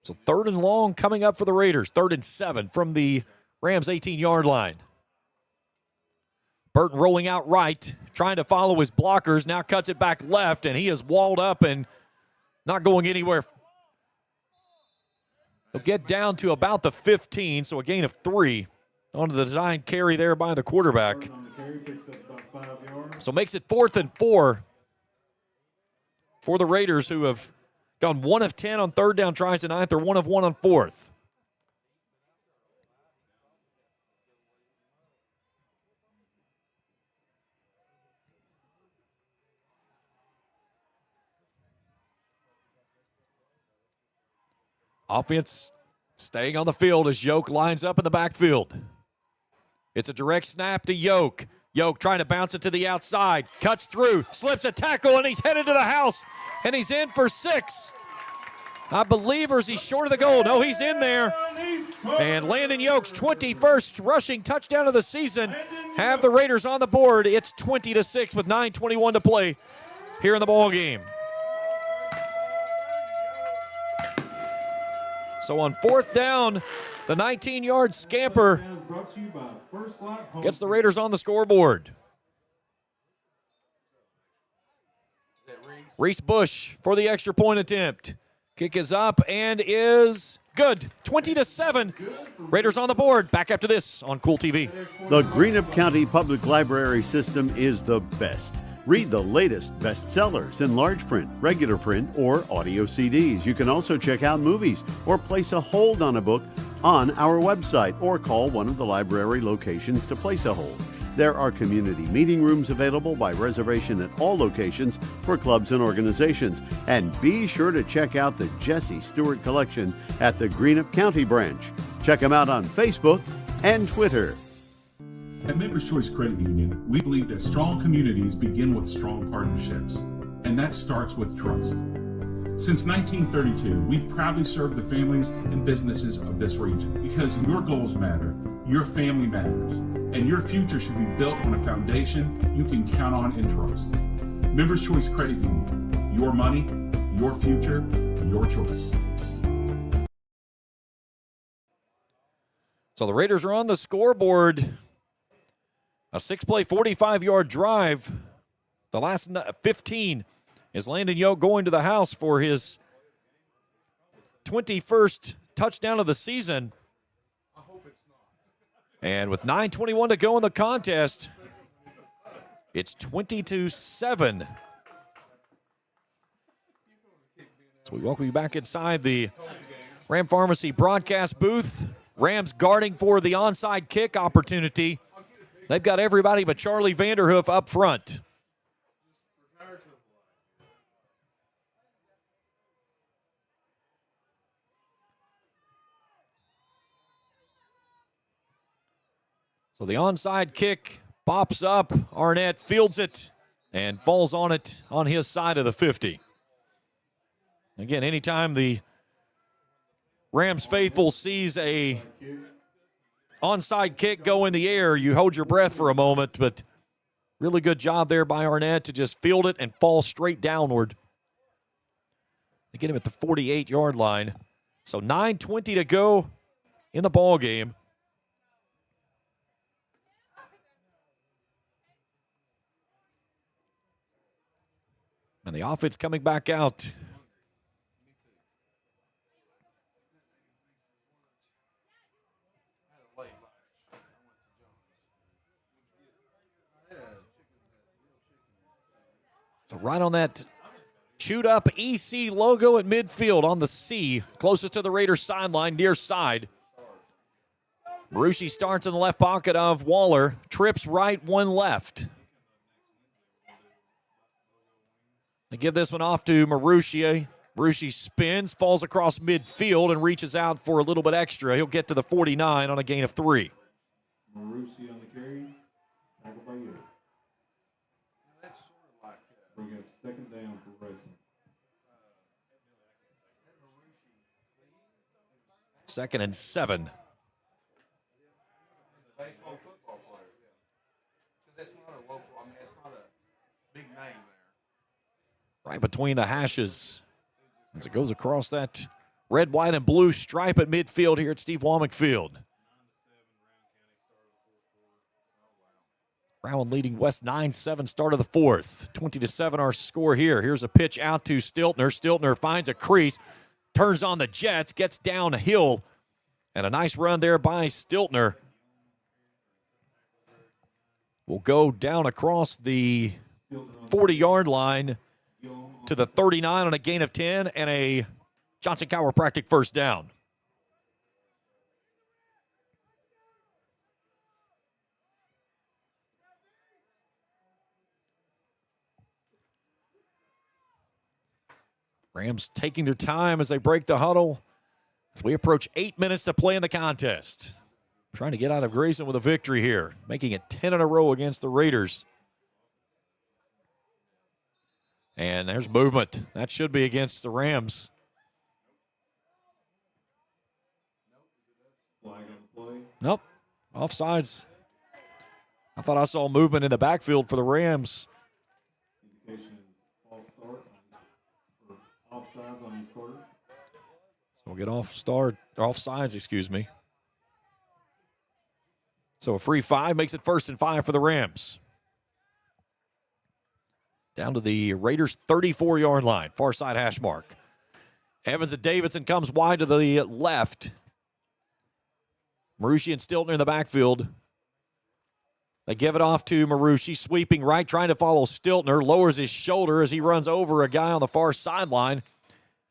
So 3rd and long coming up for the Raiders. 3rd and 7 from the Rams 18-yard line. Burton rolling out right, trying to follow his blockers. Now cuts it back left, and he is walled up and not going anywhere. He'll get down to about the 15, so a gain of 3 on the design carry there by the quarterback. So makes it 4th and 4 for the Raiders, who have gone 1 of 10 on 3rd down tries tonight. They're 1 of 1 on 4th. Offense staying on the field as Yoke lines up in the backfield. It's a direct snap to Yoke. Yoke trying to bounce it to the outside. Cuts through, slips a tackle, and he's headed to the house. And he's in for 6. I believe, or is he short of the goal? No, he's in there. And Landon Yoke's 21st rushing touchdown of the season have the Raiders on the board. It's 20-6 with 9:21 to play here in the ball game. So on 4th down, the 19-yard scamper gets the Raiders on the scoreboard. Reese Bush for the extra point attempt. Kick is up and is good. 20-7. Raiders on the board. Back after this on Kool TV. The Greenup County Public Library system is the best. Read the latest bestsellers in large print, regular print, or audio CDs. You can also check out movies or place a hold on a book on our website or call one of the library locations to place a hold. There are community meeting rooms available by reservation at all locations for clubs and organizations. And be sure to check out the Jesse Stewart collection at the Greenup County branch. Check them out on Facebook and Twitter. At Members Choice Credit Union, we believe that strong communities begin with strong partnerships, and that starts with trust. Since 1932, we've proudly served the families and businesses of this region because your goals matter, your family matters, and your future should be built on a foundation you can count on and trust. Members Choice Credit Union, your money, your future, your choice. So the Raiders are on the scoreboard. A 6-play, 45-yard drive. The last 15 is Landon Yoke going to the house for his 21st touchdown of the season. And with 9:21 to go in the contest, it's 20-7. So we welcome you back inside the Ram Pharmacy broadcast booth. Rams guarding for the onside kick opportunity. They've got everybody but Charlie Vanderhoof up front. So the onside kick bops up. Arnett fields it and falls on it on his side of the 50. Again, anytime the Rams faithful sees a onside kick go in the air, you hold your breath for a moment, but really good job there by Arnett to just field it and fall straight downward. They get him at the 48-yard line. So 9:20 to go in the ball game. And the offense coming back out. So right on that chewed up EC logo at midfield on the C, closest to the Raiders sideline, near side. Marucci starts in the left pocket of Waller, trips right, one left. They give this one off to Marucci. Marucci spins, falls across midfield, and reaches out for a little bit extra. He'll get to the 49 on a gain of 3. Marucci on the carry. Tackle by you. Bring up 2nd down for Raceland. 2nd and 7. Baseball, football player, yeah. Because that's not a local, I mean, it's not a big name there. Right between the hashes as it goes across that red, white, and blue stripe at midfield here at Steve Womack Field. Rowan leading West 9-7, start of the 4th. 20-7 our score here. Here's a pitch out to Stiltner. Stiltner finds a crease, turns on the Jets, gets downhill, and a nice run there by Stiltner. Will go down across the 40-yard line to the 39 on a gain of 10 and a Johnson Chiropractic first down. Rams taking their time as they break the huddle as we approach 8 minutes to play in the contest. Trying to get out of Grayson with a victory here, making it 10 in a row against the Raiders. And there's movement. That should be against the Rams. Nope. Offsides. I thought I saw movement in the backfield for the Rams. Indication is false start or offsides on this quarter. So we'll get offsides, excuse me. So a free 5 makes it 1st and 5 for the Rams. Down to the Raiders' 34-yard line, far side hash mark. Evans and Davidson comes wide to the left. Marucci and Stiltner in the backfield. They give it off to Marucci, sweeping right, trying to follow Stiltner. Lowers his shoulder as he runs over a guy on the far sideline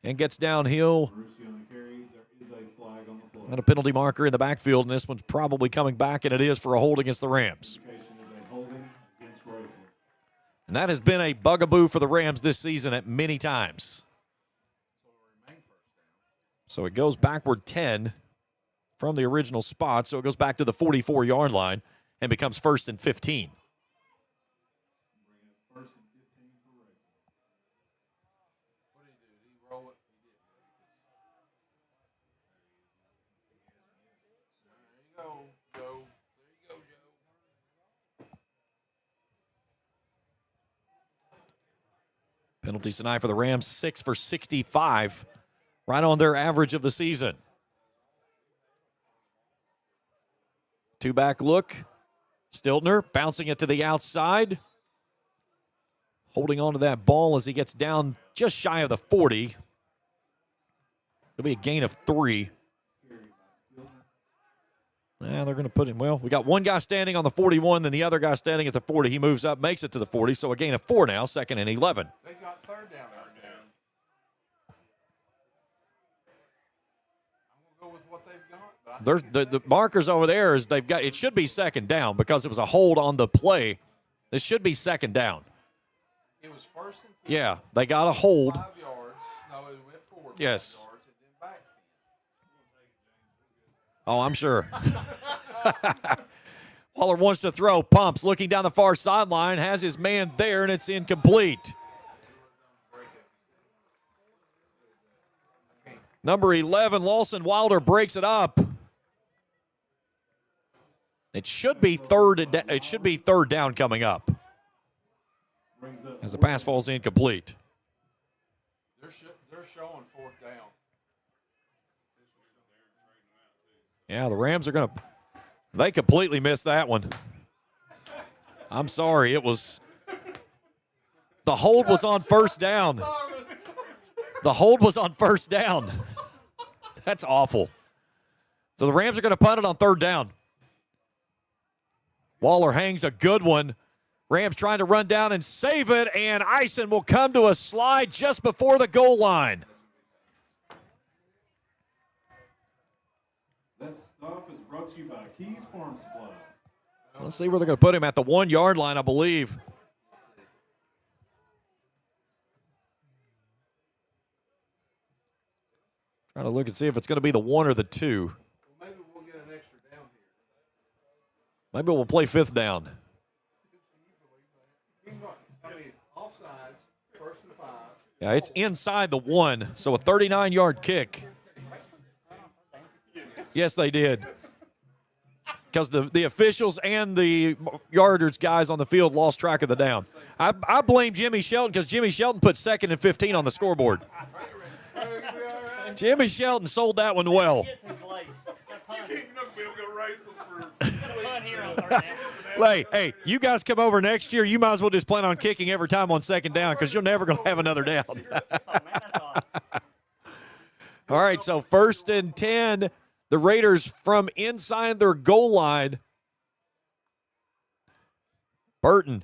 and gets downhill. Marucci on the carry. There is a flag on the play. And a penalty marker in the backfield, and this one's probably coming back, and it is for a hold against the Rams. Indication is a holding against Raceland. And that has been a bugaboo for the Rams this season at many times. So it goes backward 10 from the original spot, so it goes back to the 44-yard line and becomes 1st and 15. First and 15 for Raceland. What did he do? Did he roll it? He did. There you go, Joe. There you go, Joe. Penalties tonight for the Rams, 6 for 65, right on their average of the season. Two-back look. Stiltner bouncing it to the outside. Holding on to that ball as he gets down just shy of the 40. It'll be a gain of 3. They're going to put him, well, we got one guy standing on the 41, then the other guy standing at the 40. He moves up, makes it to the 40, so a gain of 4 now, 2nd and 11. They got 3rd down every down. I'm going to go with what they've got. The markers over there is they've got, it should be 2nd down because it was a hold on the play. This should be 2nd down. It was 1st and 10. Yeah, they got a hold. 5 yards. No, it went forward. Yes. 5 yards and then back 10. Oh, I'm sure. Waller wants to throw, pumps, looking down the far sideline, has his man there, and it's incomplete. Number 11, Lawson Wilder breaks it up. It should be third down coming up as the pass falls incomplete. They're showing 4th down. Yeah, the Rams are going to – they completely missed that one. I'm sorry. It was – the hold was on 1st down. The hold was on 1st down. That's awful. So the Rams are going to punt it on 3rd down. Waller hangs a good one. Rams trying to run down and save it, and Eisen will come to a slide just before the goal line. That stop is brought to you by Keys Farm Supply. Let's see where they're going to put him at the 1-yard line, I believe. Trying to look and see if it's going to be the 1 or the 2. Maybe we'll get an extra down here. Maybe we'll play 5th down. I mean, offsides, 1st and 5. Yeah, it's inside the 1, so a 39-yard kick. Yes, they did. Because the officials and the yardage guys on the field lost track of the down. I blame Jimmy Shelton because Jimmy Shelton put 2nd and 15 on the scoreboard. Jimmy Shelton sold that one well. Hey, you guys come over next year, you might as well just plan on kicking every time on 2nd down because you're never going to have another down. All right, so 1st and 10. The Raiders from inside their goal line. Burton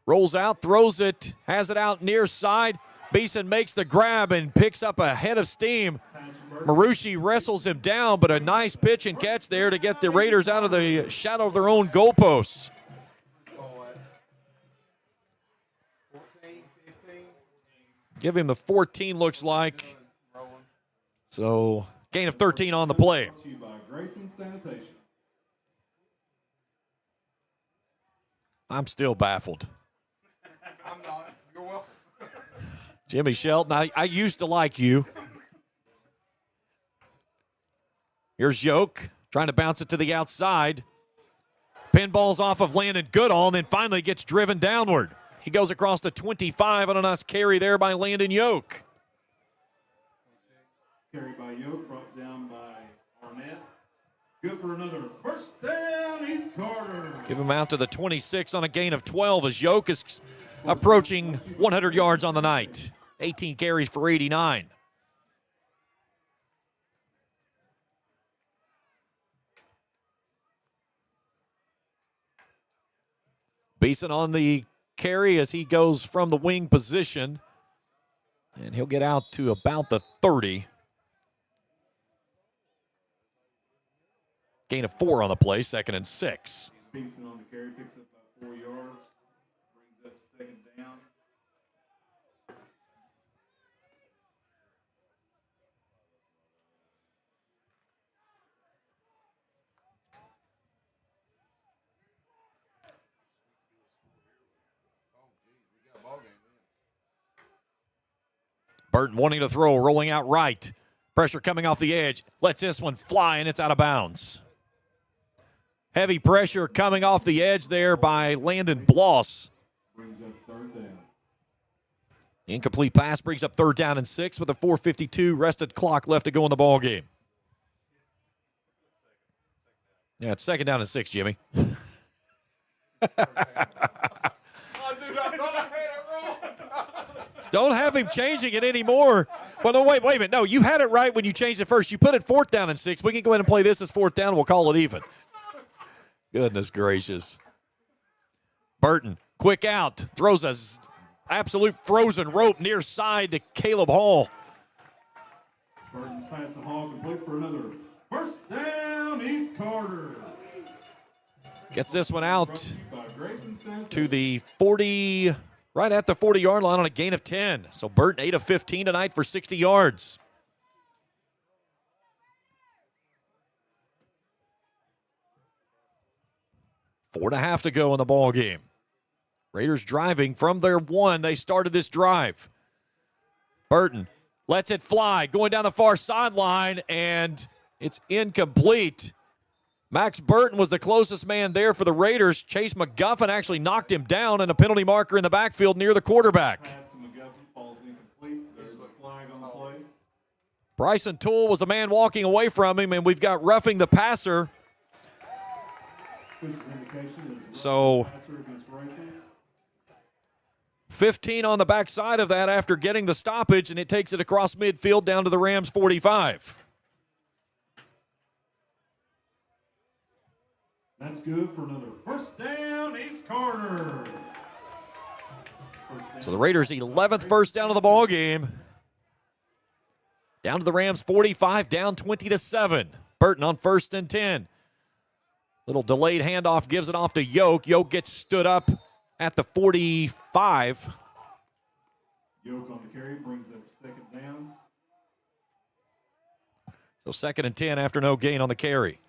rolls out, throws it, has it out near side. Beeson makes the grab and picks up a head of steam. Marucci wrestles him down, but a nice pitch and catch there to get the Raiders out of the shadow of their own goalposts. 14, 15. Give him the 14, looks like. So, gain of 13 on the play. Brought to you by Grayson Sanitation. I'm still baffled. I'm not. You're welcome. Jimmy Shelton, I used to like you. Here's Yoke Trying to bounce it to the outside. Pinballs off of Landon Goodall and then finally gets driven downward. He goes across the 25 on a nice carry there by Landon Yoke. Carry by Yoke, brought down by Arnett. Good for another first down, East Carter. Give him out to the 26 on a gain of 12 as Yoke is approaching 100 yards on the night. 18 carries for 89. Beeson on the carry as he goes from the wing position. And he'll get out to about the 30. Gain of 4 on the play, 2nd and 6. Beeson on the carry, picks up about 4 yards. Brings up 2nd down. Burton wanting to throw, rolling out right. Pressure coming off the edge. Lets this one fly, and it's out of bounds. Heavy pressure coming off the edge there by Landon Bloss. Brings up 3rd down. Incomplete pass brings up 3rd down and 6 with a 4:52 rested clock left to go in the ball game. Yeah, it's 2nd down and 6, Jimmy. Don't have him changing it anymore. Well, no, wait a minute. No, you had it right when you changed it first. You put it 4th down and 6. We can go ahead and play this as 4th down. We'll call it even. Goodness gracious. Burton, quick out. Throws a absolute frozen rope near side to Caleb Hall. Burton's pass the Hall, complete for another first down, East Carter. Gets this one out By Grayson to the 40, right at the 40-yard line on a gain of 10. So Burton 8 of 15 tonight for 60 yards. Four and a half to go in the ball game. Raiders driving from their 1. They started this drive. Burton lets it fly, going down the far sideline, and it's incomplete. Max Burton was the closest man there for the Raiders. Chase McGuffin actually knocked him down, and a penalty marker in the backfield near the quarterback. Pass to McGuffin, falls incomplete. There's a flag on the play. Bryson Toole was the man walking away from him, and we've got roughing the passer. So 15 on the backside of that after getting the stoppage, and it takes it across midfield down to the Rams' 45. That's good for another first down, East Carter. So the Raiders' 11th first down of the ball game. Down to the Rams' 45, down 20-7. Burton on 1st and 10. Little delayed handoff gives it off to Yoke. Yoke gets stood up at the 45. Yoke on the carry, brings up 2nd down. So 2nd and 10 after no gain on the carry.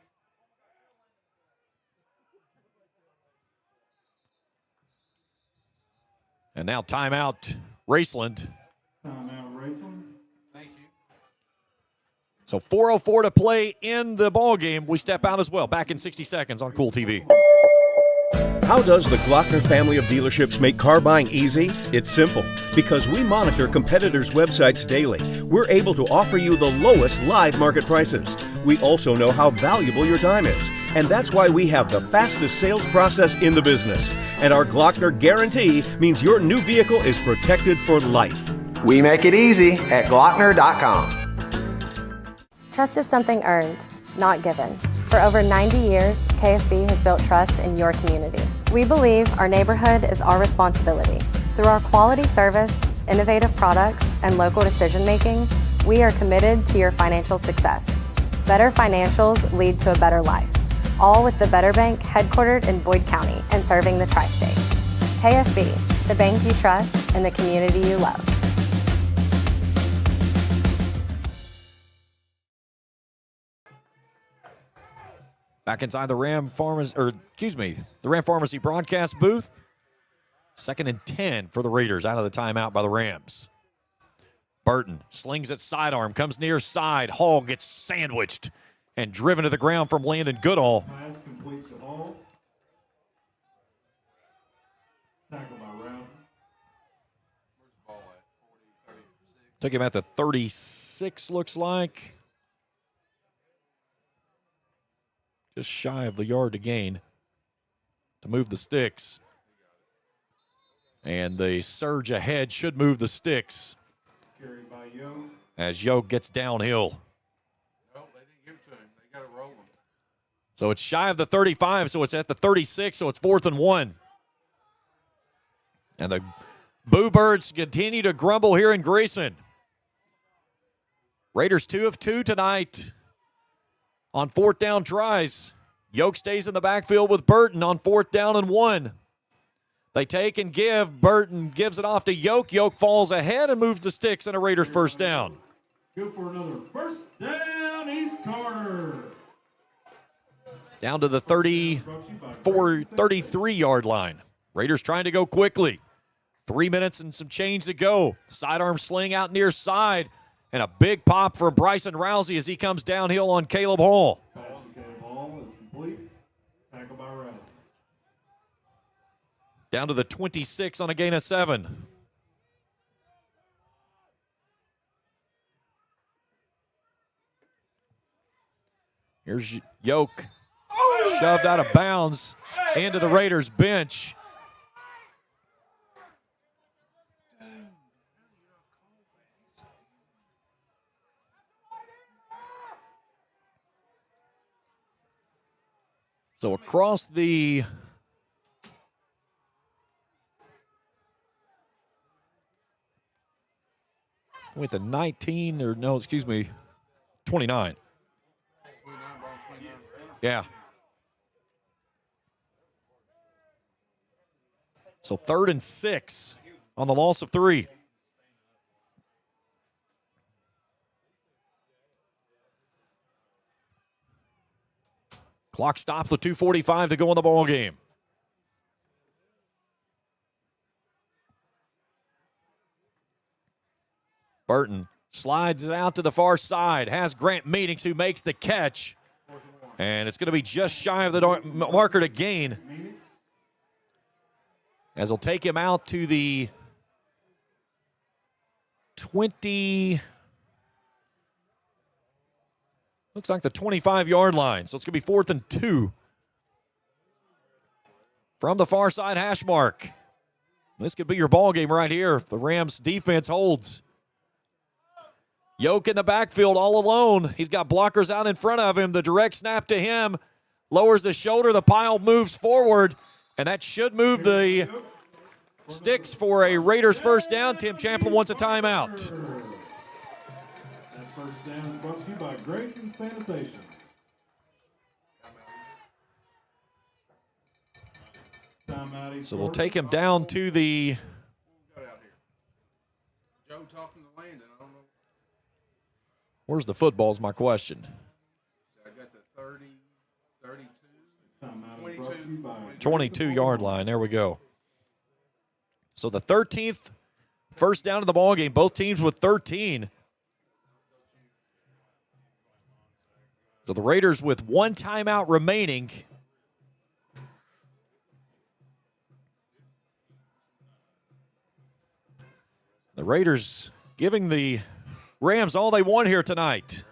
And now timeout, Raceland. Timeout, Raceland. Thank you. So 4:04 to play in the ball game. We step out as well. Back in 60 seconds on Kool TV. How does the Glockner family of dealerships make car buying easy? It's simple. Because we monitor competitors' websites daily, we're able to offer you the lowest live market prices. We also know how valuable your time is. And that's why we have the fastest sales process in the business. And our Glockner guarantee means your new vehicle is protected for life. We make it easy at Glockner.com. Trust is something earned, not given. For over 90 years, KFB has built trust in your community. We believe our neighborhood is our responsibility. Through our quality service, innovative products, and local decision-making, we are committed to your financial success. Better financials lead to a better life. All with the Better Bank headquartered in Boyd County and serving the tri-state. KFB, the bank you trust and the community you love. Back inside the Ram Pharmacy broadcast booth. 2nd and 10 for the Raiders out of the timeout by the Rams. Burton slings it sidearm, comes near side. Hall gets sandwiched and driven to the ground from Landon Goodall. Pass complete to Hall. Tackle by Rouse. Took him at the 36, looks like. Just shy of the yard to gain to move the sticks. And the surge ahead should move the sticks Carried by Young. as Yoke gets downhill. No, they didn't give it to him. They got it rolling. So it's shy of the 35, so it's at the 36, so it's 4th and 1. And the Boo Birds continue to grumble here in Grayson. Raiders 2 of 2 tonight on 4th down tries. Yoke stays in the backfield with Burton on 4th down and 1. They take and give. Burton gives it off to Yoke. Yoke falls ahead and moves the sticks and a Raiders first down. Go for another first down, East Carter. Down to the 33-yard line. Raiders trying to go quickly. 3 minutes and some change to go. Sidearm sling out near side. And a big pop from Bryson Rousey as he comes downhill on Caleb Hall. Pass to Caleb Hall is complete. Tackle by Rouse. Down to the 26 on a gain of 7. Here's Yoke. Shoved out of bounds into the Raiders bench. So across the with the 19, or no, excuse me, 29. Yeah. So 3rd and 6 on the loss of 3. Clock stops with 2:45 to go in the ball game. Burton slides it out to the far side. Has Grant Meetings who makes the catch. And it's going to be just shy of the marker to gain. As he'll take him out to the 20. Looks like the 25-yard line. So it's going to be 4th and 2. From the far side hash mark. This could be your ball game right here if the Rams defense holds. Yoke in the backfield all alone. He's got blockers out in front of him. The direct snap to him. Lowers the shoulder. The pile moves forward. And that should move the sticks for a Raiders first down. Tim Champlin wants a timeout. That first down is brought to you by Grayson Sanitation. Timeout, East So we'll Carter. take him down to the Joe talking to Landon. I don't know. Where's the football is my question. I got the 30, 32, Timeout is brought to you by 22-yard line. There we go. So the 13th first down of the ball game. Both teams with 13. So the Raiders with 1 timeout remaining. The Raiders giving the Rams all they want here tonight.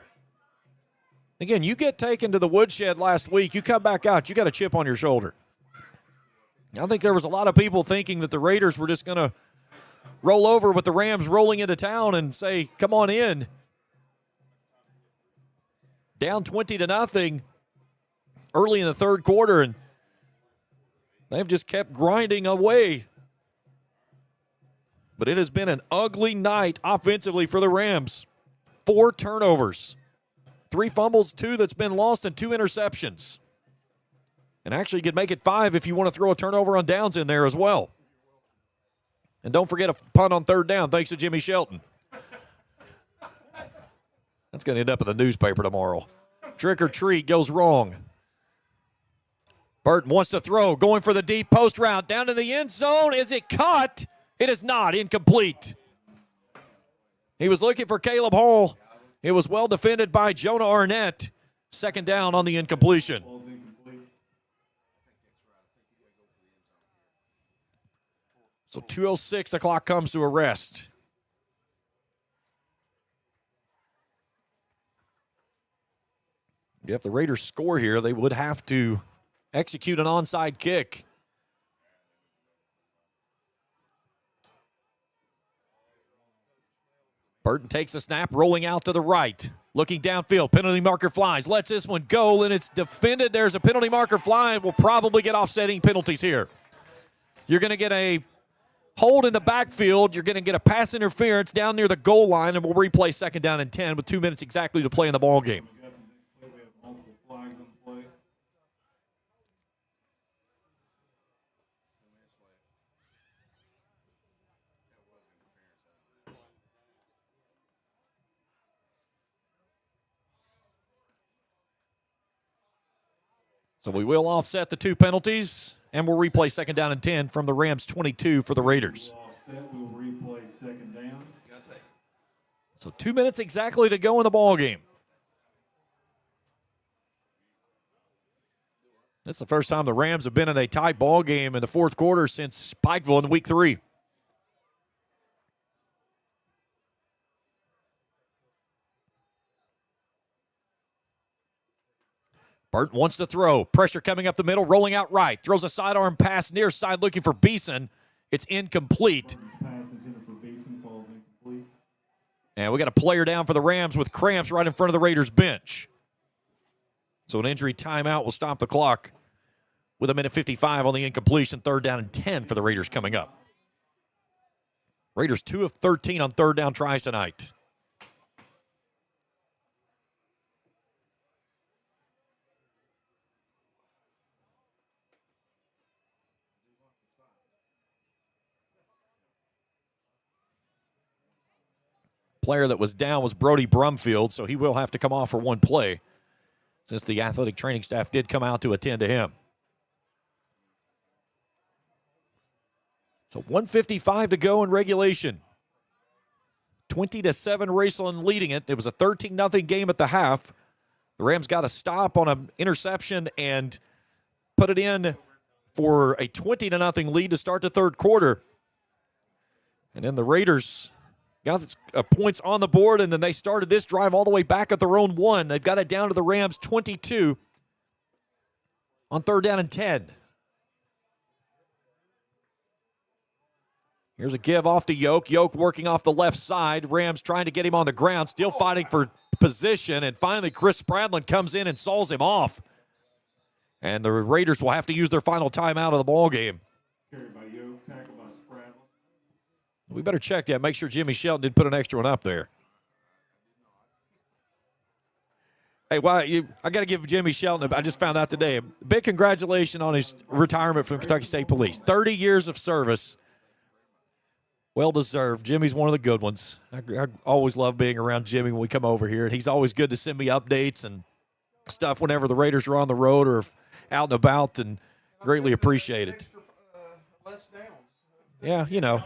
Again, you get taken to the woodshed last week, you come back out, you got a chip on your shoulder. I think there was a lot of people thinking that the Raiders were just going to roll over with the Rams rolling into town and say, come on in. Down 20-0 early in the third quarter, and they've just kept grinding away. But it has been an ugly night offensively for the Rams. 4 turnovers, 3 fumbles, 2 that's been lost, and 2 interceptions. And actually, you could make it 5 if you want to throw a turnover on downs in there as well. And don't forget a punt on 3rd down, thanks to Jimmy Shelton. That's going to end up in the newspaper tomorrow. Trick or treat goes wrong. Burton wants to throw, going for the deep post route. Down to the end zone. Is it caught? It is not. Incomplete. He was looking for Caleb Hall. It was well defended by Jonah Arnett. Second down on the incompletion. Ball's incomplete. So 2:06, the clock comes to a rest. If the Raiders score here, they would have to execute an onside kick. Burton takes a snap, rolling out to the right. Looking downfield, penalty marker flies, lets this one go, and it's defended. There's a penalty marker flying. We'll probably get offsetting penalties here. You're going to get a hold in the backfield. You're going to get a pass interference down near the goal line, and we'll replay second down and 10 with 2 minutes exactly to play in the ball game. We have multiple flags on the play. So we will offset the 2 penalties, and we'll replay second down and 10 from the Rams 22 for the Raiders. We'll offset. We'll replay second down. So 2 minutes exactly to go in the ball game. This is the first time the Rams have been in a tight ball game in the fourth quarter since Pikeville in week 3. Burton wants to throw. Pressure coming up the middle, rolling out right. Throws a sidearm pass near side looking for Beeson. It's incomplete. Pass intended for Beeson falls incomplete. And we got a player down for the Rams with cramps right in front of the Raiders bench. So an injury timeout will stop the clock with 1:55 on the incompletion. Third down and 10 for the Raiders coming up. Raiders 2 of 13 on third down tries tonight. Player that was down was Brody Brumfield, so he will have to come off for one play since the athletic training staff did come out to attend to him. So 1:55 to go in regulation. 20-7 Raceland leading it. It was a 13-0 game at the half. The Rams got a stop on an interception and put it in for a 20-0 lead to start the third quarter. And then the Raiders got points on the board, and then they started this drive all the way back at their own 1. They've got it down to the Rams 22 on third down and 10. Here's a give off to Yoke. Yoke working off the left side. Rams trying to get him on the ground, still fighting for position, and finally Chris Spradlin comes in and saws him off. And the Raiders will have to use their final timeout of the ball game. Carried by Yoke, tackled by Spradlin. We better check that. Make sure Jimmy Shelton did put an extra one up there. Hey, I got to give Jimmy Shelton, I just found out today, a big congratulations on his retirement from Kentucky State Police. 30 years of service. Well deserved. Jimmy's one of the good ones. I always love being around Jimmy when we come over here, and he's always good to send me updates and stuff whenever the Raiders are on the road or out and about, and greatly appreciate it. Yeah, you know.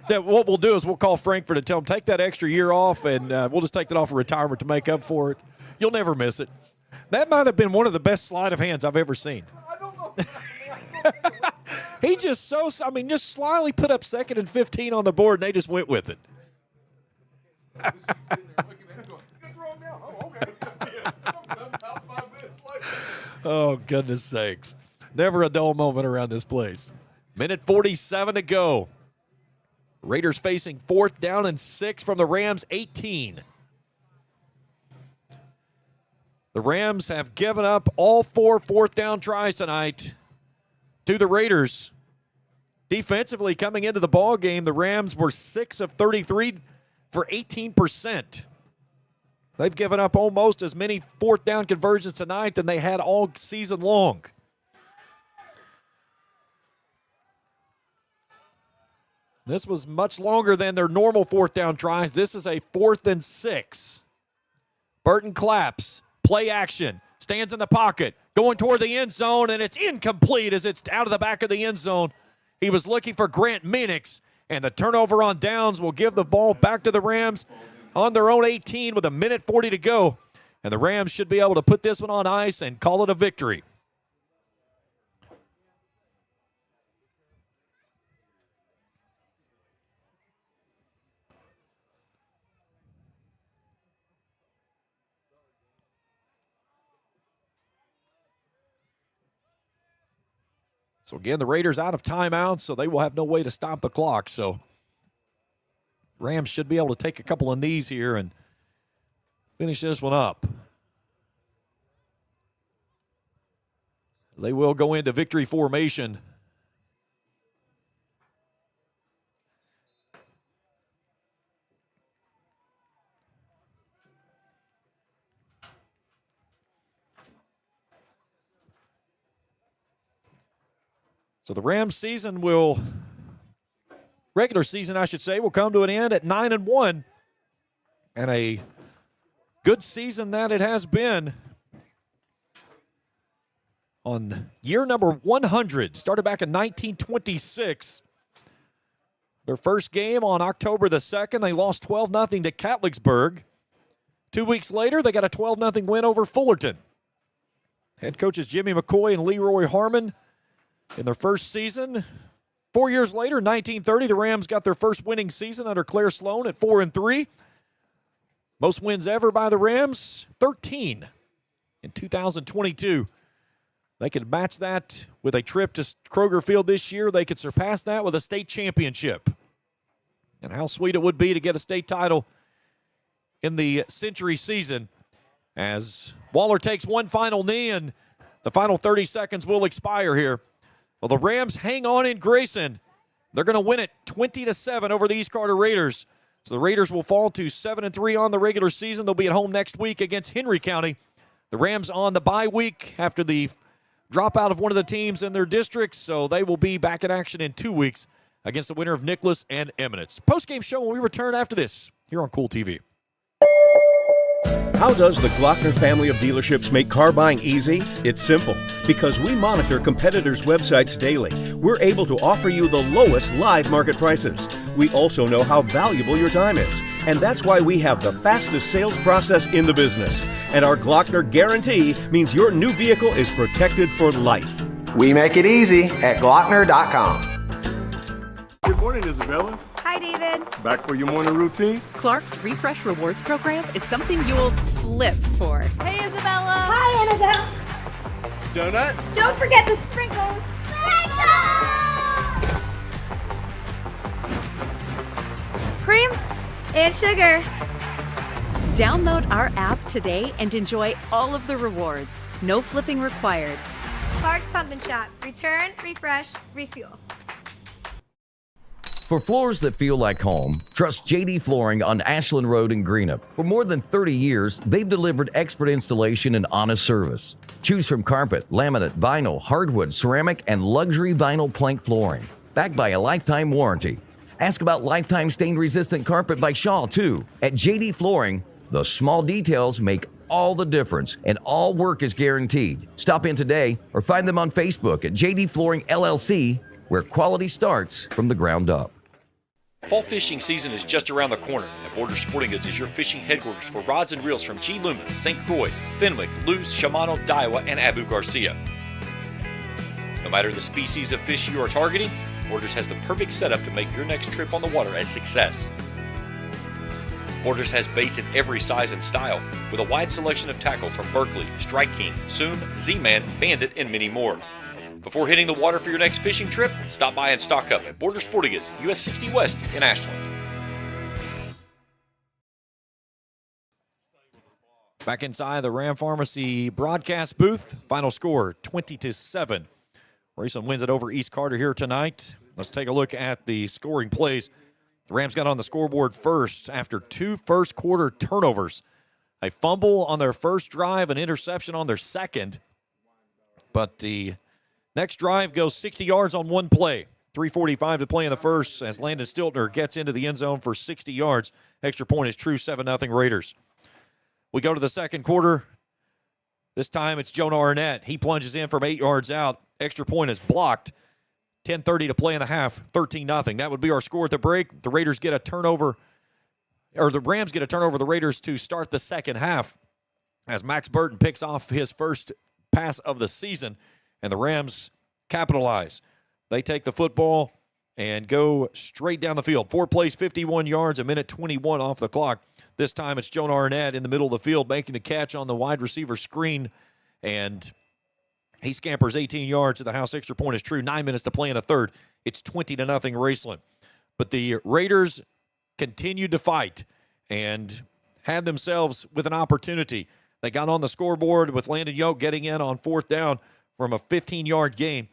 What we'll do is we'll call Frankfurt and tell him, take that extra year off, and we'll just take that off of retirement to make up for it. You'll never miss it. That might have been one of the best sleight of hands I've ever seen. I don't know. He just just slyly put up 2nd and 15 on the board, and they just went with it. Oh, goodness sakes. Never a dull moment around this place. 1:47 to go. Raiders facing 4th down and 6 from the Rams 18. The Rams have given up all 4 4th down tries tonight to the Raiders. Defensively, coming into the ball game, the Rams were 6 of 33 for 18%. They've given up almost as many 4th down conversions tonight than they had all season long. This was much longer than their normal 4th down tries. This is a 4th and 6. Burton claps, play action, stands in the pocket, going toward the end zone, and it's incomplete as it's out of the back of the end zone. He was looking for Grant Minix, and the turnover on downs will give the ball back to the Rams on their own 18 with 1:40 to go And the Rams should be able to put this one on ice and call it a victory. So, again, the Raiders out of timeouts, so they will have no way to stop the clock. So, Rams should be able to take a couple of knees here and finish this one up. They will go into victory formation. So the Rams regular season, I should say, will come to an end at 9-1. And a good season that it has been. On year number 100, started back in 1926. Their first game on October the 2nd, they lost 12-0 to Catlettsburg. 2 weeks later, they got a 12-0 win over Fullerton. Head coaches Jimmy McCoy and Leroy Harmon in their first season. 4 years later, 1930, the Rams got their first winning season under Claire Sloan at 4-3. Most wins ever by the Rams, 13 in 2022. They could match that with a trip to Kroger Field this year. They could surpass that with a state championship. And how sweet it would be to get a state title in the Century season. As Waller takes one final knee and the final 30 seconds will expire here. Well, the Rams hang on in Grayson. They're going to win it 20-7 over the East Carter Raiders. So the Raiders will fall to 7-3 on the regular season. They'll be at home next week against Henry County. The Rams on the bye week after the dropout of one of the teams in their districts, so they will be back in action in 2 weeks against the winner of Nicholas and Eminence. Postgame show when we return after this here on Kool TV. How does the Glockner family of dealerships make car buying easy? It's simple. Because we monitor competitors' websites daily, we're able to offer you the lowest live market prices. We also know how valuable your time is, and that's why we have the fastest sales process in the business. And our Glockner guarantee means your new vehicle is protected for life. We make it easy at Glockner.com. Good morning, Isabella. Hi, David. Back for your morning routine? Clark's Refresh Rewards program is something you'll flip for. Hey, Isabella. Hi, Annabelle. Donut? Don't forget the sprinkles. Cream and sugar. Download our app today and enjoy all of the rewards. No flipping required. Clark's Pump and Shop. Return, refresh, refuel. For floors that feel like home, trust JD Flooring on Ashland Road in Greenup. For more than 30 years, they've delivered expert installation and honest service. Choose from carpet, laminate, vinyl, hardwood, ceramic, and luxury vinyl plank flooring. Backed by a lifetime warranty. Ask about lifetime stain-resistant carpet by Shaw, too. At JD Flooring, the small details make all the difference, and all work is guaranteed. Stop in today or find them on Facebook at JD Flooring LLC, where quality starts from the ground up. Fall fishing season is just around the corner, and Borders Sporting Goods is your fishing headquarters for rods and reels from G. Loomis, St. Croix, Fenwick, Luce, Shimano, Daiwa, and Abu Garcia. No matter the species of fish you are targeting, Borders has the perfect setup to make your next trip on the water a success. Borders has baits in every size and style, with a wide selection of tackle from Berkley, Strike King, Soon, Z-Man, Bandit, and many more. Before hitting the water for your next fishing trip, stop by and stock up at Borders Sporting Goods, US 60 West in Ashland. Back inside the Ram Pharmacy broadcast booth, final score 20-7. Raceland wins it over East Carter here tonight. Let's take a look at the scoring plays. The Rams got on the scoreboard first after 2 first quarter turnovers. A fumble on their first drive, an interception on their second. But the next drive goes 60 yards on one play. 3:45 to play in the first as Landon Stiltner gets into the end zone for 60 yards. Extra point is true, 7-0 Raiders. We go to the second quarter. This time it's Jonah Arnett. He plunges in from 8 yards out. Extra point is blocked. 10:30 to play in the half, 13-0. That would be our score at the break. The Raiders get a turnover, or the Rams get a turnover, the Raiders to start the second half. as Max Burton picks off his first pass of the season, and the Rams capitalize. They take the football and go straight down the field. 4 plays, 51 yards, a minute 21 off the clock. This time it's Jonah Arnett in the middle of the field making the catch on the wide receiver screen, and he scampers 18 yards to the house. Extra point is true. 9 minutes to play in a third. It's 20-0 Raceland. But the Raiders continued to fight and had themselves with an opportunity. They got on the scoreboard with Landon Yoke getting in on 4th down from a 15-yard gain.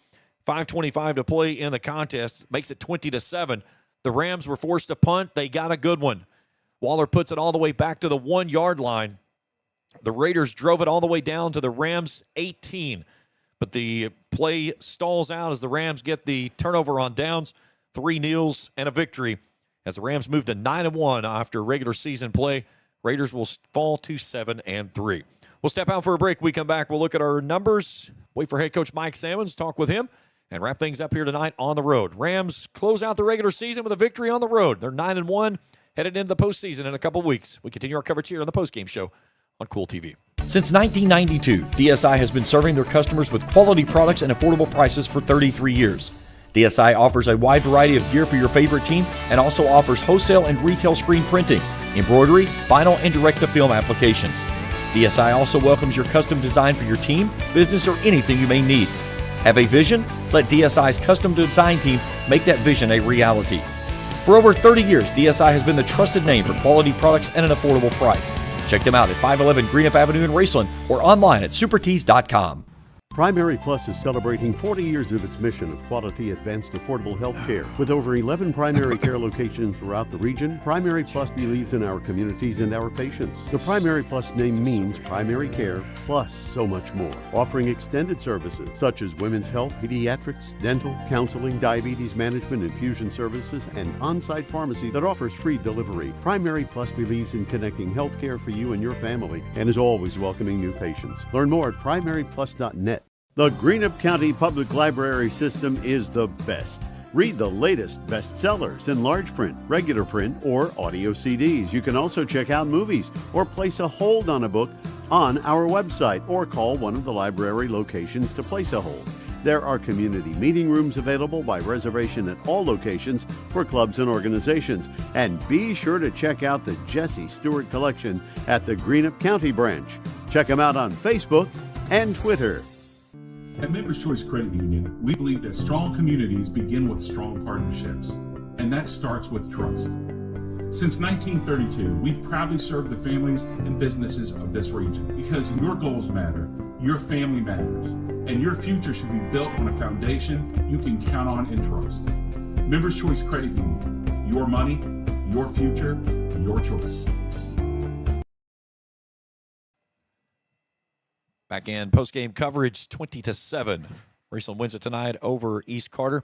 5:25 to play in the contest. Makes it 20-7. The Rams were forced to punt. They got a good one. Waller puts it all the way back to the 1-yard line. The Raiders drove it all the way down to the Rams' 18. But the play stalls out as the Rams get the turnover on downs, 3 kneels, and a victory. As the Rams move to 9-1 after regular season play, Raiders will fall to 7-3. We'll step out for a break. We come back. We'll look at our numbers, wait for head coach Mike Sammons, talk with him, and wrap things up here tonight on the road. Rams close out the regular season with a victory on the road. They're 9-1, headed into the postseason in a couple weeks. We continue our coverage here on the Postgame Show on Kool TV. Since 1992, DSI has been serving their customers with quality products and affordable prices for 33 years. DSI offers a wide variety of gear for your favorite team and also offers wholesale and retail screen printing, embroidery, vinyl, and direct-to-film applications. DSI also welcomes your custom design for your team, business, or anything you may need. Have a vision? Let DSI's custom design team make that vision a reality. For over 30 years, DSI has been the trusted name for quality products and an affordable price. Check them out at 511 Greenup Avenue in Raceland or online at supertees.com. Primary Plus is celebrating 40 years of its mission of quality, advanced, affordable health care. With over 11 primary care locations throughout the region, Primary Plus believes in our communities and our patients. The Primary Plus name means primary care plus so much more, offering extended services such as women's health, pediatrics, dental, counseling, diabetes management, infusion services, and on-site pharmacy that offers free delivery. Primary Plus believes in connecting health care for you and your family and is always welcoming new patients. Learn more at primaryplus.net. The Greenup County Public Library system is the best. Read the latest bestsellers in large print, regular print, or audio CDs. You can also check out movies or place a hold on a book on our website or call one of the library locations to place a hold. There are community meeting rooms available by reservation at all locations for clubs and organizations. And be sure to check out the Jesse Stewart collection at the Greenup County branch. Check them out on Facebook and Twitter. At Members Choice Credit Union, we believe that strong communities begin with strong partnerships, and that starts with trust. Since 1932, we've proudly served the families and businesses of this region because your goals matter, your family matters, and your future should be built on a foundation you can count on and trust. Members Choice Credit Union, your money, your future, your choice. Back in postgame coverage, 20-7. Raceland wins it tonight over East Carter.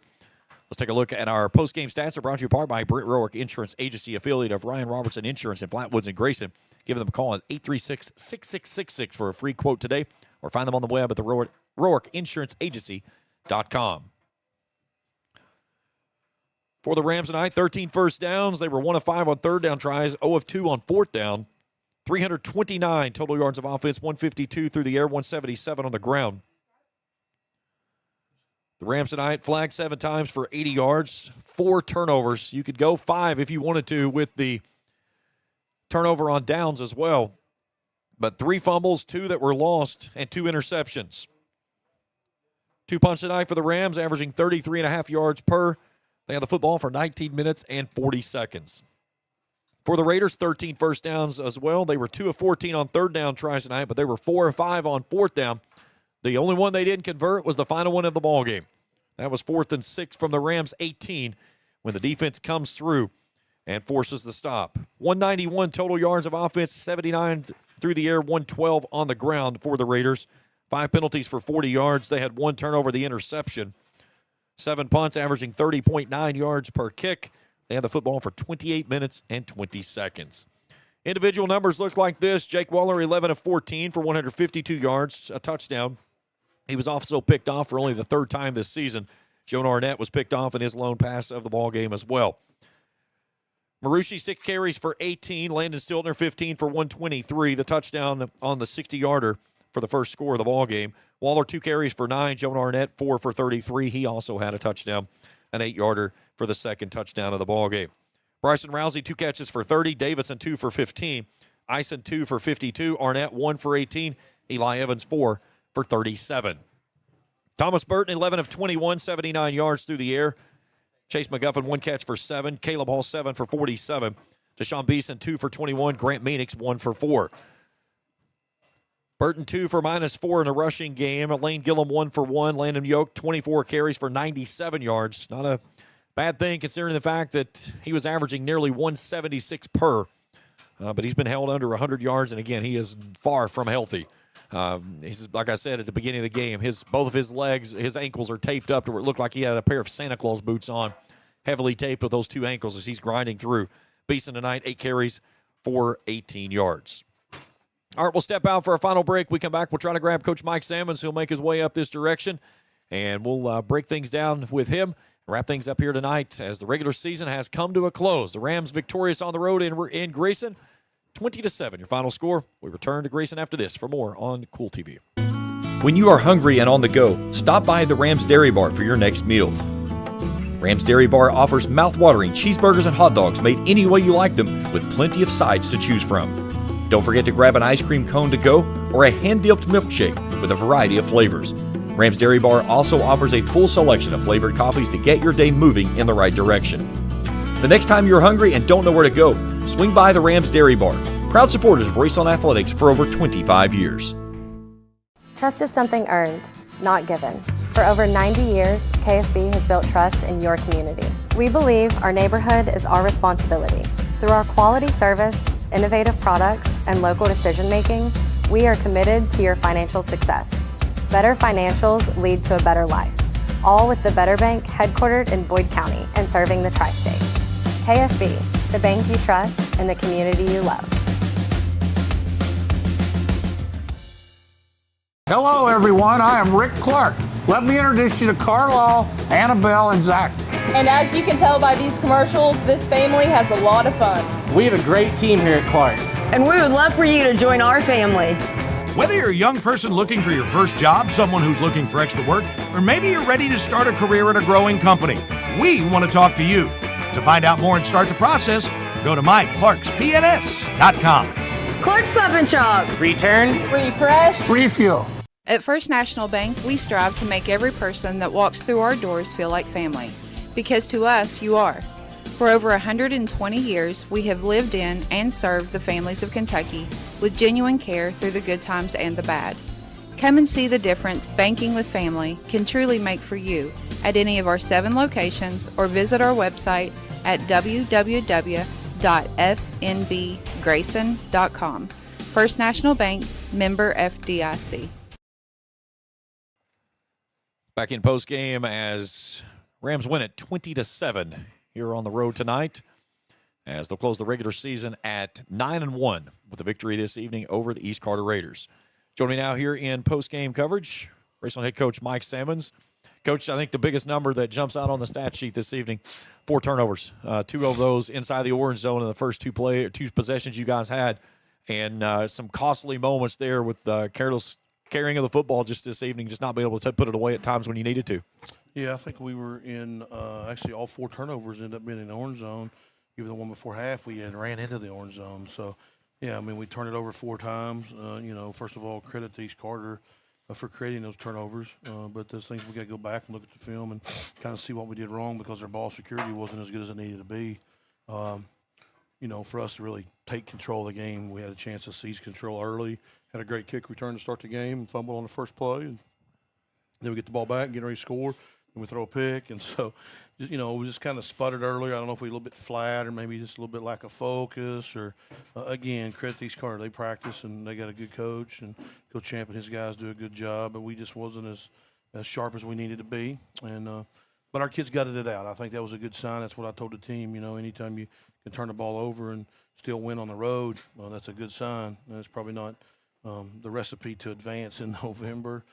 Let's take a look at our postgame stats. They're brought to you part by Britt Roark Insurance Agency, affiliate of Ryan Robertson Insurance in Flatwoods and Grayson. Give them a call at 836-6666 for a free quote today, or find them on the web at the RoarkInsuranceAgency.com. For the Rams tonight, 13 first downs. They were 1 of 5 on third down tries, 0 of 2 on fourth down. 329 total yards of offense, 152 through the air, 177 on the ground. The Rams tonight flagged 7 times for 80 yards, 4 turnovers. You could go 5 if you wanted to with the turnover on downs as well. But 3 fumbles, 2 that were lost, and 2 interceptions. 2 punts tonight for the Rams, averaging 33.5 yards per. They had the football for 19 minutes and 40 seconds. For the Raiders, 13 first downs as well. They were 2 of 14 on third down tries tonight, but they were 4 of 5 on fourth down. The only one they didn't convert was the final one of the ballgame. That was 4th and 6 from the Rams' 18 when the defense comes through and forces the stop. 191 total yards of offense, 79 through the air, 112 on the ground for the Raiders. 5 penalties for 40 yards. They had 1 turnover, the interception. 7 punts, averaging 30.9 yards per kick. They had the football for 28 minutes and 20 seconds. Individual numbers look like this. Jake Waller, 11 of 14 for 152 yards, a touchdown. He was also picked off for only the 3rd time this season. Jonah Arnett was picked off in his lone pass of the ball game as well. Marucci, 6 carries for 18. Landon Stiltner, 15 for 123. The touchdown on the 60-yarder for the first score of the ball game. Waller, 2 carries for 9. Jonah Arnett, 4 for 33. He also had a touchdown, an 8-yarder for the second touchdown of the ball game. Bryson Rousey, 2 catches for 30. Davidson, 2 for 15. Ison, 2 for 52. Arnett, 1 for 18. Eli Evans, 4 for 37. Thomas Burton, 11 of 21, 79 yards through the air. Chase McGuffin, 1 catch for 7. Caleb Hall, 7 for 47. Deshaun Beeson, 2 for 21. Grant Meanix, 1 for 4. Burton, 2 for -4 in a rushing game. Lane Gillum, 1 for 1. Landon Yoke, 24 carries for 97 yards. Not a bad thing considering the fact that he was averaging nearly 176 per. But he's been held under 100 yards, and again, he is far from healthy. He's, like I said at the beginning of the game, both of his legs, his ankles are taped up to where it looked like he had a pair of Santa Claus boots on, heavily taped with those 2 ankles as he's grinding through. Beeson tonight, 8 carries for 18 yards. All right, we'll step out for a final break. We come back, we'll try to grab Coach Mike Sammons, who'll make his way up this direction, and we'll break things down with him. Wrap things up here tonight as the regular season has come to a close. The Rams victorious on the road in Grayson, 20-7. Your final score. We return to Grayson after this for more on Kool TV. When you are hungry and on the go, stop by the Rams Dairy Bar for your next meal. Rams Dairy Bar offers mouth-watering cheeseburgers and hot dogs made any way you like them with plenty of sides to choose from. Don't forget to grab an ice cream cone to go or a hand-dipped milkshake with a variety of flavors. Rams Dairy Bar also offers a full selection of flavored coffees to get your day moving in the right direction. The next time you're hungry and don't know where to go, swing by the Rams Dairy Bar. Proud supporters of Raceland Athletics for over 25 years. Trust is something earned, not given. For over 90 years, KFB has built trust in your community. We believe our neighborhood is our responsibility. Through our quality service, innovative products, and local decision-making, we are committed to your financial success. Better financials lead to a better life. All with the Better Bank headquartered in Boyd County and serving the tri-state. KFB, the bank you trust and the community you love. Hello, everyone. I am Rick Clark. Let me introduce you to Carlisle, Annabelle, and Zach. And as you can tell by these commercials, this family has a lot of fun. We have a great team here at Clark's. And we would love for you to join our family. Whether you're a young person looking for your first job, someone who's looking for extra work, or maybe you're ready to start a career at a growing company, we want to talk to you. To find out more and start the process, go to myclarkspns.com. Clark's Pop and Shop. Return, refresh, refuel. At First National Bank, we strive to make every person that walks through our doors feel like family. Because to us, you are. For over 120 years, we have lived in and served the families of Kentucky with genuine care through the good times and the bad. Come and see the difference banking with family can truly make for you at any of our 7 locations or visit our website at www.fnbgrayson.com. First National Bank, member FDIC. Back in postgame as Rams win it 20-7 here on the road tonight as they'll close the regular season at 9-1 with a victory this evening over the East Carter Raiders. Joining me now here in postgame coverage, Raceland head coach Mike Sammons. Coach, I think the biggest number that jumps out on the stat sheet this evening, 4 turnovers. 2 of those inside the orange zone in the first 2 possessions you guys had, and some costly moments there with careless carrying of the football just this evening, just not being able to put it away at times when you needed to. Yeah, I think we were in actually all 4 turnovers ended up being in the orange zone. Even the one before half, we had ran into the orange zone. So, yeah, I mean, we turned it over 4 times. First of all, credit to East Carter for creating those turnovers. But those things we got to go back and look at the film and kind of see what we did wrong because our ball security wasn't as good as it needed to be. For us to really take control of the game, we had a chance to seize control early. Had a great kick return to start the game and fumble on the first play. And then we get the ball back and get ready to score. And we throw a pick. And so, we just kind of sputtered earlier. I don't know if we were a little bit flat or maybe just a little bit lack of focus. Or, again, credit to East Carter. They practice and they got a good coach. And Coach Champ and his guys do a good job. But we just wasn't as sharp as we needed to be. And but our kids gutted it out. I think that was a good sign. That's what I told the team. Anytime you can turn the ball over and still win on the road, well, that's a good sign. And it's probably not the recipe to advance in November.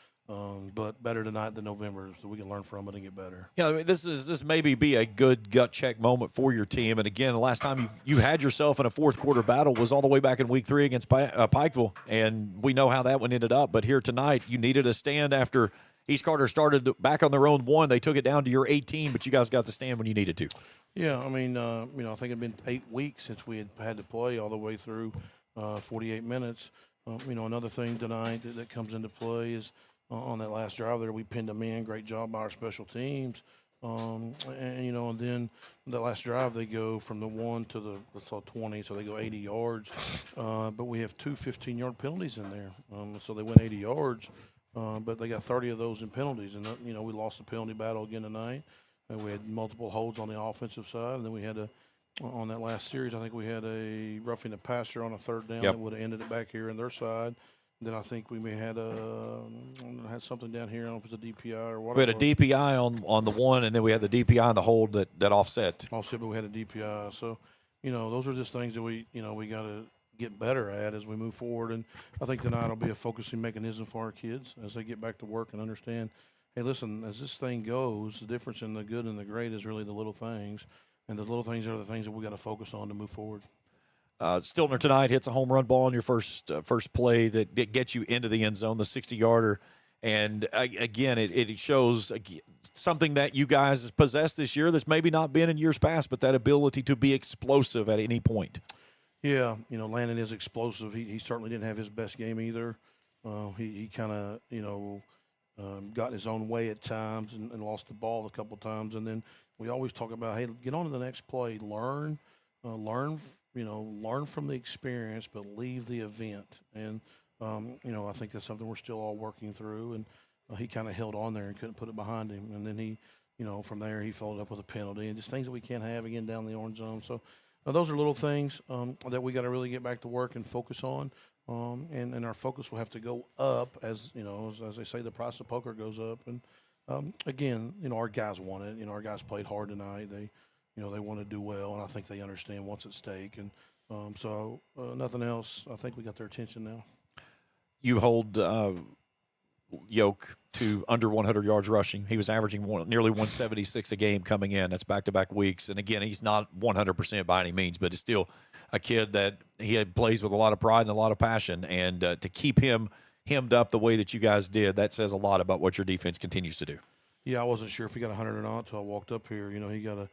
but better tonight than November, so we can learn from it and get better. Yeah, I mean, this maybe be a good gut check moment for your team. And again, the last time you had yourself in a fourth quarter battle was all the way back in week 3 against Pikeville, and we know how that one ended up. But here tonight, you needed a stand after East Carter started back on their own 1. They took it down to your 18, but you guys got the stand when you needed to. Yeah, I mean, I think it'd been 8 weeks since we had to play all the way through 48 minutes. Another thing tonight that comes into play is on that last drive there, we pinned them in. Great job by our special teams. And then that last drive, they go from the 1 to the 20, so they go 80 yards. But we have 2 15-yard penalties in there. So they went 80 yards, but they got 30 of those in penalties. And, we lost the penalty battle again tonight. And we had multiple holds on the offensive side, and then we had on that last series, I think we had a roughing the passer on a 3rd down that would have ended it back here on their side. Then I think we may had something down here. I don't know if it's a DPI or whatever. We had a DPI on the 1, and then we had the DPI on the hold that offset. Offset, but we had a DPI. So, those are just things that we got to get better at as we move forward. And I think tonight will be a focusing mechanism for our kids as they get back to work and understand, hey, listen, as this thing goes, the difference in the good and the great is really the little things. And the little things are the things that we got to focus on to move forward. Stiltner tonight hits a home run ball on your first play that gets you into the end zone, the 60-yarder. And, again, it shows something that you guys possess this year that's maybe not been in years past, but that ability to be explosive at any point. Yeah, Landon is explosive. He certainly didn't have his best game either. He kind of, got in his own way at times and lost the ball a couple times. And then we always talk about, hey, get on to the next play, learn from the experience, but leave the event. And, I think that's something we're still all working through. And he kind of held on there and couldn't put it behind him. And then he, from there, he followed up with a penalty and just things that we can't have again down the orange zone. So those are little things that we got to really get back to work and focus on. And our focus will have to go up as they say, the price of poker goes up. And again, our guys want it. Our guys played hard tonight. They want to do well, and I think they understand what's at stake. And so nothing else. I think we got their attention now. You hold Yoke to under 100 yards rushing. He was averaging nearly 176 a game coming in. That's back-to-back weeks. And, again, he's not 100% by any means, but it's still a kid that plays with a lot of pride and a lot of passion. And to keep him hemmed up the way that you guys did, that says a lot about what your defense continues to do. Yeah, I wasn't sure if he got 100 or not until I walked up here. He didn't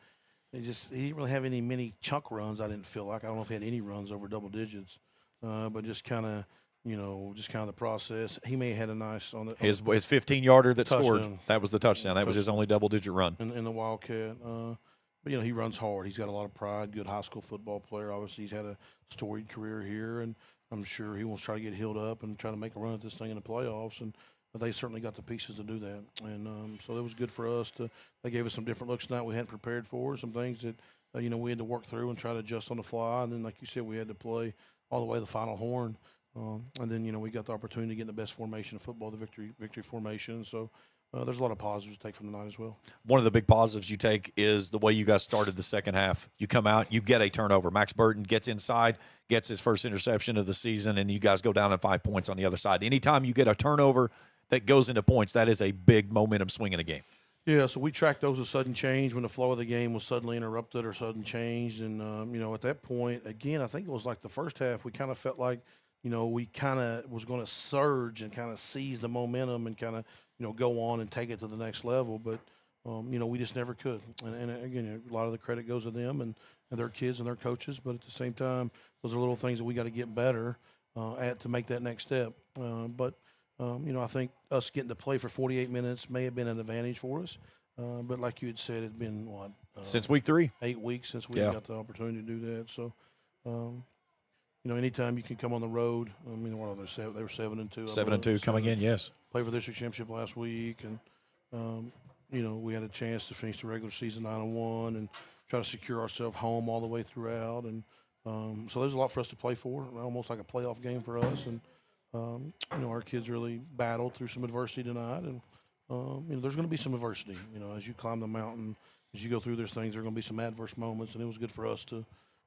really have any chunk runs, I didn't feel like. I don't know if he had any runs over double digits, but just kind of the process. He may have had a nice on his 15-yarder that touchdown. Scored. That was the touchdown. That was his only double-digit run. In the Wildcat. But, he runs hard. He's got a lot of pride, good high school football player. Obviously, he's had a storied career here, and I'm sure he wants to try to get healed up and try to make a run at this thing in the playoffs. And they certainly got the pieces to do that. And so it was good for us. They gave us some different looks tonight we hadn't prepared for, some things that, we had to work through and try to adjust on the fly. And then, like you said, we had to play all the way to the final horn. And then, we got the opportunity to get in the best formation of football, the victory formation. So there's a lot of positives to take from tonight as well. One of the big positives you take is the way you guys started the second half. You come out, you get a turnover. Max Burton gets inside, gets his first interception of the season, and you guys go down at 5 points on the other side. Anytime you get a turnover that goes into points, that is a big momentum swing in a game. Yeah, so we tracked those as sudden change when the flow of the game was suddenly interrupted or sudden changed. And, at that point, again, I think it was like the first half, we kind of felt like, we kind of was going to surge and kind of seize the momentum and kind of, go on and take it to the next level. But, we just never could. And again, a lot of the credit goes to them and their kids and their coaches. But at the same time, those are little things that we got to get better at to make that next step. I think us getting to play for 48 minutes may have been an advantage for us. But like you had said, it's been, since week 3? 8 weeks since we got the opportunity to do that. So, anytime you can come on the road, they were 7-2. 7-2 coming in, yes. Played for the district championship last week. And, we had a chance to finish the regular season 9-1 and try to secure ourselves home all the way throughout. And so there's a lot for us to play for, almost like a playoff game for us. And, our kids really battled through some adversity tonight. And, there's going to be some adversity. As you climb the mountain, as you go through those things, there are going to be some adverse moments. And it was good for us to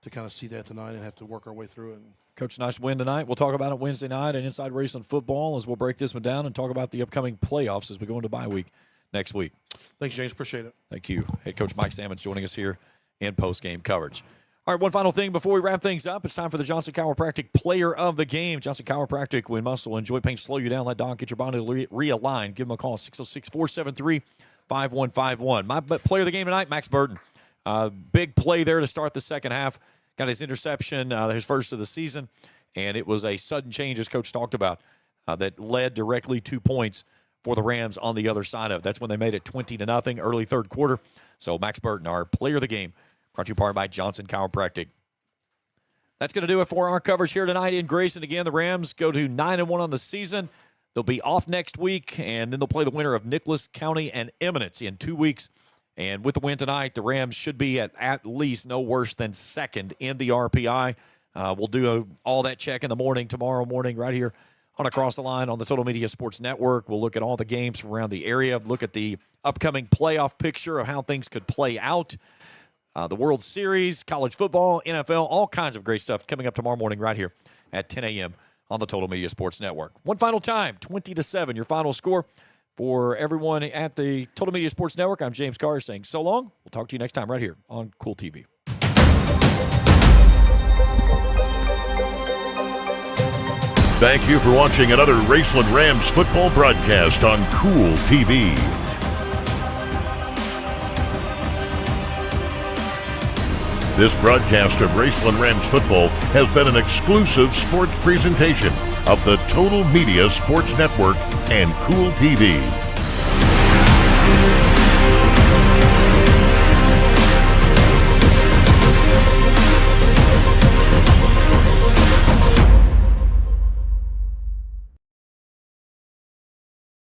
kind of see that tonight and have to work our way through it. Coach, nice win tonight. We'll talk about it Wednesday night and Inside Raceland Football as we'll break this one down and talk about the upcoming playoffs as we go into bye week next week. Thanks, James. Appreciate it. Thank you. Head Coach Mike Sammons joining us here in post-game coverage. All right, one final thing before we wrap things up. It's time for the Johnson Chiropractic Player of the Game. Johnson Chiropractic, when muscle and joint pain slow you down, let Don get your body realigned. Give them a call, 606-473-5151. My player of the game tonight, Max Burton. Big play there to start the second half. Got his interception, his first of the season, and it was a sudden change, as Coach talked about, that led directly 2 points for the Rams on the other side of it. That's when they made it 20-0 early third quarter. So Max Burton, our player of the game, brought to you part by Johnson Chiropractic. That's going to do it for our coverage here tonight in Grayson. Again, the Rams go to 9-1 on the season. They'll be off next week, and then they'll play the winner of Nicholas County and Eminence in 2 weeks. And with the win tonight, the Rams should be at least no worse than second in the RPI. We'll do all that check in the morning, tomorrow morning, right here on Across the Line on the Total Media Sports Network. We'll look at all the games from around the area, look at the upcoming playoff picture of how things could play out. The World Series, college football, NFL, all kinds of great stuff coming up tomorrow morning right here at 10 a.m. on the Total Media Sports Network. One final time, 20-7, your final score. For everyone at the Total Media Sports Network, I'm James Carr saying so long. We'll talk to you next time right here on Kool TV. Thank you for watching another Raceland Rams football broadcast on Kool TV. This broadcast of Raceland Rams football has been an exclusive sports presentation of the Total Media Sports Network and Kool TV.